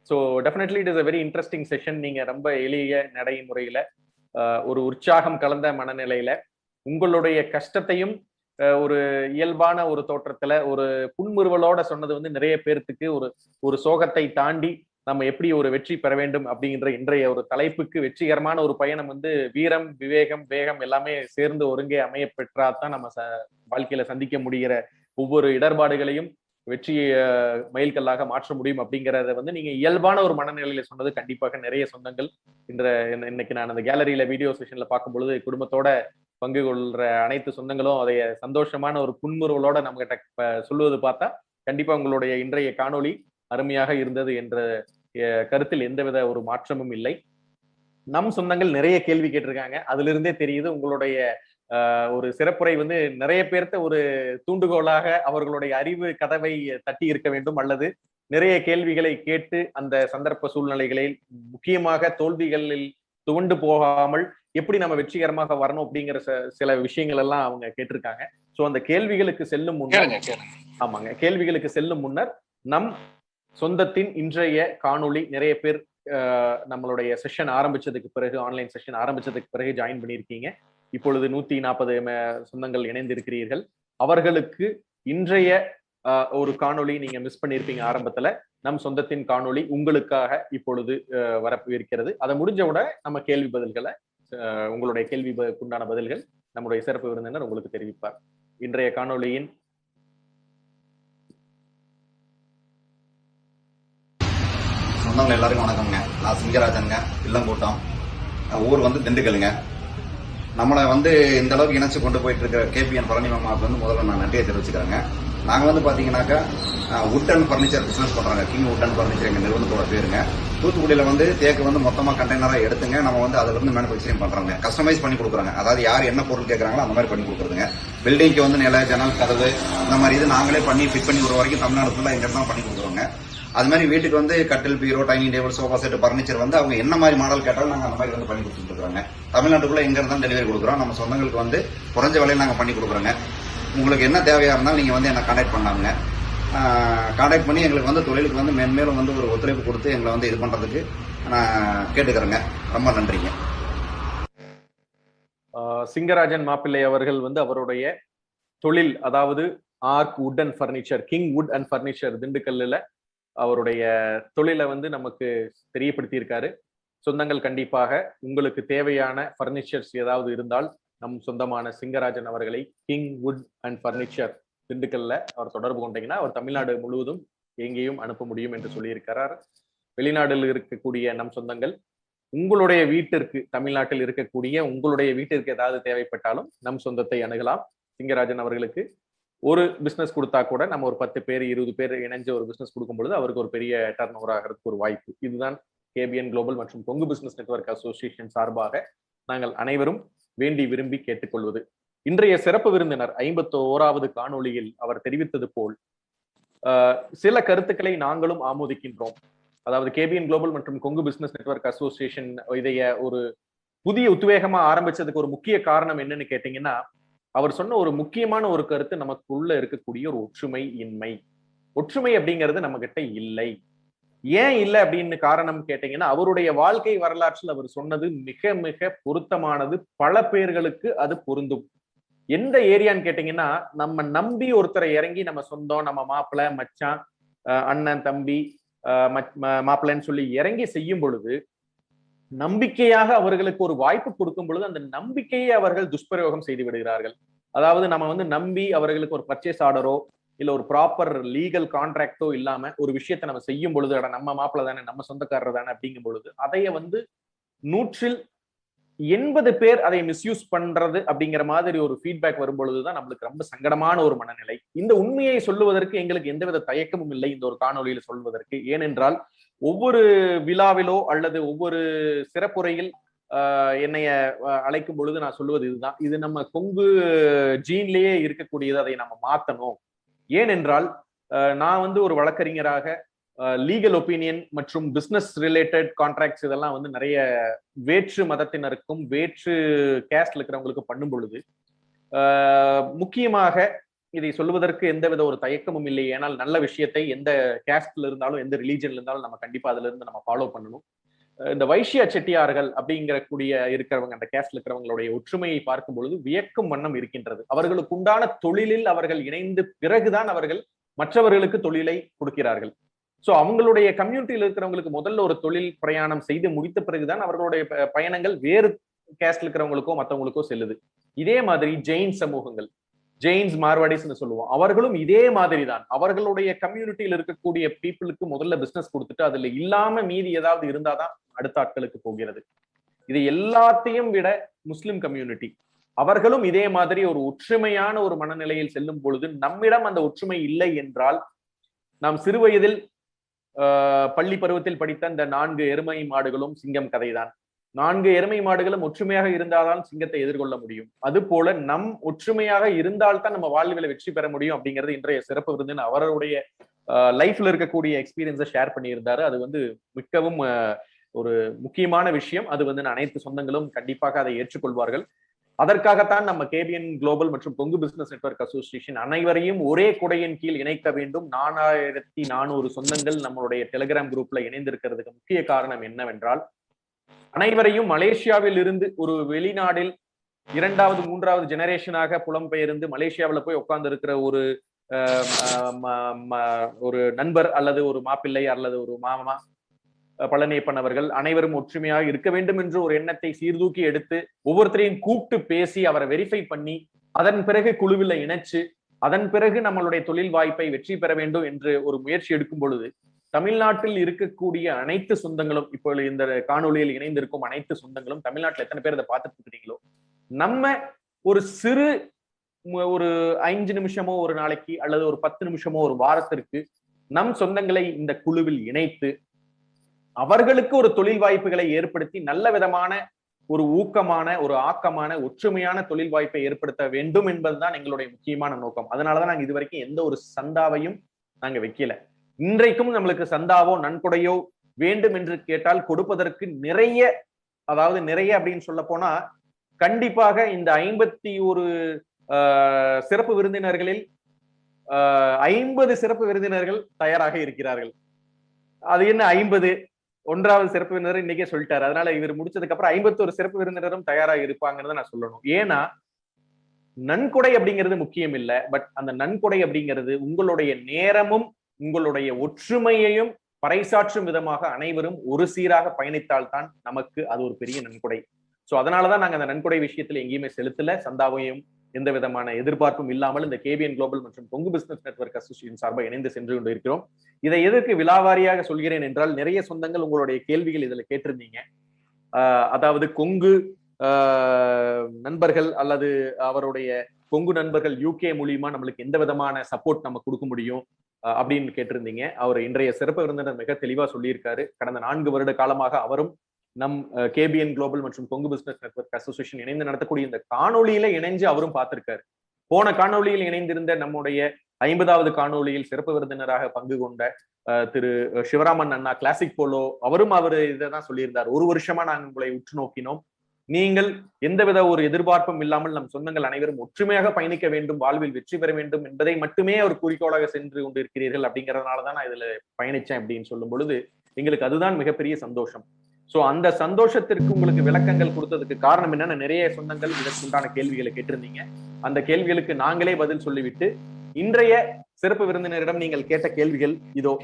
So definitely it is a very interesting session. நீங்க ரொம்ப எளிய நடைமுறையில ஒரு உற்சாகம் கலந்த மனநிலையில உங்களுடைய கஷ்டத்தையும் ஒரு இயல்பான ஒரு தோற்றத்துல ஒரு புன்முறுவலோட சொன்னது வந்து நிறைய பேர்த்துக்கு ஒரு சோகத்தை தாண்டி நம்ம எப்படி ஒரு வெற்றி பெற வேண்டும் அப்படிங்கிற இன்றைய ஒரு தலைப்புக்கு வெற்றிகரமான ஒரு பயணம் வந்து வீரம், விவேகம், வேகம் எல்லாமே சேர்ந்து ஒருங்கே அமைய பெற்றாதான் நம்ம வாழ்க்கையில சந்திக்க முடிகிற ஒவ்வொரு இடர்பாடுகளையும் வெற்றி மைல்கல்லாக மாற்ற முடியும் அப்படிங்கிறத வந்து நீங்க இயல்பான ஒரு மனநிலையில சொன்னது கண்டிப்பாக நிறைய சொந்தங்கள் இன்னைக்கு நான் அந்த கேலரியில வீடியோ செஷன்ல பார்க்கும் பொழுது குடும்பத்தோட பங்கு கொள்ற அனைத்து சொந்தங்களும் அதைய சந்தோஷமான ஒரு புன்முறுவலோட நம்ம கிட்ட சொல்லுவது பார்த்தா கண்டிப்பா உங்களுடைய இன்றைய காணொளி அருமையாக இருந்தது என்ற கருத்தில் எந்தவித ஒரு மாற்றமும் இல்லை. நம் சொந்தங்கள் நிறைய கேள்வி கேட்டிருக்காங்க. அதுல இருந்தே தெரியுது உங்களுடைய ஒரு சிறப்புரை வந்து நிறைய பேர்த்த ஒரு தூண்டுகோலாக அவர்களுடைய அறிவு கதவை தட்டி இருக்க வேண்டும், அல்லது நிறைய கேள்விகளை கேட்டு அந்த சந்தர்ப்ப சூழ்நிலைகளில் முக்கியமாக தோல்விகளில் துவண்டு போகாமல் எப்படி நம்ம வெற்றிகரமாக வரணும் அப்படிங்கிற சில விஷயங்கள் எல்லாம் அவங்க கேட்டிருக்காங்க. சோ அந்த கேள்விகளுக்கு செல்லும் முன்னர் நம் சொந்தத்தின் இன்றைய காணொளி நிறைய பேர் நம்மளுடைய செஷன் ஆரம்பிச்சதுக்கு பிறகு, ஆன்லைன் செஷன் ஆரம்பிச்சதுக்கு பிறகு ஜாயின் பண்ணியிருக்கீங்க. இப்பொழுது 140 சொந்தங்கள் இணைந்திருக்கிறீர்கள். அவர்களுக்கு இன்றைய ஒரு காணொளி நீங்க மிஸ் பண்ணியிருப்பீங்க ஆரம்பத்துல. நம் சொந்தத்தின் காணொளி உங்களுக்காக இப்பொழுது வரப்பிருக்கிறது. அதை முடிஞ்ச உடனே நம்ம கேள்வி பதில்களை உங்களுடைய கேள்விக்குண்டான பதில்கள் நம்முடைய சிறப்பு விருந்தினர் உங்களுக்கு தெரிவிப்பார். இன்றைய காணொளியின் சொந்தங்கள் எல்லாருக்கும் வணக்கம்ங்க. நான் சிங்கராஜனுங்க, இல்லங்கூட்டம். ஊர் வந்து திண்டுக்கலுங்க. நம்மளை வந்து இந்த அளவுக்கு இணைச்சு கொண்டு போயிட்டு இருக்கிற கேபிஎன் பழனி மாமாவுக்கு வந்து முதல்ல நான் நன்றியை தெரிவிச்சுக்கிறேங்க. நாங்கள் வந்து பார்த்தீங்கன்னாக்கா வுட் அண்ட் ஃபர்னிச்சர் பிஸ்னஸ் பண்ணுறாங்க. கிங் வுட் அண்ட் ஃபர்னிச்சர் எங்கள் நிறுவனத்தோட பேருங்க. தூத்துக்குடியில் வந்து தேக்கு வந்து மொத்தமாக கண்டெய்னராக எடுத்துங்க நம்ம வந்து அதில் இருந்து மேனுஃபேக்சரிங் பண்ணுறாங்க. கஸ்டமைஸ் பண்ணி கொடுக்குறாங்க. அதாவது யார் என்ன பொருள் கேட்குறாங்களோ அந்த மாதிரி பண்ணி கொடுக்குறதுங்க. பில்டிங்க்கு வந்து நில, ஜன்னல், கதவு இந்த மாதிரி இது நாங்களே பண்ணி ஃபிட் பண்ணி ஒரு வரைக்கும் தமிழ்நாடு ஃபுல்லாக எங்கே தான் பண்ணி கொடுக்குறோங்க. அது மாதிரி வீட்டுக்கு வந்து கட்டில், பீரோ, dining table, sofa set, furniture வந்து அவங்க என்ன மாதிரி மாடல் கேட்டாலும் நாங்கள் அந்த மாதிரி வந்து பண்ணி கொடுத்துட்டு இருக்கிறோங்க. தமிழ்நாட்டுக்குள்ள எங்க இருந்தாலும் டெலிவரி கொடுக்குறோம். நம்ம சொந்தங்களுக்கு வந்து குறைஞ்ச விலையில் நாங்கள் பண்ணி கொடுக்குறோங்க. உங்களுக்கு என்ன தேவையா இருந்தாலும் நீங்க வந்து என்ன கான்டாக்ட் பண்ணாங்க. கான்டாக்ட் பண்ணி எங்களுக்கு வந்து தொழிலுக்கு வந்து மேன்மேலும் வந்து ஒரு ஒத்துழைப்பு கொடுத்து எங்களை வந்து இது பண்றதுக்கு நான் கேட்டுக்கிறேங்க. ரொம்ப நன்றிங்க. சிங்கராஜன் மாப்பிள்ளை அவர்கள் வந்து அவருடைய தொழில், அதாவது ark wood and furniture, king wood and furniture திண்டுக்கல்ல அவருடைய தொழிலை வந்து நமக்கு தெரியப்படுத்தி இருக்காரு. சொந்தங்கள் கண்டிப்பாக உங்களுக்கு தேவையான ஃபர்னிச்சர்ஸ் ஏதாவது இருந்தால் நம் சொந்தமான சிங்கராஜன் அவர்களை கிங் வுட் அண்ட் ஃபர்னிச்சர் திண்டுக்கல்ல அவர் தொடர்பு கொண்டீங்கன்னா அவர் தமிழ்நாடு முழுவதும் எங்கேயும் அனுப்ப முடியும் என்று சொல்லியிருக்கிறார். வெளிநாடுல இருக்கக்கூடிய நம் சொந்தங்கள் உங்களுடைய வீட்டிற்கு, தமிழ்நாட்டில் இருக்கக்கூடிய உங்களுடைய வீட்டிற்கு ஏதாவது தேவைப்பட்டாலும் நம் சொந்தத்தை அணுகலாம். சிங்கராஜன் அவர்களுக்கு ஒரு பிசினஸ் கொடுத்தா கூட நம்ம ஒரு 10 பேர் 20 பேர் இணைஞ்ச ஒரு பிசினஸ் கொடுக்கும் பொழுது அவருக்கு ஒரு பெரிய டர்ன் ஓவர் ஆகிறதுக்கு ஒரு வாய்ப்பு. இதுதான் கேபிஎன் குளோபல் மற்றும் கொங்கு பிசினஸ் நெட்வொர்க் அசோசியேஷன் சார்பாக நாங்கள் அனைவரும் வேண்டி விரும்பி கேட்டுக்கொள்வது. இன்றைய சிறப்பு விருந்தினர் 51வது காணொளியில் அவர் தெரிவித்தது போல் சில கருத்துக்களை நாங்களும் ஆமோதிக்கின்றோம். அதாவது கேபிஎன் குளோபல் மற்றும் கொங்கு பிசினஸ் நெட்வொர்க் அசோசியேஷன் இதைய ஒரு புதிய உத்வேகமா ஆரம்பிச்சதுக்கு ஒரு முக்கிய காரணம் என்னன்னு கேட்டீங்கன்னா, அவர் சொன்ன ஒரு முக்கியமான ஒரு கருத்து, நமக்குள்ள இருக்கக்கூடிய ஒரு ஒற்றுமை இன்மை. ஒற்றுமை அப்படிங்கிறது நம்ம கிட்ட இல்லை. ஏன் இல்லை அப்படின்னு காரணம் கேட்டீங்கன்னா, அவருடைய வாழ்க்கை வரலாற்றில் அவர் சொன்னது மிக மிக பொருத்தமானது. பல பேர்களுக்கு அது பொருந்தும். எந்த ஏரியான்னு கேட்டீங்கன்னா, நம்ம நம்பி ஒருத்தரை இறங்கி நம்ம சொந்தம், நம்ம மாப்பிள்ளை, மச்சான், அண்ணன், தம்பி, மாப்பிள்ளைன்னு சொல்லி இறங்கி செய்யும் பொழுது, நம்பிக்கையாக அவர்களுக்கு ஒரு வாய்ப்பு கொடுக்கும் பொழுது அந்த நம்பிக்கையை அவர்கள் துஷ்பிரயோகம் செய்து விடுகிறார்கள். அதாவது நம்ம நம்பி அவர்களுக்கு ஒரு பர்ச்சேஸ் ஆர்டரோ இல்ல ஒரு ப்ராப்பர் லீகல் கான்ட்ராக்டோ இல்லாம ஒரு விஷயத்தை நம்ம செய்யும் பொழுது, நம்ம மாப்பிள்ளை தானே, நம்ம சொந்தக்காரர் தானே அப்படிங்கும் பொழுது அதைய 100ல் 80 பேர் அதை மிஸ்யூஸ் பண்றது அப்படிங்கிற மாதிரி ஒரு ஃபீட்பேக் வரும் பொழுதுதான் நம்மளுக்கு ரொம்ப சங்கடமான ஒரு மனநிலை. இந்த உண்மையை சொல்லுவதற்கு எங்களுக்கு எந்தவித தயக்கமும் இல்லை இந்த ஒரு காணொலியில் சொல்வதற்கு. ஏனென்றால் ஒவ்வொரு விழாவிலோ அல்லது ஒவ்வொரு சிறப்புரையில் என்னைய அழைக்கும் பொழுது நான் சொல்லுவது இதுதான், இது நம்ம கொங்கு ஜீன்லயே இருக்கக்கூடியது, அதை நம்ம மாத்தணும். ஏனென்றால் நான் ஒரு வழக்கறிஞராக லீகல் ஒப்பீனியன் மற்றும் பிசினஸ் ரிலேட்டட் கான்ட்ராக்ட்ஸ் இதெல்லாம் நிறைய வேற்று மதத்தினருக்கும் வேற்று கேஸ்ட்ல இருக்கிறவங்களுக்கு பண்ணும் பொழுது முக்கியமாக இதை சொல்வதற்கு எந்தவித ஒரு தயக்கமும் இல்லை. ஏனால் நல்ல விஷயத்தை எந்த கேஸ்ட்ல இருந்தாலும் எந்த ரிலீஜன்ல இருந்தாலும் நம்ம கண்டிப்பா அதுல இருந்து நம்ம ஃபாலோ பண்ணணும். இந்த வைஷ்ய செட்டியார்கள் அப்படிங்கிற இருக்கிறவங்க, அந்த கேஸ்ட்ல இருக்கிறவங்களுடைய ஒற்றுமையை பார்க்கும் பொழுது வியக்கும் வண்ணம் இருக்கின்றது. அவர்களுக்கு உண்டான தொழிலில் அவர்கள் இணைந்து பிறகுதான் அவர்கள் மற்றவர்களுக்கு தொழிலை கொடுக்கிறார்கள். சோ அவங்களுடைய கம்யூனிட்டியில இருக்கிறவங்களுக்கு முதல்ல ஒரு தொழில் பிரயாணம் செய்து முடித்த பிறகுதான் அவர்களுடைய பயணங்கள் வேறு கேஸ்ட்ல இருக்கிறவங்களுக்கோ மற்றவங்களுக்கோ செல்லுது. இதே மாதிரி ஜெயின் சமூகங்கள், ஜெயின்ஸ், மார்வாடிஸ்ன்னு சொல்லுவோம், அவர்களும் இதே மாதிரி தான். அவர்களுடைய கம்யூனிட்டியில் இருக்கக்கூடிய பீப்புளுக்கு முதல்ல பிசினஸ் கொடுத்துட்டு அதுல இல்லாம மீதி ஏதாவது இருந்தாதான் அடுத்த ஆட்களுக்கு போகிறது. இது எல்லாத்தையும் விட முஸ்லிம் கம்யூனிட்டி, அவர்களும் இதே மாதிரி ஒரு ஒற்றுமையான ஒரு மனநிலையில் செல்லும் பொழுது நம்மிடம் அந்த ஒற்றுமை இல்லை என்றால், நாம் சிறுவயதில் பள்ளி பருவத்தில் படித்த இந்த 4 எருமை மாடுகளும் சிங்கம் கதைதான். 4 எருமை மாடுகளும் ஒற்றுமையாக இருந்தால்தான் சிங்கத்தை எதிர்கொள்ள முடியும். அது போல நம் ஒற்றுமையாக இருந்தால்தான் நம்ம வாழ்வில் வெற்றி பெற முடியும் அப்படிங்கிறது இன்றைய சிறப்பு விருந்தினர் அவருடைய லைஃப்ல இருக்கக்கூடிய எக்ஸ்பீரியன்ஸை ஷேர் பண்ணியிருந்தாரு. அது மிகவும் ஒரு முக்கியமான விஷயம். அது அனைத்து சொந்தங்களும் கண்டிப்பாக அதை ஏற்றுக்கொள்வார்கள். அதற்காகத்தான் நம்ம கேபிஎன் குளோபல் மற்றும் கொங்கு பிசினஸ் நெட்வொர்க் அசோசியேஷன் அனைவரையும் ஒரே குடையின் கீழ் இணைக்க வேண்டும். 4400 சொந்தங்கள் நம்மளுடைய டெலிகிராம் குரூப்ல இணைந்திருக்கிறதுக்கு முக்கிய காரணம் என்னவென்றால், அனைவரையும் மலேசியாவில் இருந்து ஒரு வெளிநாடில் 2வது 3வது ஜெனரேஷனாக புலம்பெயர்ந்து மலேசியாவில் போய் உட்கார்ந்து இருக்கிற ஒரு நண்பர் அல்லது ஒரு மாப்பிள்ளை அல்லது ஒரு மாமா பழனியப்பன் அவர்கள் அனைவரும் ஒற்றுமையாக இருக்க வேண்டும் என்று ஒரு எண்ணத்தை சீர்தூக்கி எடுத்து ஒவ்வொருத்தரையும் கூப்பிட்டு பேசி அவரை வெரிஃபை பண்ணி அதன் பிறகு குழுவில் இணைச்சு அதன் பிறகு நம்மளுடைய தொழில் வாய்ப்பை வெற்றி பெற வேண்டும் என்று ஒரு முயற்சி எடுக்கும் பொழுது, தமிழ்நாட்டில் இருக்கக்கூடிய அனைத்து சொந்தங்களும், இப்போ இந்த காணொலியில் இணைந்திருக்கும் அனைத்து சொந்தங்களும், தமிழ்நாட்டில் எத்தனை பேர் இதை பார்த்துட்டு இருக்கிறீங்களோ, நம்ம ஒரு சிறு ஒரு 5 நிமிஷமோ ஒரு நாளைக்கு அல்லது ஒரு 10 நிமிஷமோ ஒரு வாரத்திற்கு நம் சொந்தங்களை இந்த குழுவில் இணைத்து அவர்களுக்கு ஒரு தொழில் வாய்ப்புகளை ஏற்படுத்தி நல்ல விதமான ஒரு ஊக்கமான ஒரு ஆக்கமான ஒற்றுமையான தொழில் வாய்ப்பை ஏற்படுத்த வேண்டும் என்பதுதான் எங்களுடைய முக்கியமான நோக்கம். அதனாலதான் நாங்க இது வரைக்கும் எந்த ஒரு சந்தாவையும் நாங்க வைக்கல. இன்றைக்கும் நம்மளுக்கு சந்தாவோ நன்கொடையோ வேண்டும் என்று கேட்டால் கொடுப்பதற்கு நிறைய அப்படின்னு சொல்ல போனா கண்டிப்பாக இந்த 51 சிறப்பு விருந்தினர்களில் 50 சிறப்பு விருந்தினர்கள் தயாராக இருக்கிறார்கள். அது என்ன 50? 1வது சிறப்பு விருந்தினர் இன்னைக்கே சொல்லிட்டாரு. அதனால இவர் முடிச்சதுக்கு அப்புறம் 51 சிறப்பு விருந்தினரும் தயாராக இருப்பாங்கன்னு நான் சொல்லணும். ஏன்னா நன்கொடை அப்படிங்கிறது முக்கியம் இல்லை, பட் அந்த நன்கொடை அப்படிங்கிறது உங்களுடைய நேரமும் உங்களுடைய ஒற்றுமையையும் பறைசாற்றும் விதமாக அனைவரும் ஒரு சீராக பயணித்தால்தான் நமக்கு அது ஒரு பெரிய நன்கொடை. சோ அதனாலதான் நாங்க அந்த நன்கொடை விஷயத்துல எங்கேயுமே செலுத்தல. சந்தாவையும் எந்த விதமான எதிர்பார்ப்பும் இல்லாமல் இந்த கேபிஎன் குளோபல் மற்றும் கொங்கு பிசினஸ் நெட்வொர்க் அசோசியேஷன் சார்பாக இணைந்து சென்று கொண்டு இருக்கிறோம். இதை எதற்கு விலாவாரியாக சொல்கிறேன் என்றால், நிறைய சொந்தங்கள் உங்களுடைய கேள்விகள் இதுல கேட்டிருந்தீங்க. அதாவது கொங்கு நண்பர்கள் அல்லது அவருடைய கொங்கு நண்பர்கள் யூகே மூலியமா நம்மளுக்கு எந்த விதமான சப்போர்ட் நம்ம கொடுக்க முடியும் அப்படின்னு கேட்டிருந்தீங்க. அவர் இன்றைய சிறப்பு விருந்தினர் மிக தெளிவா சொல்லியிருக்காரு. கடந்த 4 வருட காலமாக அவரும் நம் கேபிஎன் குளோபல் மற்றும் கொங்கு பிசினஸ் நெட்வொர்க் அசோசியேஷன் இணைந்து நடத்தக்கூடிய இந்த காணொலியில இணைஞ்சு அவரும் பார்த்திருக்காரு. போன காணொலியில் இணைந்திருந்த நம்முடைய 50வது காணொலியில் சிறப்பு விருந்தினராக பங்கு கொண்ட திரு சிவராமன் அண்ணா கிளாசிக் போலோ அவரும் இதைதான் சொல்லியிருந்தார். 1 வருஷமா நாங்கள் உங்களை உற்று நோக்கினோம். நீங்கள் எந்தவித ஒரு எதிர்பார்ப்பும் இல்லாமல் நம் சொந்தங்கள் அனைவரும் ஒற்றுமையாக பயணிக்க வேண்டும், வாழ்வில் வெற்றி பெற வேண்டும் என்பதை மட்டுமே ஒரு குறிக்கோளாக சென்று கொண்டிருக்கிறீர்கள். அப்படிங்கறதுனாலதான் நான் இதுல பயணிச்சேன் அப்படின்னு சொல்லும் பொழுது எங்களுக்கு அதுதான் மிகப்பெரிய சந்தோஷம். சோ அந்த சந்தோஷத்திற்கு உங்களுக்கு விளக்கங்கள் கொடுத்ததுக்கு காரணம் என்னன்னா, நிறைய சொந்தங்கள் இதற்குண்டான கேள்விகளை கேட்டிருந்தீங்க. அந்த கேள்விகளுக்கு நாங்களே பதில் சொல்லிவிட்டு இன்றைய சிறப்பு விருந்தினரிடம் நீங்கள் கேட்ட கேள்விகள் இதோ.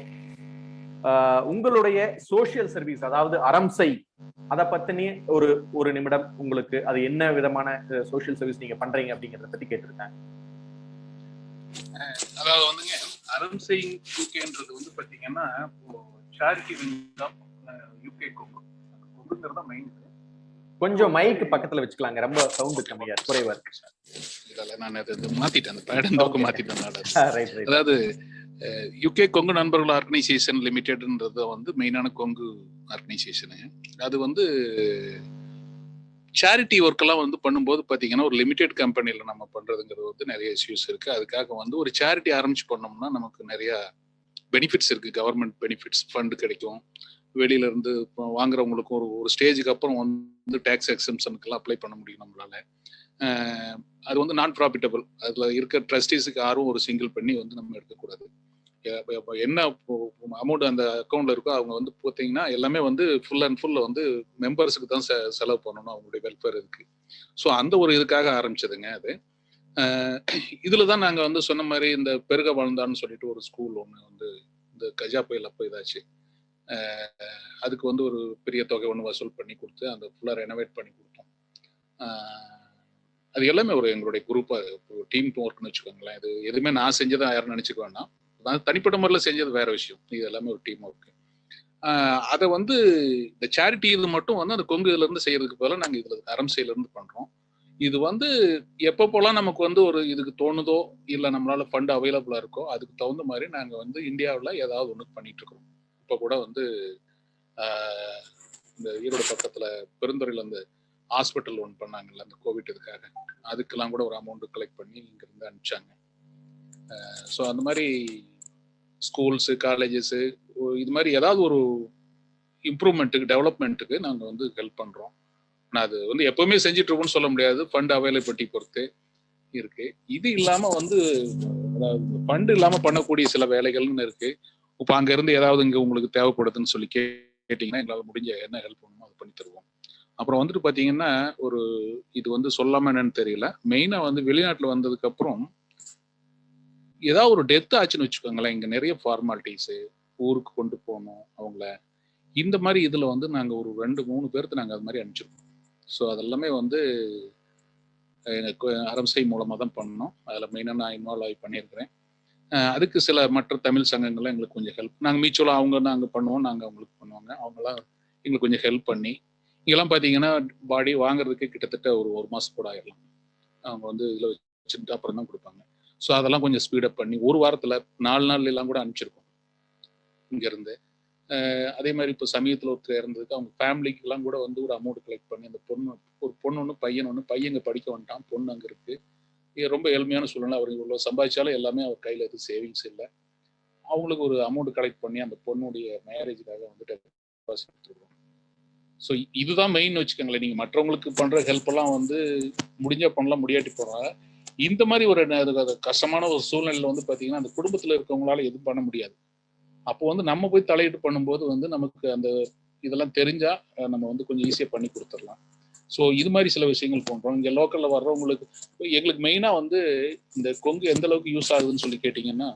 உங்களுடைய சோசியல் சர்வீஸ், அதாவது அறம் செய், அதை பத்தினே ஒரு நிமிடம் உங்களுக்கு அது என்ன விதமான சோசியல் சர்வீஸ் நீங்க பண்றீங்க அப்படிங்கறத பத்தி கேட்டிருக்கேன். அதாவது வந்துங்க, அறம் செய் யூகேன்றது வந்து பாத்தீங்கன்னா சேரிட்டி யூகே கொங்குங்கிறத மெயின். கொஞ்சம் மைக் பக்கத்துல வச்சுக்கலாங்க, ரொம்ப சவுண்ட் கம்மியா குறைவா இருக்கு. இல்ல நான் அதை மாத்திட்டேன், அந்த பேட் இந்த மாத்திட்டேன். அதாவது யூகே கொங்கு நண்பர்கள் ஆர்கனைசேஷன் லிமிடெட்ன்றது வந்து மெயினான கொங்கு ஆர்கனைசேஷனு. அது வந்து சேரிட்டி ஒர்க் எல்லாம் வந்து பண்ணும்போது பாத்தீங்கன்னா ஒரு லிமிடெட் கம்பெனில நம்ம பண்றதுங்கிறது வந்து நிறைய இஷ்யூஸ் இருக்கு. அதுக்காக வந்து ஒரு சேரிட்டி ஆரம்பிச்சு பண்ணோம்னா நமக்கு நிறைய பெனிஃபிட்ஸ் இருக்கு. கவர்மெண்ட் பெனிஃபிட்ஸ் ஃபண்ட் கிடைக்கும், வெளியில இருந்து வாங்குறவங்களுக்கு ஒரு ஸ்டேஜுக்கு அப்புறம் வந்து டேக்ஸ் எக்ஸம்ஷனுக்கெல்லாம் அப்ளை பண்ண முடியும் நம்மளால. அது வந்து நான் ப்ராஃபிட்டபிள். அதுல இருக்க ட்ரஸ்டீஸுக்கு யாரும் ஒரு சிங்கிள் பண்ணி வந்து நம்ம எடுக்கக்கூடாது. என்ன அமௌண்ட் அந்த அக்கௌண்ட்ல இருக்கோ அவங்க வந்து பார்த்தீங்கன்னா எல்லாமே வந்து ஃபுல் அண்ட் ஃபுல் வந்து மெம்பர்ஸுக்கு தான் செலவு பண்ணணும், அவங்களுடைய வெல்ஃபேர் இருக்கு. ஸோ அந்த ஒரு இதுக்காக ஆரம்பிச்சதுங்க அது. இதுல தான் நாங்கள் வந்து சொன்ன மாதிரி இந்த பெருக வாழ்ந்தான்னு சொல்லிட்டு ஒரு ஸ்கூல் ஒன்று வந்து இந்த கஜா புயல் அப்போ இதாச்சு. அதுக்கு வந்து ஒரு பெரிய தொகை ஒன்று வசூல் பண்ணி கொடுத்து அந்த ஃபுல்லாக ரெனோவேட் பண்ணி கொடுத்தோம். அது எல்லாமே ஒரு எங்களுடைய குரூப்பாக டீம் ஒர்க்னு வச்சுக்கோங்களேன். இது எதுவுமே நான் செஞ்சதான் யாரும் நினச்சிக்க வேண்டாம். நான் தனிப்பட்ட முறையில் செஞ்சது வேற விஷயம். இது எல்லாமே ஒரு டீம் ஒர்க்கு. அதை வந்து இந்த சேரிட்டி இது மட்டும் வந்து அந்த கொங்கு இதுல இருந்து செய்யறதுக்கு பதிலாக நாங்கள் இதுல அறம் செய்யல இருந்து பண்றோம். இது வந்து எப்போ போலாம் நமக்கு வந்து ஒரு இதுக்கு தோணுதோ இல்லை நம்மளால ஃபண்ட் அவைலபிளா இருக்கோ அதுக்கு தகுந்த மாதிரி நாங்கள் வந்து இந்தியாவில் ஏதாவது ஒன்று பண்ணிட்டு இருக்கோம். இப்போ கூட வந்து இந்த ஈரோடு பக்கத்துல பெருந்துறையில அந்த ஹாஸ்பிட்டல் ஒன்று பண்ணாங்கல்ல அந்த கோவிட் இதுக்காக, அதுக்கெல்லாம் கூட ஒரு அமௌண்ட் கலெக்ட் பண்ணி இங்கிருந்து அனுப்பிச்சாங்க. ஸோ அந்த மாதிரி ஸ்கூல்ஸு காலேஜஸ்ஸு இது மாதிரி ஏதாவது ஒரு இம்ப்ரூவ்மெண்ட்டுக்கு டெவலப்மெண்ட்டுக்கு நாங்கள் வந்து ஹெல்ப் பண்ணுறோம். ஆனால் அது வந்து எப்பவுமே செஞ்சுட்டு இருக்கோம்னு சொல்ல முடியாது, ஃபண்ட் அவைலபிலிட்டி பொறுத்து இருக்கு. இது இல்லாமல் வந்து அதாவது ஃபண்ட் இல்லாமல் பண்ணக்கூடிய சில வேலைகள்னு இருக்கு. இப்போ அங்கேருந்து ஏதாவது இங்கே உங்களுக்கு தேவைப்படுதுன்னு சொல்லி கேட்டிங்கன்னா எங்களால் முடிஞ்ச என்ன ஹெல்ப் பண்ணணுமோ அதை பண்ணி தருவோம். அப்புறம் வந்துட்டு பார்த்தீங்கன்னா ஒரு இது வந்து சொல்லாமல் என்னன்னு தெரியல, மெயினாக வந்து வெளிநாட்டில் வந்ததுக்கு அப்புறம் ஏதாவது ஒரு டெத் ஆச்சுன்னு வச்சுக்கோங்களேன், இங்கே நிறைய ஃபார்மாலிட்டிஸு, ஊருக்கு கொண்டு போகணும் அவங்கள, இந்த மாதிரி இதில் வந்து நாங்கள் ஒரு 2-3 பேருக்கு நாங்கள் அது மாதிரி அனுப்பிச்சிருக்கோம். ஸோ அதெல்லாமே வந்து எனக்கு அறம் செய் மூலமாக தான் பண்ணோம். அதில் மெயினாக நான் இன்வால்வ் ஆகி பண்ணியிருக்கிறேன். அதுக்கு சில மற்ற தமிழ் சங்கங்கள்லாம் எங்களுக்கு கொஞ்சம் ஹெல்ப், நாங்கள் மியூச்சுவலாக அவங்க நாங்கள் பண்ணுவோம், நாங்கள் அவங்களுக்கு பண்ணுவாங்க, அவங்களாம் எங்களுக்கு கொஞ்சம் ஹெல்ப் பண்ணி இங்கெல்லாம் பார்த்தீங்கன்னா பாடி வாங்குறதுக்கு கிட்டத்தட்ட ஒரு மாதம் கூட ஆயிடலாம். அவங்க வந்து இதில் வச்சுட்டு அப்புறம் தான் கொடுப்பாங்க. ஸோ அதெல்லாம் கொஞ்சம் ஸ்பீடப் பண்ணி ஒரு வாரத்தில் 4 நாள் எல்லாம் கூட அனுப்பிச்சிருக்கோம் இங்கேருந்து. அதே மாதிரி இப்போ சமயத்தில் ஒருத்தர் இறந்ததுக்கு அவங்க ஃபேமிலிக்கெல்லாம் கூட வந்து ஒரு அமௌண்ட் கலெக்ட் பண்ணி அந்த ஒரு பொண்ணு ஒன்று பையன் ஒன்று, பையன் இங்கே படிக்க வந்துட்டான், பொண்ணு அங்கே இருக்கு, ரொம்ப எளிமையான சூழ்நிலை, அவர் இவ்வளோ சம்பாதிச்சாலும் எல்லாமே அவர் கையில் எதுவும் சேவிங்ஸ் இல்லை, அவங்களுக்கு ஒரு அமௌண்ட் கலெக்ட் பண்ணி அந்த பொண்ணுடைய மேரேஜுக்காக வந்துட்டு கொடுத்துருக்கோம். ஸோ இதுதான் மெயின் வச்சுக்கோங்களேன். நீங்கள் மற்றவங்களுக்கு பண்ணுற ஹெல்ப் எல்லாம் வந்து முடிஞ்சா பண்ணலாம், முடியாட்டி போகிறாங்க. இந்த மாதிரி ஒரு கஷ்டமான ஒரு சூழ்நிலையில் வந்து பார்த்தீங்கன்னா அந்த குடும்பத்தில் இருக்கவங்களால எதுவும் பண்ண முடியாது. அப்போ வந்து நம்ம போய் தலையிட்டு பண்ணும்போது வந்து நமக்கு அந்த இதெல்லாம் தெரிஞ்சா நம்ம வந்து கொஞ்சம் ஈஸியாக பண்ணி கொடுத்துடலாம். ஸோ இது மாதிரி சில விஷயங்கள் பண்ணுறோம். இங்கே லோக்கலில் வர்றவங்களுக்கு எங்களுக்கு மெயினாக வந்து இந்த கொங்கு எந்த அளவுக்கு யூஸ் ஆகுதுன்னு சொல்லி கேட்டிங்கன்னா,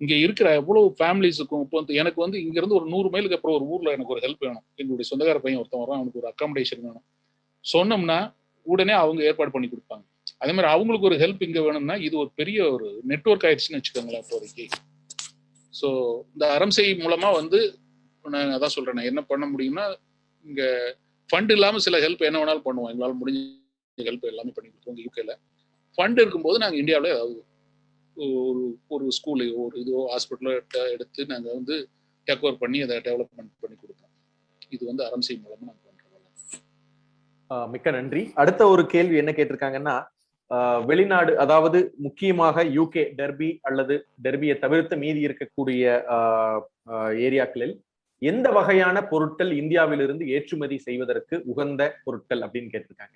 இங்கே இருக்கிற எவ்வளோ ஃபேமிலிஸுக்கும் இப்போ வந்து எனக்கு வந்து இங்கேருந்து ஒரு 100 மைலுக்கு அப்புறம் ஒரு ஊரில் எனக்கு ஒரு ஹெல்ப் வேணும், எங்களுடைய சொந்தக்கார பையன் ஒருத்தன் வரான், அவனுக்கு ஒரு அக்காமடேஷன் வேணும் சொன்னோம்னா உடனே அவங்க ஏற்பாடு பண்ணி கொடுப்பாங்க. அதே மாதிரி அவங்களுக்கு ஒரு ஹெல்ப் இங்கே வேணும்னா இது ஒரு பெரிய ஒரு நெட்வொர்க் ஆயிடுச்சுன்னு வச்சுக்கோங்களேன் இப்போதைக்கு. ஸோ இந்த அறம் செய் மூலமாக வந்து நான் அதான் சொல்கிறேன், என்ன பண்ண முடியும்னா இங்கே ஃபண்ட் இல்லாமல் சில ஹெல்ப் என்ன வேணாலும் பண்ணுவோம், எங்களால் முடிஞ்ச ஹெல்ப் எல்லாமே பண்ணி கொடுத்தோம் யூகேல. ஃபண்ட் இருக்கும்போது நாங்கள் இந்தியாவில் ஏதாவது ஒரு ஸ்கூலு ஒரு இதோ ஹாஸ்பிட்டலோ எடுத்து நாங்கள் வந்து டேக் ஓவர் பண்ணி அதை டெவலப்மெண்ட் பண்ணி கொடுப்போம். இது வந்து அரம்சை மூலமாக நாங்கள் பண்ணுறோம். மிக்க நன்றி. அடுத்த ஒரு கேள்வி என்ன கேட்டிருக்காங்கன்னா, வெளிநாடு அதாவது முக்கியமாக யூகே டெர்பி அல்லது டெர்பியை தவிர்த்து மீதி இருக்கக்கூடிய ஏரியாக்களில் எந்த வகையான பொருட்கள் இந்தியாவிலிருந்து ஏற்றுமதி செய்வதற்கு உகந்த பொருட்கள் அப்படின்னு கேட்டிருக்காங்க.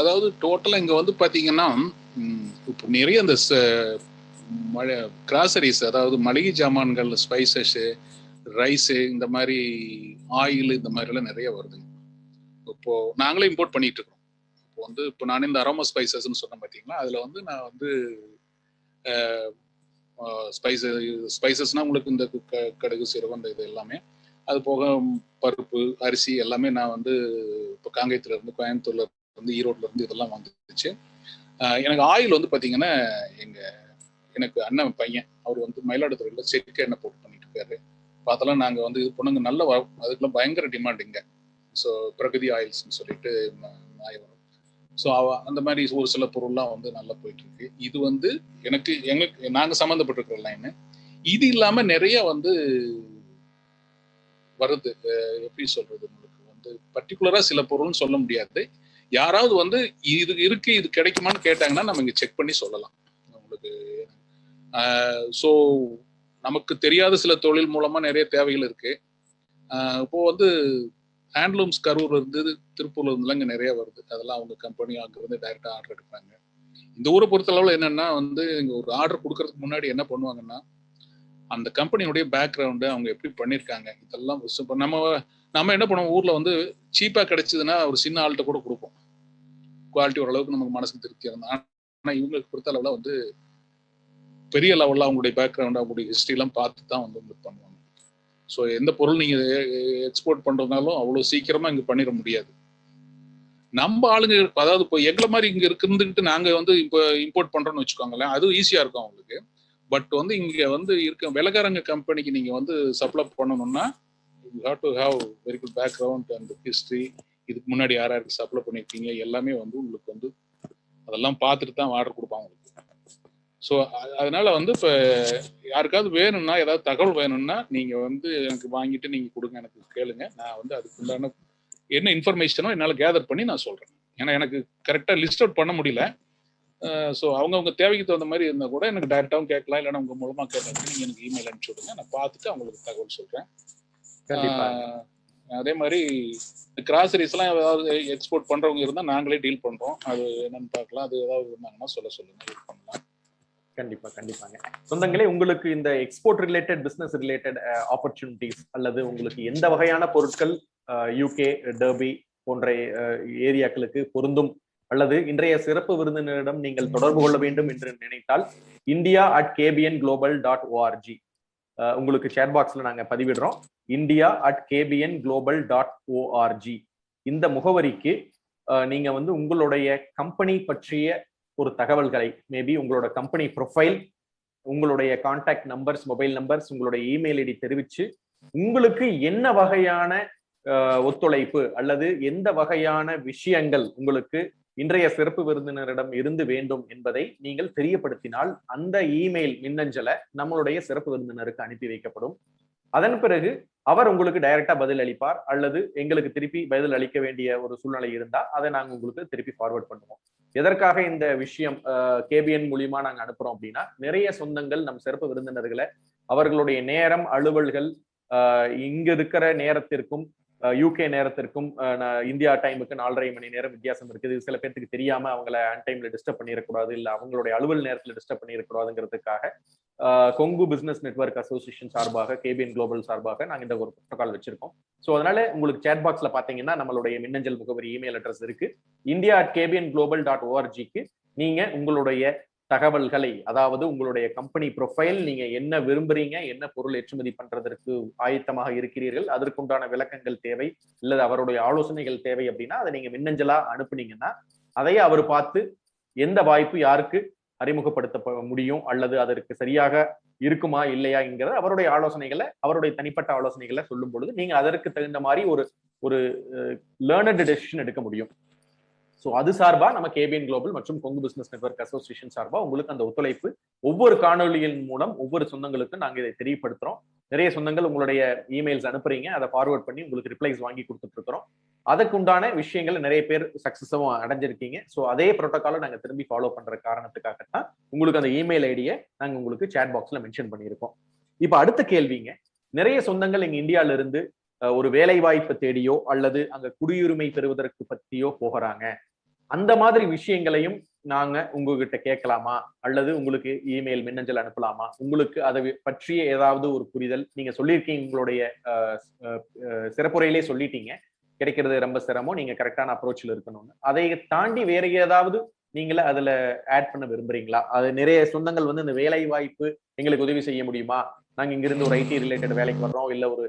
அதாவது டோட்டலா இங்க வந்து பாத்தீங்கன்னா இப்போ நிறைய அந்த கிராசரிஸ், அதாவது மளிகை ஜாமான்கள், ஸ்பைசஸ், ரைஸு, இந்த மாதிரி ஆயில், இந்த மாதிரி எல்லாம் நிறைய வருது. இப்போ நாங்களே இம்போர்ட் பண்ணிட்டு இருக்கோம். இப்போ வந்து இப்போ நான் இந்த அரோமா ஸ்பைசஸ்ன்னு சொன்னேன் பார்த்தீங்களா, அதில் வந்து நான் வந்து ஸ்பைசஸ்னா உங்களுக்கு இந்த கடுகு, சீரகம், இந்த இது எல்லாமே, அது போக பருப்பு, அரிசி எல்லாமே நான் வந்து இப்போ காங்கேயத்துல இருந்து, கோயம்புத்தூர்ல இருந்து, ஈரோட்ல இருந்து இதெல்லாம் வந்துச்சு. எனக்கு ஆயில் வந்து பார்த்தீங்கன்னா எனக்கு அண்ணன் பையன் அவர் வந்து மயிலாடுதுறையில செக்கு எண்ணெய் போட்டு பண்ணிட்டு இருக்காரு. பார்த்தலாம் நாங்கள் வந்து இது பொண்ணுங்க நல்ல அதுக்கெல்லாம் பயங்கர டிமாண்ட் இங்க. ஸோ பிரகதி ஆயில்ஸ்ன்னு சொல்லிட்டு வரும். ஸோ அந்த மாதிரி ஒரு சில பொருள்லாம் வந்து நல்லா போயிட்டு இருக்கு. இது வந்து எங்களுக்கு நாங்கள் சம்மந்தப்பட்டிருக்கிற லைனு. இது இல்லாம நிறைய வந்து வருது. எப்படி சொல்றது, உங்களுக்கு வந்து பர்டிகுலரா சில பொருள்னு சொல்ல முடியாது. யாராவது வந்து இது இருக்கு, இது கிடைக்குமான்னு கேட்டாங்கன்னா நம்ம இங்க செக் பண்ணி சொல்லலாம் உங்களுக்கு. ஸோ நமக்கு தெரியாத சில தொழில் மூலமா நிறைய தேவைகள் இருக்கு. இப்போ வந்து ஹேண்ட்லூம்ஸ் கரூர்ல இருந்து, திருப்பூர்ல இருந்துலாம் இங்க நிறைய வருது. அதெல்லாம் அவங்க கம்பெனி அங்கிருந்து டைரக்டா ஆர்டர் எடுப்பாங்க. இந்த ஊரை பொறுத்த அளவுல என்னன்னா வந்து இங்க ஒரு ஆர்டர் கொடுக்கறதுக்கு முன்னாடி என்ன பண்ணுவாங்கன்னா, அந்த கம்பெனியுடைய பேக்ரவுண்டு, அவங்க எப்படி பண்ணியிருக்காங்க, இதெல்லாம் நம்ம என்ன பண்ணுவோம், ஊர்ல வந்து சீப்பா கிடைச்சதுன்னா ஒரு சின்ன ஆள்கிட்ட கூட கொடுப்போம், குவாலிட்டி ஓரளவுக்கு நமக்கு மனசுக்கு திருப்தியா இருந்தா. ஆனா இவங்களுக்கு பொறுத்த அளவுல வந்து பெரிய லெவல்ல அவங்களுடைய பேக்ரவுண்ட், அவங்களுடைய ஹிஸ்டரி எல்லாம் பார்த்து தான் வந்து உங்களுக்கு பண்ணுவாங்க. ஸோ எந்த பொருள் நீங்க எக்ஸ்போர்ட் பண்றதுனாலும் அவ்வளவு சீக்கிரமா இங்க பண்ணிட முடியாது. நம்ம ஆளுங்க, அதாவது இப்போ எங்களை மாதிரி இங்க இருந்துக்கிட்டு நாங்க வந்து இப்போ இம்போர்ட் பண்றோம்னு வச்சுக்கோங்களேன், அது ஈஸியா இருக்கும் அவங்களுக்கு. பட் வந்து இங்க வந்து இருக்க விலைக்காரங்க கம்பெனிக்கு நீங்க வந்து சப்ளை பண்ணணும்னா you have to have very good background and history. இதுக்கு முன்னாடி யாருக்கு சப்ளை பண்ணிருக்கீங்க எல்லாமே வந்து உங்களுக்கு வந்து அதெல்லாம் பார்த்துட்டு தான் ஆர்டர் கொடுப்பாங்க உங்களுக்கு. ஸோ அதனால வந்து இப்போ யாருக்காவது வேணும்னா, ஏதாவது தகவல் வேணும்னா நீங்க வந்து எனக்கு வாங்கிட்டு நீங்க கொடுங்க, எனக்கு கேளுங்க. நான் வந்து அதுக்குண்டான என்ன இன்ஃபர்மேஷனோ என்னால் கேதர் பண்ணி நான் சொல்றேன். ஏன்னா எனக்கு கரெக்டாக லிஸ்ட் அவுட் பண்ண முடியல. ஸோ அவங்கவுங்க தேவைக்கு தகுந்த மாதிரி இருந்தால் கூட எனக்கு டைரக்டாகவும் கேட்கலாம், இல்லைன்னா உங்க மூலமா கேட்டாங்க நீங்க எனக்கு இமெயில் அனுப்பிச்சு விடுங்க, நான் பார்த்துட்டு அவங்களுக்கு தகவல் சொல்றேன். அதே மாதிரி கிராசரிஸ் எல்லாம் ஏதாவது எக்ஸ்போர்ட் பண்றவங்க இருந்தா நாங்களே டீல் பண்றோம். அது என்னன்னு பார்க்கலாம். அது ஏதாவது இருந்தாங்கன்னா சொல்லுங்க, இது பண்ணலாம். கண்டிப்பாங்க. சொந்தங்களே, உங்களுக்கு இந்த export related, business related opportunities அல்லது உங்களுக்கு எந்த வகையான பொருட்கள் யூகே டெர்பி போன்ற ஏரியாக்களுக்கு பொருந்தும் அல்லது இன்றைய சிறப்பு விருந்தினரிடம் நீங்கள் தொடர்பு கொள்ள வேண்டும் என்று நினைத்தால் india@kbnglobal.org உங்களுக்கு சேட் பாக்ஸ்ல நாங்க பதிவிடுறோம். india@kbnglobal.org இந்த முகவரிக்கு நீங்க வந்து உங்களுடைய கம்பெனி பற்றிய ஒரு தகவல்களை, மேபி உங்களோட கம்பெனி ப்ரொஃபைல், உங்களுடைய கான்டாக்ட் நம்பர்ஸ், மொபைல் நம்பர்ஸ், உங்களுடைய இமெயில் ஐடி தெரிவிச்சு உங்களுக்கு என்ன வகையான ஒத்துழைப்பு அல்லது எந்த வகையான விஷயங்கள் உங்களுக்கு இன்றைய சிறப்பு விருந்தினரிடம் இருந்து வேண்டும் என்பதை நீங்கள் தெரியப்படுத்தினால் அந்த இமெயில் மின்னஞ்சலை நம்மளுடைய சிறப்பு விருந்தினருக்கு அனுப்பி வைக்கப்படும். அதன் பிறகு அவர் உங்களுக்கு டைரக்டா பதில் அளிப்பார், அல்லது எங்களுக்கு திருப்பி பதில் அளிக்க வேண்டிய ஒரு சூழ்நிலை இருந்தா அதை நாங்க உங்களுக்கு திருப்பி ஃபார்வர்ட் பண்ணுவோம். எதற்காக இந்த விஷயம் கேபிஎன் மூலியமா நாங்க அனுப்புறோம் அப்படின்னா, நிறைய சொந்தங்கள் நம் சிறப்பு விருந்தினர்களை அவர்களுடைய நேரம், அலுவல்கள், இங்க இருக்கிற நேரத்திற்கும் யூகே நேரத்திற்கும் இந்தியா டைமுக்கு 4.5 மணி நேரம் வித்தியாசம் இருக்குது. சில பேருக்கு தெரியாம அவங்கள அன்டைம்ல டிஸ்டர்ப் பண்ணிடக்கூடாது, இல்ல அவங்களுடைய அலுவல் நேரத்துல டிஸ்டர்ப் பண்ணிடக்கூடாதுங்கிறதுக்காக கொங்கு பிசினஸ் நெட்வொர்க் அசோசியேஷன் சார்பாக, கேபிஎன் குளோபல் சார்பாக நாங்க இந்த ஒரு புரோட்டோகால் வச்சிருக்கோம். ஸோ அதனால உங்களுக்கு சேட் பாக்ஸ்ல பாத்தீங்கன்னா நம்மளுடைய மின்னஞ்சல் முகவரி, இமெயில் அட்ரஸ் இருக்கு. india@kbnglobal.org நீங்க உங்களுடைய தகவல்களை, அதாவது உங்களுடைய கம்பெனி ப்ரொஃபைல், நீங்க என்ன விரும்புறீங்க, என்ன பொருள் ஏற்றுமதி பண்றதற்கு ஆயத்தமாக இருக்கிறீர்கள், அதற்குண்டான விளக்கங்கள் தேவை, இல்லது அவருடைய ஆலோசனைகள் தேவை அப்படின்னா அதை நீங்க மின்னஞ்சலா அனுப்புனீங்கன்னா அதையே அவர் பார்த்து எந்த வாய்ப்பு யாருக்கு அறிமுகப்படுத்த முடியும் அல்லது அதற்கு சரியாக இருக்குமா இல்லையாங்கிறத அவருடைய ஆலோசனைகளை, அவருடைய தனிப்பட்ட ஆலோசனைகளை சொல்லும் பொழுது நீங்க அதற்கு தகுந்த மாதிரி ஒரு லேர்னட் டெசிஷன் எடுக்க முடியும். ஸோ அது சார்பா நம்ம கேபிஎன் குளோபல் மற்றும் கொங்கு பிசினஸ் நெட்வொர்க் அசோசியேஷன் சார்பா உங்களுக்கு அந்த ஒத்துழைப்பு ஒவ்வொரு காணொலியின் மூலம் ஒவ்வொரு சொந்தங்களுக்கும் நாங்க இதை தெரியப்படுத்துறோம். நிறைய சொந்தங்கள் உங்களுடைய இமெயில்ஸ் அனுப்புறீங்க, அதை ஃபார்வர்ட் பண்ணி உங்களுக்கு ரிப்ளைஸ் வாங்கி கொடுத்துட்டு இருக்கிறோம். அதுக்குண்டான விஷயங்களை நிறைய பேர் சக்சஸும் அடைஞ்சிருக்கீங்க. ஸோ அதே ப்ரோட்டோகாலை நாங்க திரும்பி ஃபாலோ பண்ற காரணத்துக்காகத்தான் உங்களுக்கு அந்த இமெயில் ஐடியை நாங்க உங்களுக்கு சேட் பாக்ஸ்ல மென்ஷன் பண்ணியிருக்கோம். இப்ப அடுத்த கேள்விங்க, நிறைய சொந்தங்கள் இங்க இந்தியால இருந்து ஒரு வேலை வாய்ப்பு தேடியோ அல்லது அங்க குடியுரிமை பெறுவதற்கு பத்தியோ போகிறாங்க. அந்த மாதிரி விஷயங்களையும் நாங்க உங்ககிட்ட கேட்கலாமா, அல்லது உங்களுக்கு இமெயில் மின்னஞ்சல் அனுப்பலாமா? உங்களுக்கு அதை பற்றிய ஏதாவது ஒரு புரிதல் நீங்க சொல்லியிருக்கீங்க, உங்களுடைய சிறப்புரையிலே சொல்லிட்டீங்க, கிடைக்கிறது ரொம்ப சிரமம், நீங்க கரெக்டான அப்ரோச்ல இருக்கணும்னு. அதை தாண்டி வேற ஏதாவது நீங்கள அதுல ஆட் பண்ண விரும்புறீங்களா? அது நிறைய சொந்தங்கள் வந்து இந்த வேலை வாய்ப்பு எங்களுக்கு உதவி செய்ய முடியுமா, நாங்க இங்க இருந்து ஒரு ஐடி ரிலேட்டட் வேலைக்கு வர்றோம், இல்ல ஒரு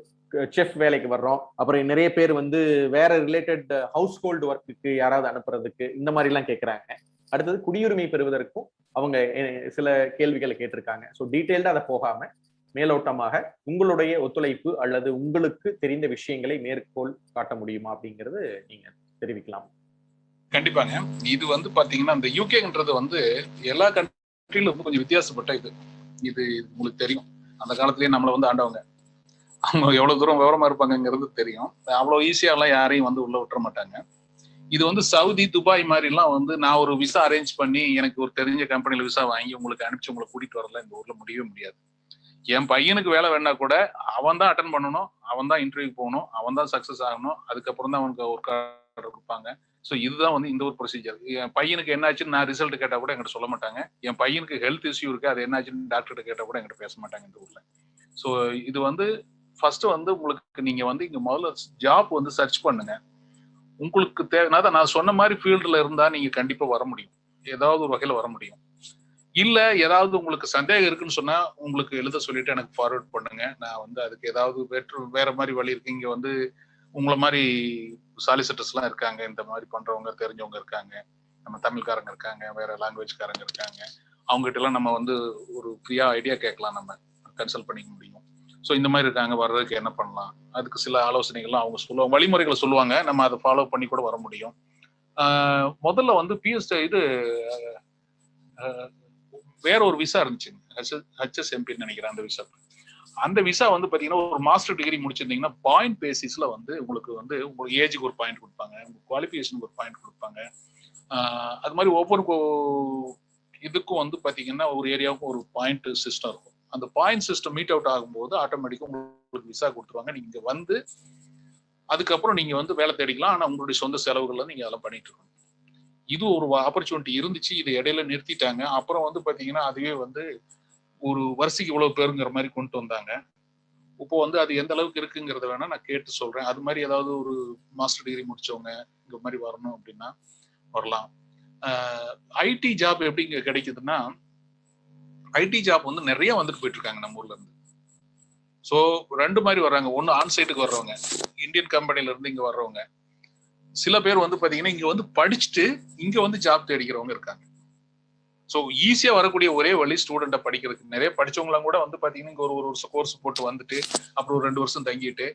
செஃப் வேலைக்கு வர்றோம், அப்புறம் நிறைய பேர் வந்து வேற ரிலேட்டட் ஹவுஸ் ஹோல்டு ஒர்க்குக்கு யாராவது அனுப்புறதுக்கு, இந்த மாதிரி எல்லாம் கேட்கறாங்க. அடுத்தது குடியுரிமை பெறுவதற்கும் அவங்க சில கேள்விகளை கேட்டிருக்காங்க. ஸோ டீட்டெயில்டா அதை போகாம மேலோட்டமாக உங்களுடைய ஒத்துழைப்பு அல்லது உங்களுக்கு தெரிந்த விஷயங்களை மேற்கோள் காட்ட முடியுமா அப்படிங்கிறது நீங்க தெரிவிக்கலாம். கண்டிப்பாங்க. இது வந்து பாத்தீங்கன்னா இந்த யூகேன்றது வந்து எல்லா கண்ட்ரிலும் வந்து கொஞ்சம் வித்தியாசப்பட்ட இது உங்களுக்கு தெரியும். அந்த காலத்திலேயே நம்மளை வந்து ஆண்டவங்க, அவங்க எவ்வளவு தூரம் விவரமா இருப்பாங்கிறது தெரியும். அவ்வளவு ஈஸியாலாம் யாரையும் வந்து உள்ள விட்டுற மாட்டாங்க. இது வந்து சவுதி, துபாய் மாதிரி எல்லாம் வந்து நான் ஒரு விசா அரேஞ்ச் பண்ணி எனக்கு ஒரு தெரிஞ்ச கம்பெனில விசா வாங்கி உங்களுக்கு அனுப்பிச்சு உங்களை கூட்டிட்டு வரல இந்த ஊர்ல முடியவே முடியாது. என் பையனுக்கு வேலை வேணா கூட அவன் தான் அட்டன் பண்ணணும், அவன் தான் இன்டர்வியூ போகணும், அவன் தான் சக்சஸ் ஆகணும், அதுக்கப்புறம் தான் அவனுக்கு ஒரு கார்டு கொடுப்பாங்க. ஸோ இதுதான் வந்து இந்த ஒரு ப்ரொசீஜர். என் பையனுக்கு என்னாச்சுன்னு நான் ரிசல்ட் கேட்டா கூட என்கிட்ட சொல்ல மாட்டாங்க. என் பையனுக்கு ஹெல்த் இஷ்யூ இருக்கு, அது என்னாச்சுன்னு டாக்டர்கிட்ட கேட்டா கூட என்கிட்ட பேச மாட்டாங்க இந்த ஊர்ல. ஸோ இது வந்து ஃபர்ஸ்ட் வந்து உங்களுக்கு நீங்க வந்து இங்க முதல்ல ஜாப் வந்து சர்ச் பண்ணுங்க. உங்களுக்கு தேவைன்னா நான் சொன்ன மாதிரி ஃபீல்டுல இருந்தா நீங்க கண்டிப்பா வர முடியும், ஏதாவது ஒரு வகையில வர முடியும். இல்ல ஏதாவது உங்களுக்கு சந்தேகம் இருக்குன்னு சொன்னா உங்களுக்கு எழுத சொல்லிட்டு எனக்கு ஃபார்வர்ட் பண்ணுங்க. நான் வந்து அதுக்கு ஏதாவது வேற மாதிரி வழி இருக்கு. இங்க வந்து உங்களை மாதிரி சாலிசிட்டர்ஸ் எல்லாம் இருக்காங்க, இந்த மாதிரி பண்றவங்க தெரிஞ்சவங்க இருக்காங்க, நம்ம தமிழ்காரங்க இருக்காங்க, வேற லாங்குவேஜ்காரங்க இருக்காங்க. அவங்க கிட்ட எல்லாம் நம்ம வந்து ஒரு ஃப்ரீயா ஐடியா கேட்கலாம், நம்ம கன்சல்ட் பண்ணிக்க முடியும். ஸோ இந்த மாதிரி இருக்காங்க, வர்றதுக்கு என்ன பண்ணலாம், அதுக்கு சில ஆலோசனைகள்லாம் அவங்க சொல்லுவாங்க, வழிமுறைகளை சொல்லுவாங்க, நம்ம அதை ஃபாலோ பண்ணி கூட வர முடியும். முதல்ல வந்து இது வேற ஒரு விசா இருந்துச்சுங்க, HSMP நினைக்கிறேன். அந்த விசா வந்து பாத்தீங்கன்னா ஒரு மாஸ்டர் டிகிரி முடிச்சிருந்தீங்கன்னா பாயிண்ட் பேசிஸ்ல வந்து உங்களுக்கு வந்து உங்க ஏஜுக்கு ஒரு பாயிண்ட் கொடுப்பாங்க, உங்க குவாலிஃபிகேஷனுக்கு ஒரு பாயிண்ட் கொடுப்பாங்க. அது மாதிரி ஒவ்வொரு இதுக்கும் வந்து பாத்தீங்கன்னா ஒரு ஏரியாவுக்கும் ஒரு பாயிண்ட் சிஸ்டம் இருக்கும். அந்த பாயிண்ட் சிஸ்டம் மீட் அவுட் ஆகும்போது ஆட்டோமேட்டிக்கா உங்களுக்கு விசா கொடுத்துருவாங்க. நீங்க வந்து அதுக்கப்புறம் நீங்க வந்து வேலை தேடிக்கலாம். ஆனா உங்களுடைய சொந்த செலவுகள்ல நீங்க அதெல்லாம் பண்ணிட்டு இருக்கணும். இது ஒரு ஆப்பர்ச்சுனிட்டி இருந்துச்சு, இதை இடையில நிறுத்திட்டாங்க. அப்புறம் வந்து பாத்தீங்கன்னா அதுவே வந்து ஒரு வருஷத்துக்கு இவ்வளவு பேருங்கிற மாதிரி கொண்டு வந்தாங்க. இப்போ வந்து அது எந்த அளவுக்கு இருக்குங்கிறத வேணா நான் கேட்டு சொல்றேன். அது மாதிரி ஏதாவது ஒரு மாஸ்டர் டிகிரி முடிச்சவங்க இந்த மாதிரி வரணும் அப்படின்னா வரலாம். ஐடி ஜாப் எப்படி இங்க கிடைக்குதுன்னா, ஐடி ஜாப் வந்து நிறைய வந்துட்டு போயிட்டு இருக்காங்க நம்ம ஊர்ல இருந்து. ஸோ ரெண்டு மாதிரி வர்றாங்க. ஒன்னு ஆன்சைட்டுக்கு வர்றவங்க, இந்தியன் கம்பெனில இருந்து இங்க வர்றவங்க. சில பேர் வந்து பாத்தீங்கன்னா இங்க வந்து படிச்சுட்டு இங்க வந்து ஜாப் தேடிக்கிறவங்க இருக்காங்க. ஸோ ஈஸியா வரக்கூடிய ஒரே வழி ஸ்டூடெண்ட்டை படிக்கிறதுக்கு. நிறைய படிச்சவங்களாம் கூட வந்து பாத்தீங்கன்னா இங்க ஒரு வருஷம் கோர்ஸ் போட்டு வந்துட்டு அப்புறம் ஒரு 2 வருஷம் தங்கிட்டு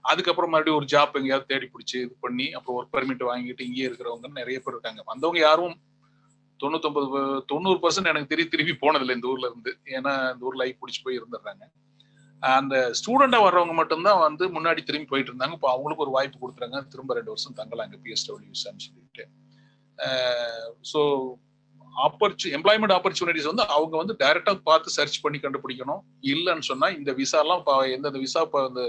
அதுக்கப்புறம் மறுபடியும் ஒரு ஜாப் எங்கேயாவது தேடி பிடிச்சி இது பண்ணி அப்புறம் ஒர்க் பெர்மிட் வாங்கிட்டு இங்கே இருக்கிறவங்க நிறைய பேர் இருக்காங்க. வந்தவங்க யாரும் 90% எனக்கு திரும்பி போனதில்லை இந்த ஊர்ல இருந்து. ஏன்னா இந்த ஊர்ல லைஃப் பிடிச்சி போய் இருந்துடுறாங்க. அந்த ஸ்டூடெண்டா வர்றவங்க மட்டும்தான் வந்து முன்னாடி திரும்பி போயிட்டு இருந்தாங்க. இப்போ அவங்களுக்கு ஒரு வாய்ப்பு கொடுத்துறாங்க, திரும்ப 2 வருஷம் தங்கலாங்க PSW விசான்னு சொல்லிட்டு. ஸோ எம்ப்ளாய்மெண்ட் ஆப்பர்ச்சுனிட்டிஸ் வந்து அவங்க வந்து டைரக்டா பார்த்து சர்ச் பண்ணி கண்டுபிடிக்கணும். இல்லைன்னு சொன்னா இந்த விசா எல்லாம் எந்தெந்த விசா வந்து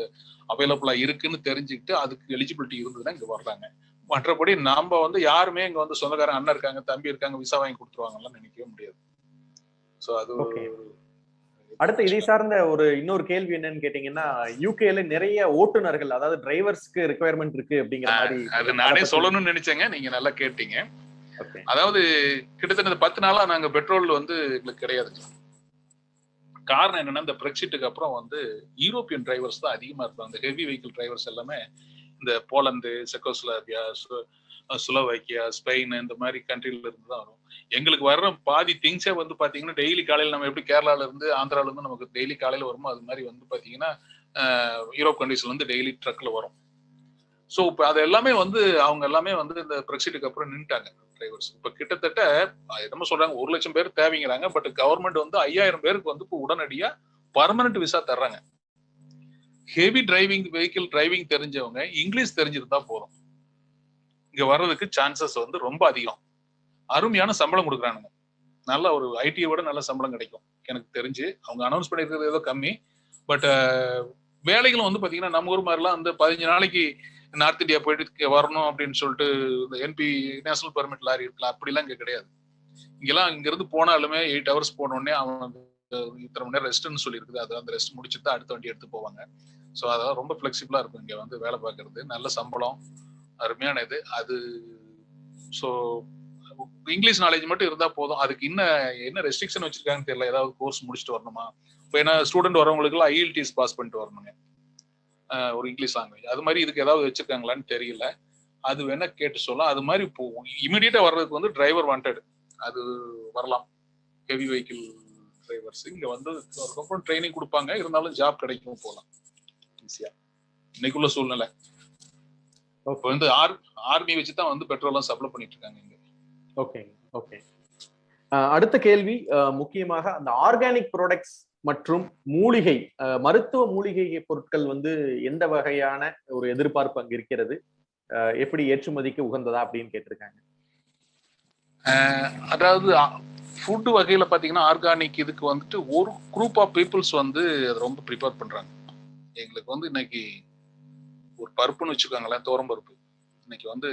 அவைலபிளா இருக்குன்னு தெரிஞ்சுக்கிட்டு அதுக்கு எலிஜிபிலிட்டி இருந்ததுன்னா இங்க வர்றாங்க. மற்றபடி நாம வந்து யாருமே இங்க வந்து சொந்தக்காரன் அண்ணன் இருக்காங்க, தம்பி இருக்காங்க, விசா வாங்கி கொடுத்துருவாங்கலாம் நினைக்கவே முடியாது. ஸோ அது அடுத்து இதை சார்ந்த இன்னொரு கேள்வி என்னன்னு கேட்டீங்கன்னா, யூகேல நிறைய ஓட்டுநர்கள், அதாவது டிரைவர்ஸ்க்கு ரிக்வயர்மெண்ட் இருக்கு அப்படிங்கிற மாதிரி. அது நானே சொல்லணும்னு நினைச்சேங்க, நீங்க நல்லா கேட்டீங்க. அதாவது கிட்டத்தட்ட 10 நாளா நாங்க பெட்ரோல் வந்து எங்களுக்கு கிடையாது. காரணம் என்னன்னா, இந்த பிரெக்சிட்டுக்கு அப்புறம் வந்து யூரோப்பியன் டிரைவர்ஸ் தான் அதிகமா இருப்பாங்க. இந்த ஹெவி வெஹிக்கிள் டிரைவர்ஸ் எல்லாமே இந்த போலந்து, செக்கோஸ்லோவாக்கியா, ஸ்லோவாக்கியா, ஸ்பெயின் இந்த மாதிரி கண்ட்ரில இருந்து தான் வரும். எங்களுக்கு வர்ற பாதி திங்ஸே வந்து பாத்தீங்கன்னா டெய்லி காலையில் நம்ம எப்படி கேரளால இருந்து ஆந்திரால இருந்து நமக்கு டெய்லி காலையில வருமோ அது மாதிரி வந்து பாத்தீங்கன்னா யூரோப் கண்ட்ரீஸ்ல இருந்து டெய்லி ட்ரக்ல வரும். ஸோ இப்போ அது எல்லாமே வந்து அவங்க எல்லாமே வந்து இந்த பிரெக்சிட்டுக்கு அப்புறம் நின்றுட்டாங்க டிரைவர்ஸ். இப்போ கிட்டத்தட்ட என்ன சொல்றாங்க 1 லட்சம் பேர் தேவைங்கிறாங்க. பட் கவர்மெண்ட் வந்து 5000 பேருக்கு வந்து இப்போ உடனடியா பர்மனன்ட் விசா தர்றாங்க. ஹெவி வெஹிக்கிள் டிரைவிங் தெரிஞ்சவங்க இங்கிலீஷ் தெரிஞ்சிருந்தா போதும், இங்க வர்றதுக்கு சான்சஸ் வந்து ரொம்ப அதிகம். அருமையான சம்பளம் கொடுக்குறானுங்க. நல்ல ஒரு ஐடியை விட நல்ல சம்பளம் கிடைக்கும் எனக்கு தெரிஞ்சு. அவங்க அனௌன்ஸ் பண்ணிருக்கிறது ஏதோ கம்மி, பட் வேலைகளும் வந்து பாத்தீங்கன்னா நம்ம ஊர் மாதிரிலாம் வந்து 15 நாளைக்கு நார்த் இந்தியா போயிட்டு வரணும் அப்படின்னு சொல்லிட்டு இந்த என்பி நேஷனல் பெர்மிட் லாரி இருக்கலாம், அப்படிலாம் இங்க கிடையாது. இங்கெல்லாம் இங்க இருந்து போனாலுமே 8 hours போனோடனே அவன் இத்தனை மணி நேரம் ரெஸ்ட்னு சொல்லி இருக்குது. அது அந்த ரெஸ்ட் முடிச்சுட்டு தான் அடுத்த வண்டி எடுத்து போவாங்க. ஸோ அதெல்லாம் ரொம்ப ஃபிளெக்சிபிளா இருக்கும் இங்க வந்து வேலை பார்க்கறது. நல்ல சம்பளம், அருமையான இது அது. ஸோ இங்கிலீஷ் நாலேஜ் மட்டும் இருந்தா போதும். அதுக்கு என்ன ரெஸ்ட்ரிக்ஷன் வச்சிருக்காங்கன்னு தெரியல. ஏதாவது கோர்ஸ் முடிச்சுட்டு வரணுமா? இப்போ ஏன்னா ஸ்டூடெண்ட் வரவங்களுக்கு எல்லாம் IELTS பாஸ் பண்ணிட்டு வரணுங்க ஒரு இங்கிலீஷ் லாங்குவேஜ். அது மாதிரி இதுக்கு ஏதாவது வச்சிருக்காங்களான்னு தெரியல. அது வேணா கேட்டு சொல்லலாம். அது மாதிரி இப்போ இமீடியட்டா வர்றதுக்கு வந்து டிரைவர் வாண்டட், அது வரலாம். ஹெவி வெஹிக்கிள் டிரைவர்ஸ் இங்க வந்து அதுக்கப்புறம் ட்ரைனிங் கொடுப்பாங்க. இருந்தாலும் ஜாப் கிடைக்கும், போகலாம் ஈஸியா இன்னைக்குள்ள சூழ்நிலை. இப்போ வந்து ஆர்மி வச்சுதான் வந்து பெட்ரோல்லாம் சப்ளை பண்ணிட்டு இருக்காங்க இங்க. Okay okay. அடுத்த கேள்வி முக்கியமாக அந்த ஆர்கானிக் ப்ராடக்ட்ஸ் மற்றும் மூலிகை மருத்துவ மூலிகை பொருட்கள் வந்து எந்த வகையான ஒரு எதிர்பார்ப்பு அங்க இருக்கிறது, எப்படி ஏற்றுமதிக்கு உகந்ததா அப்படின்னு கேட்டிருக்காங்க. அதாவது ஃபுட் வகையில பாத்தீங்கன்னா ஆர்கானிக் இதுக்கு வந்துட்டு ஒரு குரூப் ஆஃப் பீப்புள்ஸ் வந்து அதை ரொம்ப ப்ரிப்பேர் பண்றாங்க. எங்களுக்கு வந்து இன்னைக்கு ஒரு பருப்புன்னு வச்சுக்கோங்களேன், தோரம் பருப்பு இன்னைக்கு வந்து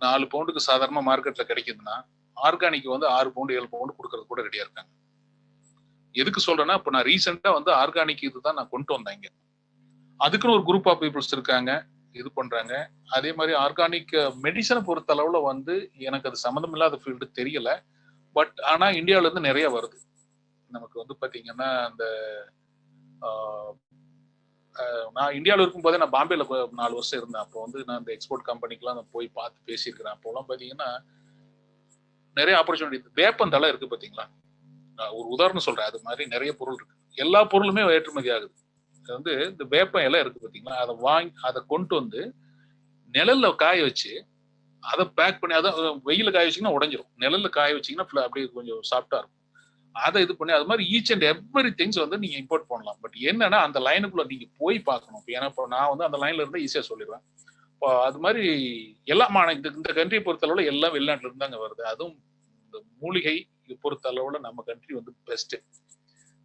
4 பவுண்டுக்கு சாதாரண மார்க்கெட்ல கிடைக்குதுன்னா ஆர்கானிக் வந்து 6 பவுண்டு 7 பவுண்டு கொடுக்கறது கூட ரெடியா இருக்காங்க. எதுக்கு சொல்றேன்னா இப்போ நான் ரீசெண்டா வந்து ஆர்கானிக் இதுதான் நான் கொண்டு வந்தேன் இங்க. அதுக்குன்னு ஒரு குரூப் ஆஃப் பீப்புள்ஸ் இருக்காங்க, இது பண்றாங்க. அதே மாதிரி ஆர்கானிக் மெடிசனை பொறுத்த அளவுல வந்து எனக்கு அது சம்மந்தம் இல்லாத ஃபீல்டு தெரியல. பட் ஆனா இந்தியாவில இருந்து நிறைய வருது நமக்கு வந்து பாத்தீங்கன்னா. அந்த நான் இந்தியாவில் இருக்கும்போதே நான் பாம்பேல 4 வருஷம் இருந்தேன். அப்போ வந்து நான் இந்த எக்ஸ்போர்ட் கம்பெனிக்கெல்லாம் நான் போய் பார்த்து பேசியிருக்கிறேன். அப்போலாம் பாத்தீங்கன்னா நிறைய ஆப்பர்ச்சுனிட்டி. வேப்பந்தலை இருக்கு பாத்தீங்களா, ஒரு உதாரணம் சொல்றேன். அது மாதிரி நிறைய பொருள் இருக்கு. எல்லா பொருளுமே ஏற்றுமதி ஆகுது. வந்து இந்த வேப்ப இலை இருக்கு பாத்தீங்களா, அதை கொண்டு வந்து நிழல்ல காய வச்சு அதை பேக் பண்ணி, அதை வெயில காய வச்சீங்கன்னா உடஞ்சிரும், நிழல்ல காய வச்சீங்கன்னா அப்படியே கொஞ்சம் சாஃப்டா இருக்கும். அதை இது பண்ணி அது மாதிரி ஈச் அண்ட் எவ்ரி திங்ஸ் வந்து நீங்க இம்போர்ட் பண்ணலாம். பட் என்னன்னா அந்த லைனுக்குள்ள நீங்க போய் பார்க்கணும். ஏன்னா இப்போ நான் வந்து அந்த லைன்ல இருந்தா ஈஸியா சொல்லிடுவேன். இப்போ அது மாதிரி எல்லாம் இந்த கண்ட்ரியை பொறுத்தளவுல எல்லாம் வெளிநாட்டுல இருந்து அங்க வருது. அதுவும் இந்த மூலிகை பொறுத்த அளவுல நம்ம கண்ட்ரி வந்து பெஸ்ட்.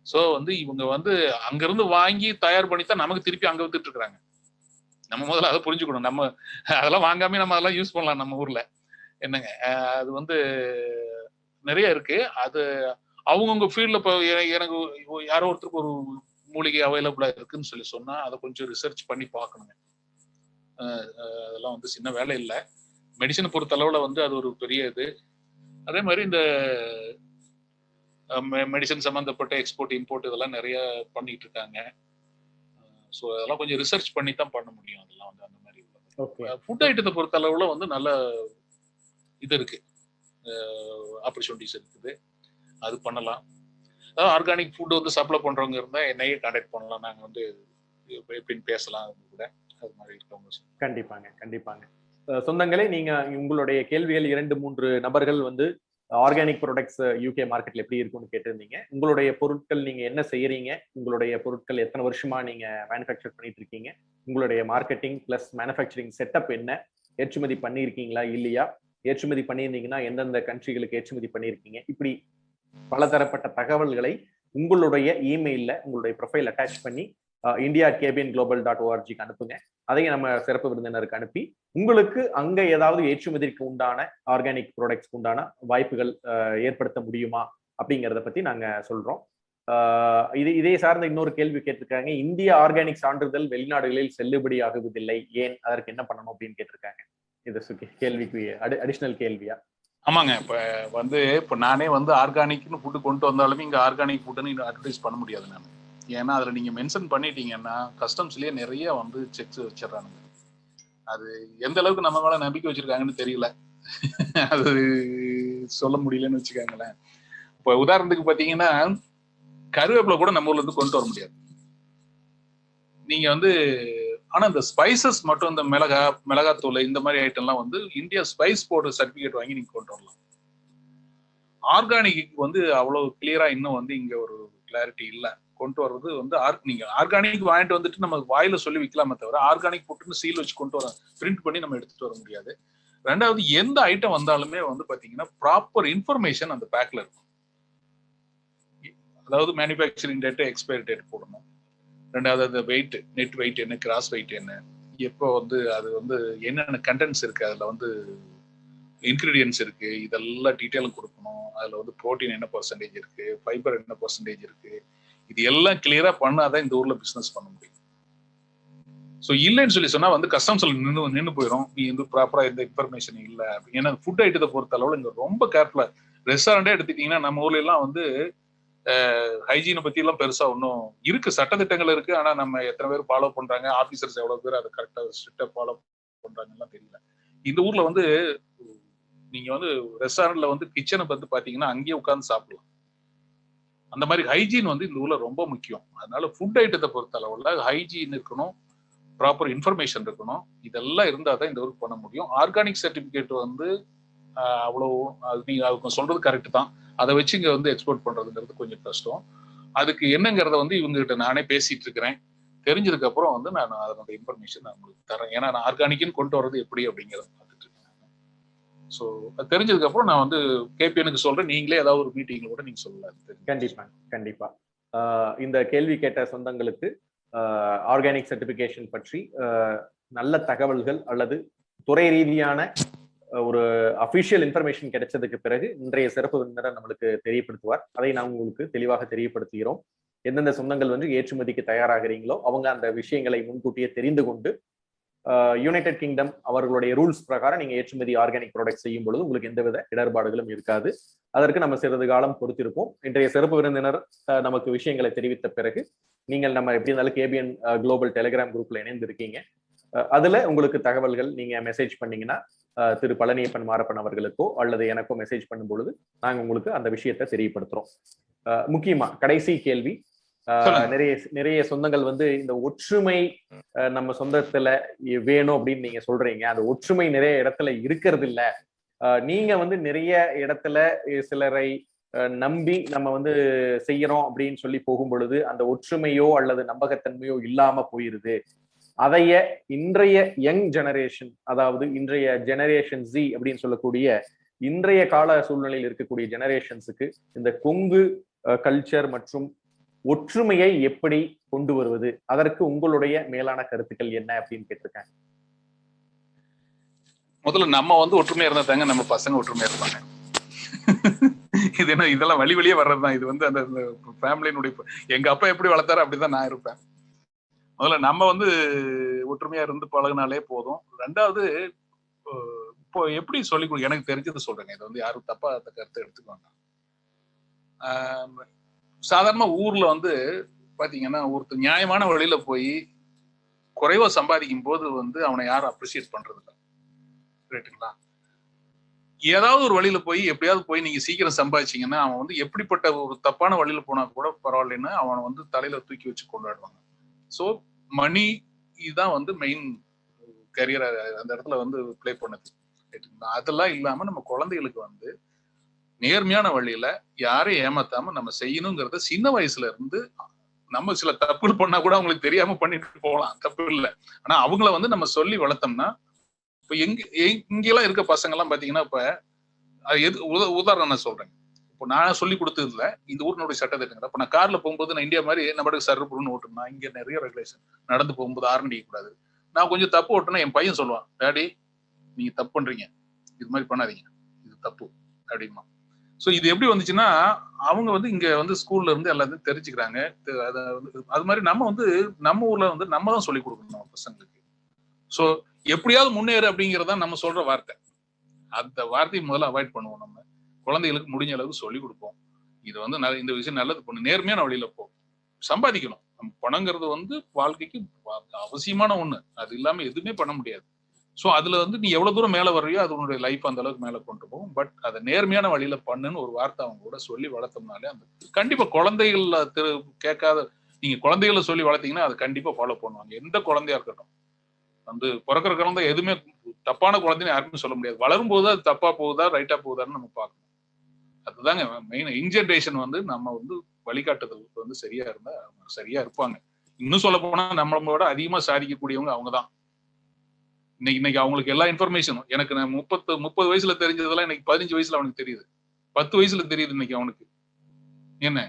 ஸோ வந்து இவங்க வந்து அங்கிருந்து வாங்கி தயார் பண்ணித்தான் நமக்கு திருப்பி அங்க வித்துட்டு இருக்காங்க. நம்ம முதல்ல அதை புரிஞ்சுக்கணும். நம்ம அதெல்லாம் வாங்காம நம்ம அதெல்லாம் யூஸ் பண்ணலாம் நம்ம ஊர்ல, என்னங்க. அது வந்து நிறைய இருக்கு. அது அவங்கவுங்க ஃபீல்ட்ல இப்போ எனக்கு யாரோ ஒருத்தருக்கு ஒரு மூலிகை அவைலபிளா இருக்குன்னு சொன்னா அதை கொஞ்சம் ரிசர்ச் பண்ணி பார்க்கணுங்க. அதெல்லாம் வந்து சின்ன வேலை இல்லை. மெடிசனை பொறுத்த அளவுல வந்து அது ஒரு பெரிய இது. அதே மாதிரி இந்த மெடிசன் சம்பந்தப்பட்ட எக்ஸ்போர்ட் இம்போர்ட் இதெல்லாம் நிறைய பண்ணிட்டு இருக்காங்க. ஸோ அதெல்லாம் கொஞ்சம் ரிசர்ச் பண்ணி தான் பண்ண முடியும். அதெல்லாம் வந்து அந்த மாதிரி ஃபுட் ஐட்டத்தை பொறுத்த அளவுல வந்து நல்ல இது இருக்கு, ஆப்பர்ச்சுனிட்டிஸ் இருக்குது. அது பண்ணலாம். அதாவது ஆர்கானிக் ஃபுட் வந்து சப்ளை பண்றவங்க இருந்தா என்னையே கான்டாக்ட் பண்ணலாம். நாங்க வந்து எப்படின்னு பேசலாம் கூட. அது மாதிரி இருக்கவங்க கண்டிப்பாங்க. சொந்தங்களே, நீங்க உங்களுடைய கேள்விகள் 2-3 நபர்கள் வந்து ஆர்கானிக் ப்ராடக்ட்ஸ் UK மார்க்கெட்ல எப்படி இருக்கும்னு கேட்டிருந்தீங்க. உங்களுடைய பொருட்கள் நீங்க என்ன செய்யறீங்க, உங்களுடைய பொருட்கள் எத்தனை வருஷமா நீங்க மேனுஃபேக்சர் பண்ணிட்டு இருக்கீங்க, உங்களுடைய மார்க்கெட்டிங் பிளஸ் மேனுஃபேக்சரிங் செட்டப் என்ன, ஏற்றுமதி பண்ணியிருக்கீங்களா இல்லையா, ஏற்றுமதி பண்ணியிருந்தீங்கன்னா எந்தெந்த கண்ட்ரிகளுக்கு ஏற்றுமதி பண்ணியிருக்கீங்க, இப்படி பலதரப்பட்ட தகவல்களை உங்களுடைய இமெயில்ல உங்களுடைய ப்ரொஃபைல் அட்டாச் பண்ணி india@kbnglobal.org அனுப்புங்க. அதையும் நம்ம சிறப்பு விருந்தினருக்கு அனுப்பி உங்களுக்கு அங்க ஏதாவது ஏற்றுமதிக்கு உண்டான ஆர்கானிக் ப்ராடக்ட்ஸ்க்கு உண்டான வாய்ப்புகள் ஏற்படுத்த முடியுமா அப்படிங்கிறத பத்தி நாங்க சொல்றோம். இதே சார்ந்த இன்னொரு கேள்வி கேட்டிருக்காங்க. இந்திய ஆர்கானிக் சான்றிதழ் வெளிநாடுகளில் செல்லுபடி ஆகுவதில்லை, ஏன், அதற்கு என்ன பண்ணணும் அப்படின்னு கேட்டிருக்காங்க. இது கேள்விக்கு அடிஷனல் கேள்வியா? ஆமாங்க. இப்போ நானே வந்து ஆர்கானிக்னு ஃபுட்டு கொண்டு வந்தாலுமே இங்க ஆர்கானிக் ஃபுட்டுன்னு அட்வர்டைஸ் பண்ண முடியாது நான். ஏன்னா அதுல நீங்க மென்ஷன் பண்ணிட்டீங்கன்னா கஸ்டம்ஸ்லயே நிறைய வந்து செக்ஸ் வச்சிடறானுங்க. அது எந்த அளவுக்கு நம்ம மேல நம்பிக்கை வச்சிருக்காங்கன்னு தெரியல. அது சொல்ல முடியலன்னு வச்சுக்காங்களேன். இப்ப உதாரணத்துக்கு பாத்தீங்கன்னா, கருவேப்பிலை கூட நம்ம ஊர்ல இருந்து கொண்டு வர முடியாது. நீங்க வந்து ஆனா இந்த ஸ்பைசஸ் மட்டும், இந்த மிளகாத்தூள் இந்த மாதிரி ஐட்டம்லாம் வந்து இந்தியா ஸ்பைஸ் போர்டு சர்டிபிகேட் வாங்கி நீங்க கொண்டு வரலாம். ஆர்கானிக் வந்து அவ்வளவு கிளியரா இன்னும் வந்து இங்க ஒரு கிளாரிட்டி இல்ல. கொண்டு வர்றது வந்து நீங்க ஆர்கானிக் வாங்கிட்டு வந்துட்டு நம்ம வாயில சொல்லி விற்கலாமே தவிர, ஆர்கானிக் போட்டுன்னு சீல் வச்சு கொண்டு வர பிரிண்ட் பண்ணி நம்ம எடுத்துட்டு வர முடியாது. ரெண்டாவது, எந்த ஐட்டம் வந்தாலுமே வந்து பாத்தீங்கன்னா ப்ராப்பர் இன்ஃபர்மேஷன் அந்த பேக்ல இருக்கும். அதாவது மேனுஃபேக்சரிங் டேட், எக்ஸ்பைரி டேட் போடணும். ரெண்டாவது அந்த வெயிட், நெட் வெயிட் என்ன, கிராஸ் வெயிட் என்ன, எப்போ வந்து அது வந்து என்னென்ன கண்டென்ட்ஸ் இருக்கு, அதுல வந்து இன்கிரீடியன்ஸ் இருக்கு, இதெல்லாம் டீட்டெயிலும் கொடுக்கணும். அதுல வந்து புரோட்டீன் என்ன பர்சன்டேஜ் இருக்கு, ஃபைபர் என்ன பர்சன்டேஜ் இருக்கு, இது எல்லாம் கிளியரா பண்ணாதான் இந்த ஊர்ல பிசினஸ் பண்ண முடியும். ஸோ இல்லைன்னு சொல்லி சொன்னா வந்து கஸ்டம்ஸ்ல நின்று போயிடும். நீ வந்து ப்ராப்பரா எந்த இன்ஃபர்மேஷன் இல்லை. ஏன்னா ஃபுட் ஐட்டத்தை பொறுத்த அளவுல இங்க ரொம்ப கேர்ஃபுல்லா, ரெஸ்டாரண்டே எடுத்துட்டீங்கன்னா நம்ம ஊர்ல எல்லாம் வந்து ஹைஜீனை பத்தி எல்லாம் பெருசா ஒன்றும் இருக்கு, சட்டத்திட்டங்கள் இருக்கு. ஆனா நம்ம எத்தனை பேர் ஃபாலோ பண்றாங்க, ஆபீசர்ஸ் எவ்வளவு பேர் அதை கரெக்டா ஸ்ட்ரிக்டா ஃபாலோ பண்றாங்கலாம் தெரியல. இந்த ஊர்ல வந்து நீங்க வந்து ரெஸ்டாரண்ட்ல வந்து கிச்சனை வந்து பாத்தீங்கன்னா அங்கேயே உட்கார்ந்து சாப்பிடலாம். அந்த மாதிரி ஹைஜீன் வந்து இந்த ஊர்ல ரொம்ப முக்கியம். அதனால ஃபுட் ஐட்டத்தை பொறுத்த அளவுல ஹைஜீன் இருக்கணும், ப்ராப்பர் இன்ஃபர்மேஷன் இருக்கணும். இதெல்லாம் இருந்தா தான் இந்த ஊருக்கு பண்ண முடியும். ஆர்கானிக் சர்டிபிகேட் வந்து அவ்வளவு, நீங்க அவங்க சொல்றது கரெக்ட் தான். அதை வச்சு இங்க வந்து எக்ஸ்போர்ட் பண்றதுங்கிறது கொஞ்சம் கஷ்டம். அதுக்கு என்னங்கிறத வந்து இவங்க கிட்ட நானே பேசிட்டு இருக்கிறேன். தெரிஞ்சதுக்கு அப்புறம் வந்து நான் அதனுடைய இன்ஃபர்மேஷன் நான் உங்களுக்கு தரேன். ஏன்னா நான் ஆர்கானிக்னு கொண்டு வர்றது எப்படி அப்படிங்கிறத பார்த்துட்டு இருக்கேன். ஸோ தெரிஞ்சதுக்கு அப்புறம் நான் வந்து கேபிஎனுக்கு சொல்றேன். நீங்களே ஏதாவது ஒரு மீட்டிங்ல கூட நீங்க சொல்லலாம். கண்டிப்பா கண்டிப்பா. இந்த கேள்வி கேட்ட சொந்தங்களுக்கு ஆர்கானிக் சர்டிபிகேஷன் பற்றி நல்ல தகவல்கள் அல்லது துறை ரீதியான ஒரு அபிஷியல் இன்ஃபர்மேஷன் கிடைச்சதுக்கு பிறகு இன்றைய சிறப்பு விருந்தினர் நம்மளுக்கு தெரியப்படுத்துவார். அதை நாம் உங்களுக்கு தெளிவாக தெரியப்படுத்துகிறோம். எந்தெந்த சொந்தங்கள் வந்து ஏற்றுமதிக்கு தயாராகிறீங்களோ அவங்க அந்த விஷயங்களை முன்கூட்டியே தெரிந்து கொண்டு யுனைடெட் கிங்டம் அவர்களுடைய ரூல்ஸ் பிரகாரம் நீங்க ஏற்றுமதி ஆர்கானிக் ப்ராடக்ட் செய்யும் பொழுது உங்களுக்கு எந்தவித இடர்பாடுகளும் இருக்காது. அதற்கு நம்ம சிறிது காலம் பொறுத்திருப்போம். இன்றைய சிறப்பு விருந்தினர் நமக்கு விஷயங்களை தெரிவித்த பிறகு நீங்கள் நம்ம எப்படி இருந்தாலும் கேபிஎன் குளோபல் டெலிகிராம் குரூப்ல இணைந்திருக்கீங்க. அதுல உங்களுக்கு தகவல்கள் நீங்க மெசேஜ் பண்ணீங்கன்னா திரு பழனியப்பன் மாரப்பன் அவர்களுக்கோ அல்லது எனக்கோ மெசேஜ் பண்ணும் பொழுது நாங்க உங்களுக்கு அந்த விஷயத்தை தெரியப்படுத்துறோம். முக்கியமா கடைசி கேள்வி, நிறைய சொந்தங்கள் வந்து இந்த ஒற்றுமை நம்ம சொந்தத்துல வேணும் அப்படின்னு நீங்க சொல்றீங்க. அந்த ஒற்றுமை நிறைய இடத்துல இருக்கிறது இல்ல. நீங்க வந்து நிறைய இடத்துல சிலரை நம்பி நம்ம வந்து செய்யறோம் அப்படின்னு சொல்லி போகும் பொழுது அந்த ஒற்றுமையோ அல்லது நம்பகத்தன்மையோ இல்லாம போயிருது. அதைய இன்றைய யங் ஜெனரேஷன், அதாவது இன்றைய ஜெனரேஷன் ஜி அப்படின்னு சொல்லக்கூடிய இன்றைய கால சூழ்நிலையில் இருக்கக்கூடிய ஜெனரேஷன்ஸுக்கு இந்த கொங்கு கல்ச்சர் மற்றும் ஒற்றுமையை எப்படி கொண்டு வருவது, அதற்கு உங்களுடைய மேலான கருத்துக்கள் என்ன அப்படின்னு கேட்டிருக்கேன். முதல்ல நம்ம வந்து ஒற்றுமையா இருந்தா தாங்க நம்ம பசங்க ஒற்றுமையா இருப்பாங்க. இது என்ன, இதெல்லாம் வழி வழியே வர்றதுதான். இது வந்து அந்த ஃபேமிலியினுடைய, எங்க அப்பா எப்படி வளர்த்தாரு அப்படிதான் நான் இருப்பேன். முதல்ல நம்ம வந்து ஒற்றுமையா இருந்து பழகினாலே போதும். ரெண்டாவது, இப்போ எப்படி சொல்லி கொடு, எனக்கு தெரிஞ்சது சொல்றேங்க. இது வந்து யாரும் தப்பா அந்த கருத்தை எடுத்துக்குவாங்க. சாதாரண ஊர்ல வந்து பாத்தீங்கன்னா ஒருத்தர் நியாயமான வழியில போய் குறைவா சம்பாதிக்கும் போது வந்து அவனை யாரும் அப்ரிசியேட் பண்றது இல்லை. ரைட்டுங்களா? ஏதாவது ஒரு வழியில போய் எப்படியாவது போய் நீங்க சீக்கிரம் சம்பாதிச்சீங்கன்னா அவன் வந்து எப்படிப்பட்ட ஒரு தப்பான வழியில போனா கூட பரவாயில்லைன்னு அவனை வந்து தலையில தூக்கி வச்சு கொண்டாடுவாங்க. ஸோ மணி இதுதான் வந்து மெயின் கரியர் அந்த இடத்துல வந்து பிளே பண்ணுது. அதெல்லாம் இல்லாம நம்ம குழந்தைகளுக்கு வந்து நேர்மையான வழியில யாரையும் ஏமாத்தாம நம்ம செய்யணுங்கிறத சின்ன வயசுல இருந்து, நம்ம சில தப்புகள் பண்ணா கூட அவங்களுக்கு தெரியாம பண்ணிட்டு போகலாம், தப்பு இல்லை. ஆனா அவங்கள வந்து நம்ம சொல்லி வளர்த்தோம்னா, இப்ப இங்கெல்லாம் இருக்க பசங்க எல்லாம் பாத்தீங்கன்னா, இப்ப உதாரணம் நான் சொல்றேன். இப்போ நான் சொல்லி கொடுத்தது இல்ல, இந்த ஊரினுடைய சட்டத்திட்டங்கள். இப்ப நான் கார்ல போகும்போது நான் இந்தியா மாதிரி நம்ம சர்வப்புன்னு ஓட்டுனா, இங்க நிறைய ரெகுலேஷன். நடந்து போகும்போது ஆர்ன் அடிக்கக்கூடாது. நான் கொஞ்சம் தப்பு ஓட்டுனா என் பையன் சொல்லுவான், டாடி நீங்க தப்பு பண்றீங்க, இது மாதிரி பண்ணாதீங்க, இது தப்பு அப்படிமா. ஸோ இது எப்படி வந்துச்சுன்னா, அவங்க வந்து இங்க வந்து ஸ்கூல்ல இருந்து எல்லாத்தையும் தெரிஞ்சுக்கிறாங்க. அது மாதிரி நம்ம வந்து நம்ம ஊர்ல வந்து நம்ம தான் சொல்லி கொடுக்கணும் நம்ம பசங்களுக்கு. ஸோ எப்படியாவது முன்னேறு அப்படிங்கிறதா நம்ம சொல்ற வார்த்தை. அந்த வார்த்தையை முதல்ல அவாய்ட் பண்ணுவோம். நம்ம குழந்தைகளுக்கு முடிஞ்ச அளவுக்கு சொல்லி கொடுப்போம். இது வந்து இந்த விஷயம் நல்லது பண்ணு, நேர்மையான வழியில போ, சம்பாதிக்கணும். நம்ம பணங்கிறது வந்து வாழ்க்கைக்கு அவசியமான ஒண்ணு. அது இல்லாம எதுவுமே பண்ண முடியாது. ஸோ அதுல வந்து நீ எவ்வளவு தூரம் மேல வர்றியோ அது உன்னுடைய லைஃப் அந்த அளவுக்கு மேல கொண்டு போகும். பட் அதை நேர்மையான வழியில பண்ணுன்னு ஒரு வார்த்தை அவங்க கூட சொல்லி வளர்த்தோம்னாலே அந்த கண்டிப்பா குழந்தைகள்ல கேட்காத, நீங்க குழந்தைகளை சொல்லி வளர்த்தீங்கன்னா அதை கண்டிப்பா ஃபாலோ பண்ணுவாங்க. எந்த குழந்தையா இருக்கட்டும், வந்து பிறக்கிற குழந்தை எதுவுமே தப்பான குழந்தைன்னு யாருக்கும் சொல்ல முடியாது. வளரும் போது அது தப்பா போகுதா ரைட்டா போகுதான்னு நம்ம பார்க்கணும். அதுதாங்க மெயின். யங் ஜென்ரேஷன் வந்து நம்ம வந்து வழிகாட்டுதலுக்கு வந்து சரியா இருந்தா சரியா இருப்பாங்க. இன்னும் சொல்ல போனா நம்மளோட அதிகமா சாதிக்கக்கூடியவங்க அவங்கதான். இன்னைக்கு அவங்களுக்கு எல்லா இன்ஃபர்மேஷனும் எனக்கு 30 வயசுல தெரிஞ்சதெல்லாம் இன்னைக்கு 15 வயசுல அவனுக்கு தெரியுது, 10 வயசுல தெரியுது இன்னைக்கு அவனுக்கு. என்ன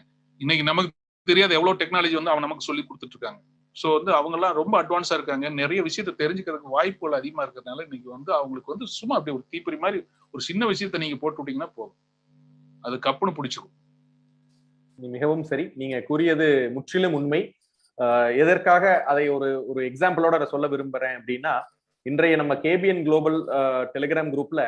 இன்னைக்கு நமக்கு தெரியாத எவ்வளவு டெக்னாலஜி வந்து அவன் நமக்கு சொல்லி கொடுத்துட்டு இருக்காங்க. ஸோ வந்து அவங்க எல்லாம் ரொம்ப அட்வான்ஸா இருக்காங்க. நிறைய விஷயத்த தெரிஞ்சுக்கிறதுக்கு வாய்ப்புகள் அதிகமா இருக்கிறதுனால இன்னைக்கு வந்து அவங்களுக்கு வந்து சும்மா அப்படி ஒரு தீப்பொறி மாதிரி ஒரு சின்ன விஷயத்த நீங்க போட்டு விட்டீங்கன்னா போதும், அது கப்புன்னு பிடிச்சிக்கும். மிகவும் சரி, நீங்க கூறியது முற்றிலும் உண்மை. எதற்காக அதை ஒரு எக்ஸாம்பிளோட சொல்ல விரும்புறேன் அப்படின்னா, இன்றைய நம்ம கேபிஎன் குளோபல் டெலிகிராம் குரூப்ல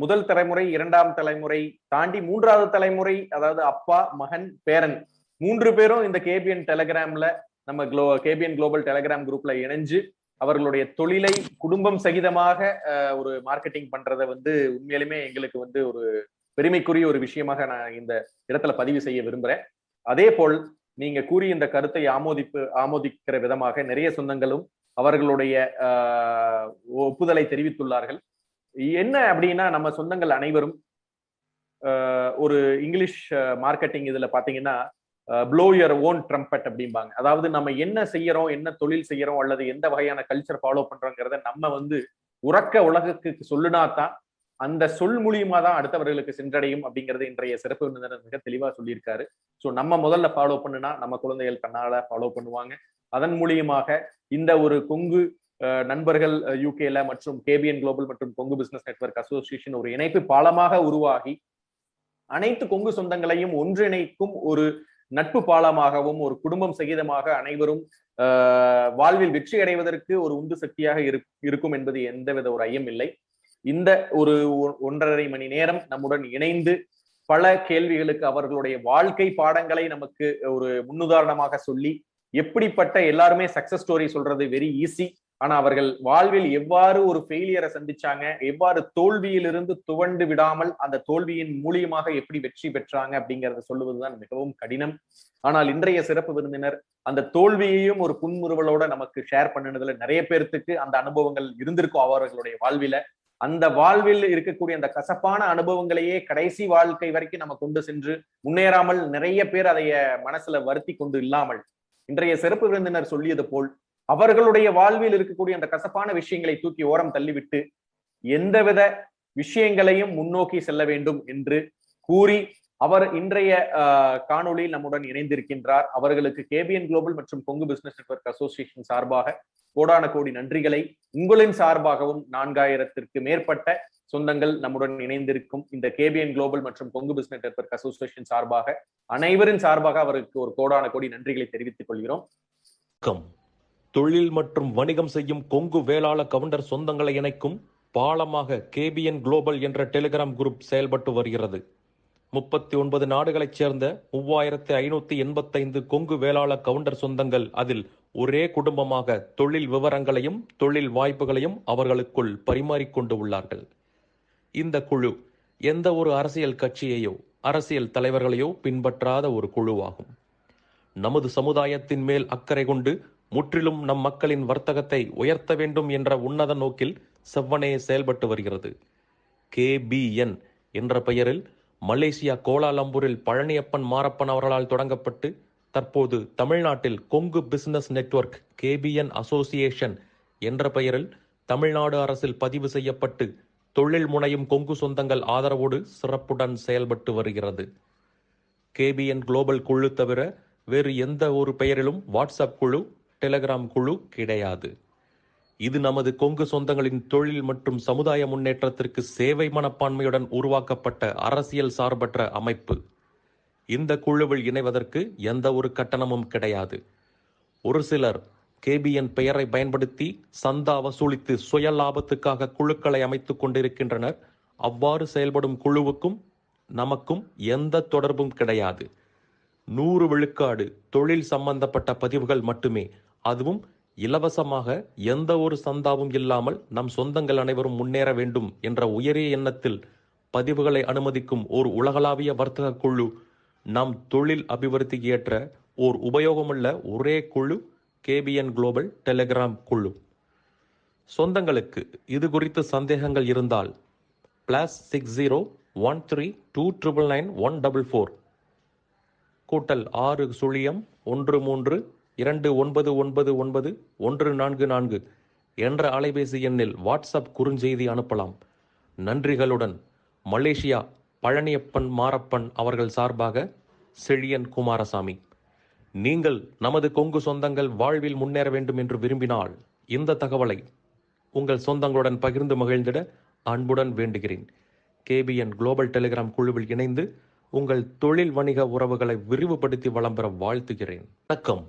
முதல் தலைமுறை, இரண்டாம் தலைமுறை தாண்டி மூன்றாவது தலைமுறை, அதாவது அப்பா, மகன், பேரன் 3 பேரும் இந்த கேபிஎன் டெலிகிராம்ல நம்ம கேபிஎன் குளோபல் டெலிகிராம் குரூப்ல இணைஞ்சு அவர்களுடைய தொழிலை குடும்பம் சகிதமாக ஒரு மார்க்கெட்டிங் பண்றதை வந்து உண்மையிலுமே எங்களுக்கு வந்து ஒரு பெருமைக்குரிய ஒரு விஷயமாக நான் இந்த இடத்துல பதிவு செய்ய விரும்புறேன். அதே போல் நீங்க கூறிய இந்த கருத்தை ஆமோதிக்கிற விதமாக நிறைய சொந்தங்களும் அவர்களுடைய ஒப்புதலை தெரிவித்துள்ளார்கள். என்ன அப்படின்னா, நம்ம சொந்தங்கள் அனைவரும் ஒரு இங்கிலீஷ் மார்க்கெட்டிங் இதுல பாத்தீங்கன்னா ப்ளோ யுவர் ஓன் ட்ரம்பட் அப்படிம்பாங்க. அதாவது நம்ம என்ன செய்யறோம், என்ன தொழில் செய்யறோம், அல்லது எந்த வகையான கல்ச்சர் ஃபாலோ பண்றோங்கிறத நம்ம வந்து உறக்க உலகுக்கு சொல்லுனாதான் அந்த சொல் மூலியமா தான் அடுத்தவர்களுக்கு சென்றடையும் அப்படிங்கிறது இன்றைய சிறப்பு விருந்தினர் மிக தெளிவா சொல்லியிருக்காரு. ஸோ நம்ம முதல்ல ஃபாலோ பண்ணுனா நம்ம குழந்தைகள் தன்னால ஃபாலோ பண்ணுவாங்க. அதன் மூலியமாக இந்த ஒரு கொங்கு நண்பர்கள் யூகேல மற்றும் கேபிஎன் குளோபல் மற்றும் கொங்கு பிசினஸ் நெட்வொர்க் அசோசியேஷன் ஒரு இணைப்பு பாலமாக உருவாகி அனைத்து கொங்கு சொந்தங்களையும் ஒன்றிணைக்கும் ஒரு நட்பு பாலமாகவும் ஒரு குடும்பம் சகிதமாக அனைவரும் வாழ்வில் வெற்றி அடைவதற்கு ஒரு உந்து சக்தியாக இருக்கும் என்பது எந்தவித ஒரு ஐயம் இல்லை. இந்த ஒரு 1.5 மணி நேரம் நம்முடன் இணைந்து பல கேள்விகளுக்கு அவர்களுடைய வாழ்க்கை பாடங்களை நமக்கு ஒரு முன்னுதாரணமாக சொல்லி, எப்படிப்பட்ட எல்லாருமே சக்சஸ் ஸ்டோரி சொல்றது வெரி ஈஸி, ஆனா அவர்கள் வாழ்வில் எவ்வாறு ஒரு ஃபெயிலியரை சந்திச்சாங்க, எவ்வாறு தோல்வியிலிருந்து துவண்டு விடாமல் அந்த தோல்வியின் மூலியமாக எப்படி வெற்றி பெற்றாங்க அப்படிங்கறத சொல்லுவதுதான் மிகவும் கடினம். ஆனால் இன்றைய சிறப்பு விருந்தினர் அந்த தோல்வியையும் ஒரு புன்முறுவலோட நமக்கு ஷேர் பண்ணினதுல நிறைய பேர்த்துக்கு அந்த அனுபவங்கள் இருந்திருக்கும் அவர்களுடைய வாழ்வில. அந்த வாழ்வில் இருக்கக்கூடிய அந்த கசப்பான அனுபவங்களையே கடைசி வாழ்க்கை வரைக்கும் நம்ம கொண்டு சென்று முன்னேறாமல் நிறைய பேர் அதைய மனசுல வருத்தி கொண்டு இல்லாமல், இன்றைய சிறப்பு விருந்தினர் சொல்லியது போல் அவர்களுடைய வாழ்வில் இருக்கக்கூடிய அந்த கசப்பான விஷயங்களை தூக்கி ஓரம் தள்ளிவிட்டு எந்தவித விஷயங்களையும் முன்னோக்கி செல்ல வேண்டும் என்று கூறி அவர் இன்றைய காணொளியில் நம்முடன் இணைந்திருக்கின்றார். அவர்களுக்கு கேபிஎன் குளோபல் மற்றும் கொங்கு பிசினஸ் நெட்வொர்க் அசோசியேஷன் சார்பாக கோடான கோடி நன்றிகளை, உங்களின் சார்பாகவும் 4000ற்கு மேற்பட்ட சொந்தங்கள் நம்முடன் இணைந்திருக்கும் இந்த கேபிஎன் குளோபல் மற்றும் கொங்கு பிசினஸ் நெட்வொர்க் அசோசியேஷன் சார்பாக அனைவரின் சார்பாக அவருக்கு ஒரு கோடான கோடி நன்றிகளை தெரிவித்துக் கொள்கிறோம். தொழில் மற்றும் வணிகம் செய்யும் கொங்கு வேளாள கவுண்டர் சொந்தங்களை இணைக்கும் பாலமாக கேபிஎன் குளோபல் என்ற டெலிகிராம் குரூப் செயல்பட்டு வருகிறது. 39 நாடுகளைச் சேர்ந்த 3585 கொங்கு வேளாள கவுண்டர் சொந்தங்கள் அதில் ஒரே குடும்பமாக தொழில் விவரங்களையும் தொழில் வாய்ப்புகளையும் அவர்களுக்குள் பரிமாறிக்கொண்டு உள்ளார்கள். இந்த குழு எந்த ஒரு அரசியல் கட்சியையோ அரசியல் தலைவர்களையோ பின்பற்றாத ஒரு குழுவாகும். நமது சமுதாயத்தின் மேல் அக்கறை கொண்டு முற்றிலும் நம் மக்களின் வர்த்தகத்தை உயர்த்த வேண்டும் என்ற உன்னத நோக்கில் செவ்வனே செயல்பட்டு வருகிறது. KBN என்ற பெயரில் மலேசியா கோலாலம்பூரில் பழனியப்பன் மாரப்பன் அவர்களால் தொடங்கப்பட்டு தற்போது தமிழ்நாட்டில் Kongu business network KBN association என்ற பெயரில் தமிழ்நாடு அரசில் பதிவு செய்யப்பட்டு தொழில் முனையும் கொங்கு சொந்தங்கள் ஆதரவோடு சிறப்புடன் செயல்பட்டு வருகிறது. KBN குளோபல் குழு தவிர வேறு எந்த ஒரு பெயரிலும் வாட்ஸ்அப் குழு, டெலிகிராம் குழு கிடையாது. இது நமது கொங்கு சொந்தங்களின் தொழில் மற்றும் சமுதாய முன்னேற்றத்திற்கு சேவை மனப்பான்மையுடன் உருவாக்கப்பட்ட அரசியல் சார்பற்ற அமைப்பு. இந்த குழுவில் இணைவதற்கு எந்த ஒரு கட்டணமும் கிடையாது. ஒரு சிலர் KBN பெயரை பயன்படுத்தி சந்தா வசூலித்து சுய லாபத்துக்காக குழுக்களை அமைத்துக் கொண்டிருக்கின்றனர். அவ்வாறு செயல்படும் குழுவுக்கும் நமக்கும் எந்த தொடர்பும் கிடையாது. 100 விழுக்காடு தொழில் சம்பந்தப்பட்ட பதிவுகள் மட்டுமே, அதுவும் இலவசமாக எந்த ஒரு சந்தாவும் இல்லாமல் நம் சொந்தங்கள் அனைவரும் முன்னேற வேண்டும் என்ற உயரிய எண்ணத்தில் பதிவுகளை அனுமதிக்கும் ஓர் உலகளாவிய வர்த்தக குழு, நம் தொழில் அபிவிருத்திக்கு ஏற்ற ஓர் உபயோகமுள்ள ஒரே குழு கேபிஎன் குளோபல் டெலிகிராம் குழு. சொந்தங்களுக்கு இது குறித்து சந்தேகங்கள் இருந்தால் +60 13299144 +6 0 13 2999 144 என்ற அலைபேசி எண்ணில் வாட்ஸ்அப் குறுஞ்செய்தி அனுப்பலாம். நன்றிகளுடன் மலேசியா பழனியப்பன் மாரப்பன் அவர்கள் சார்பாக செழியன் குமாரசாமி. நீங்கள் நமது கொங்கு சொந்தங்கள் வாழ்வில் முன்னேற வேண்டும் என்று விரும்பினால் இந்த தகவலை உங்கள் சொந்தங்களுடன் பகிர்ந்து மகிழ்ந்திட அன்புடன் வேண்டுகிறேன். கேபிஎன் குளோபல் டெலிகிராம் குழுவில் இணைந்து உங்கள் தொழில் வணிக உறவுகளை விரிவுபடுத்தி வளம் பெற வாழ்த்துகிறேன். வணக்கம்.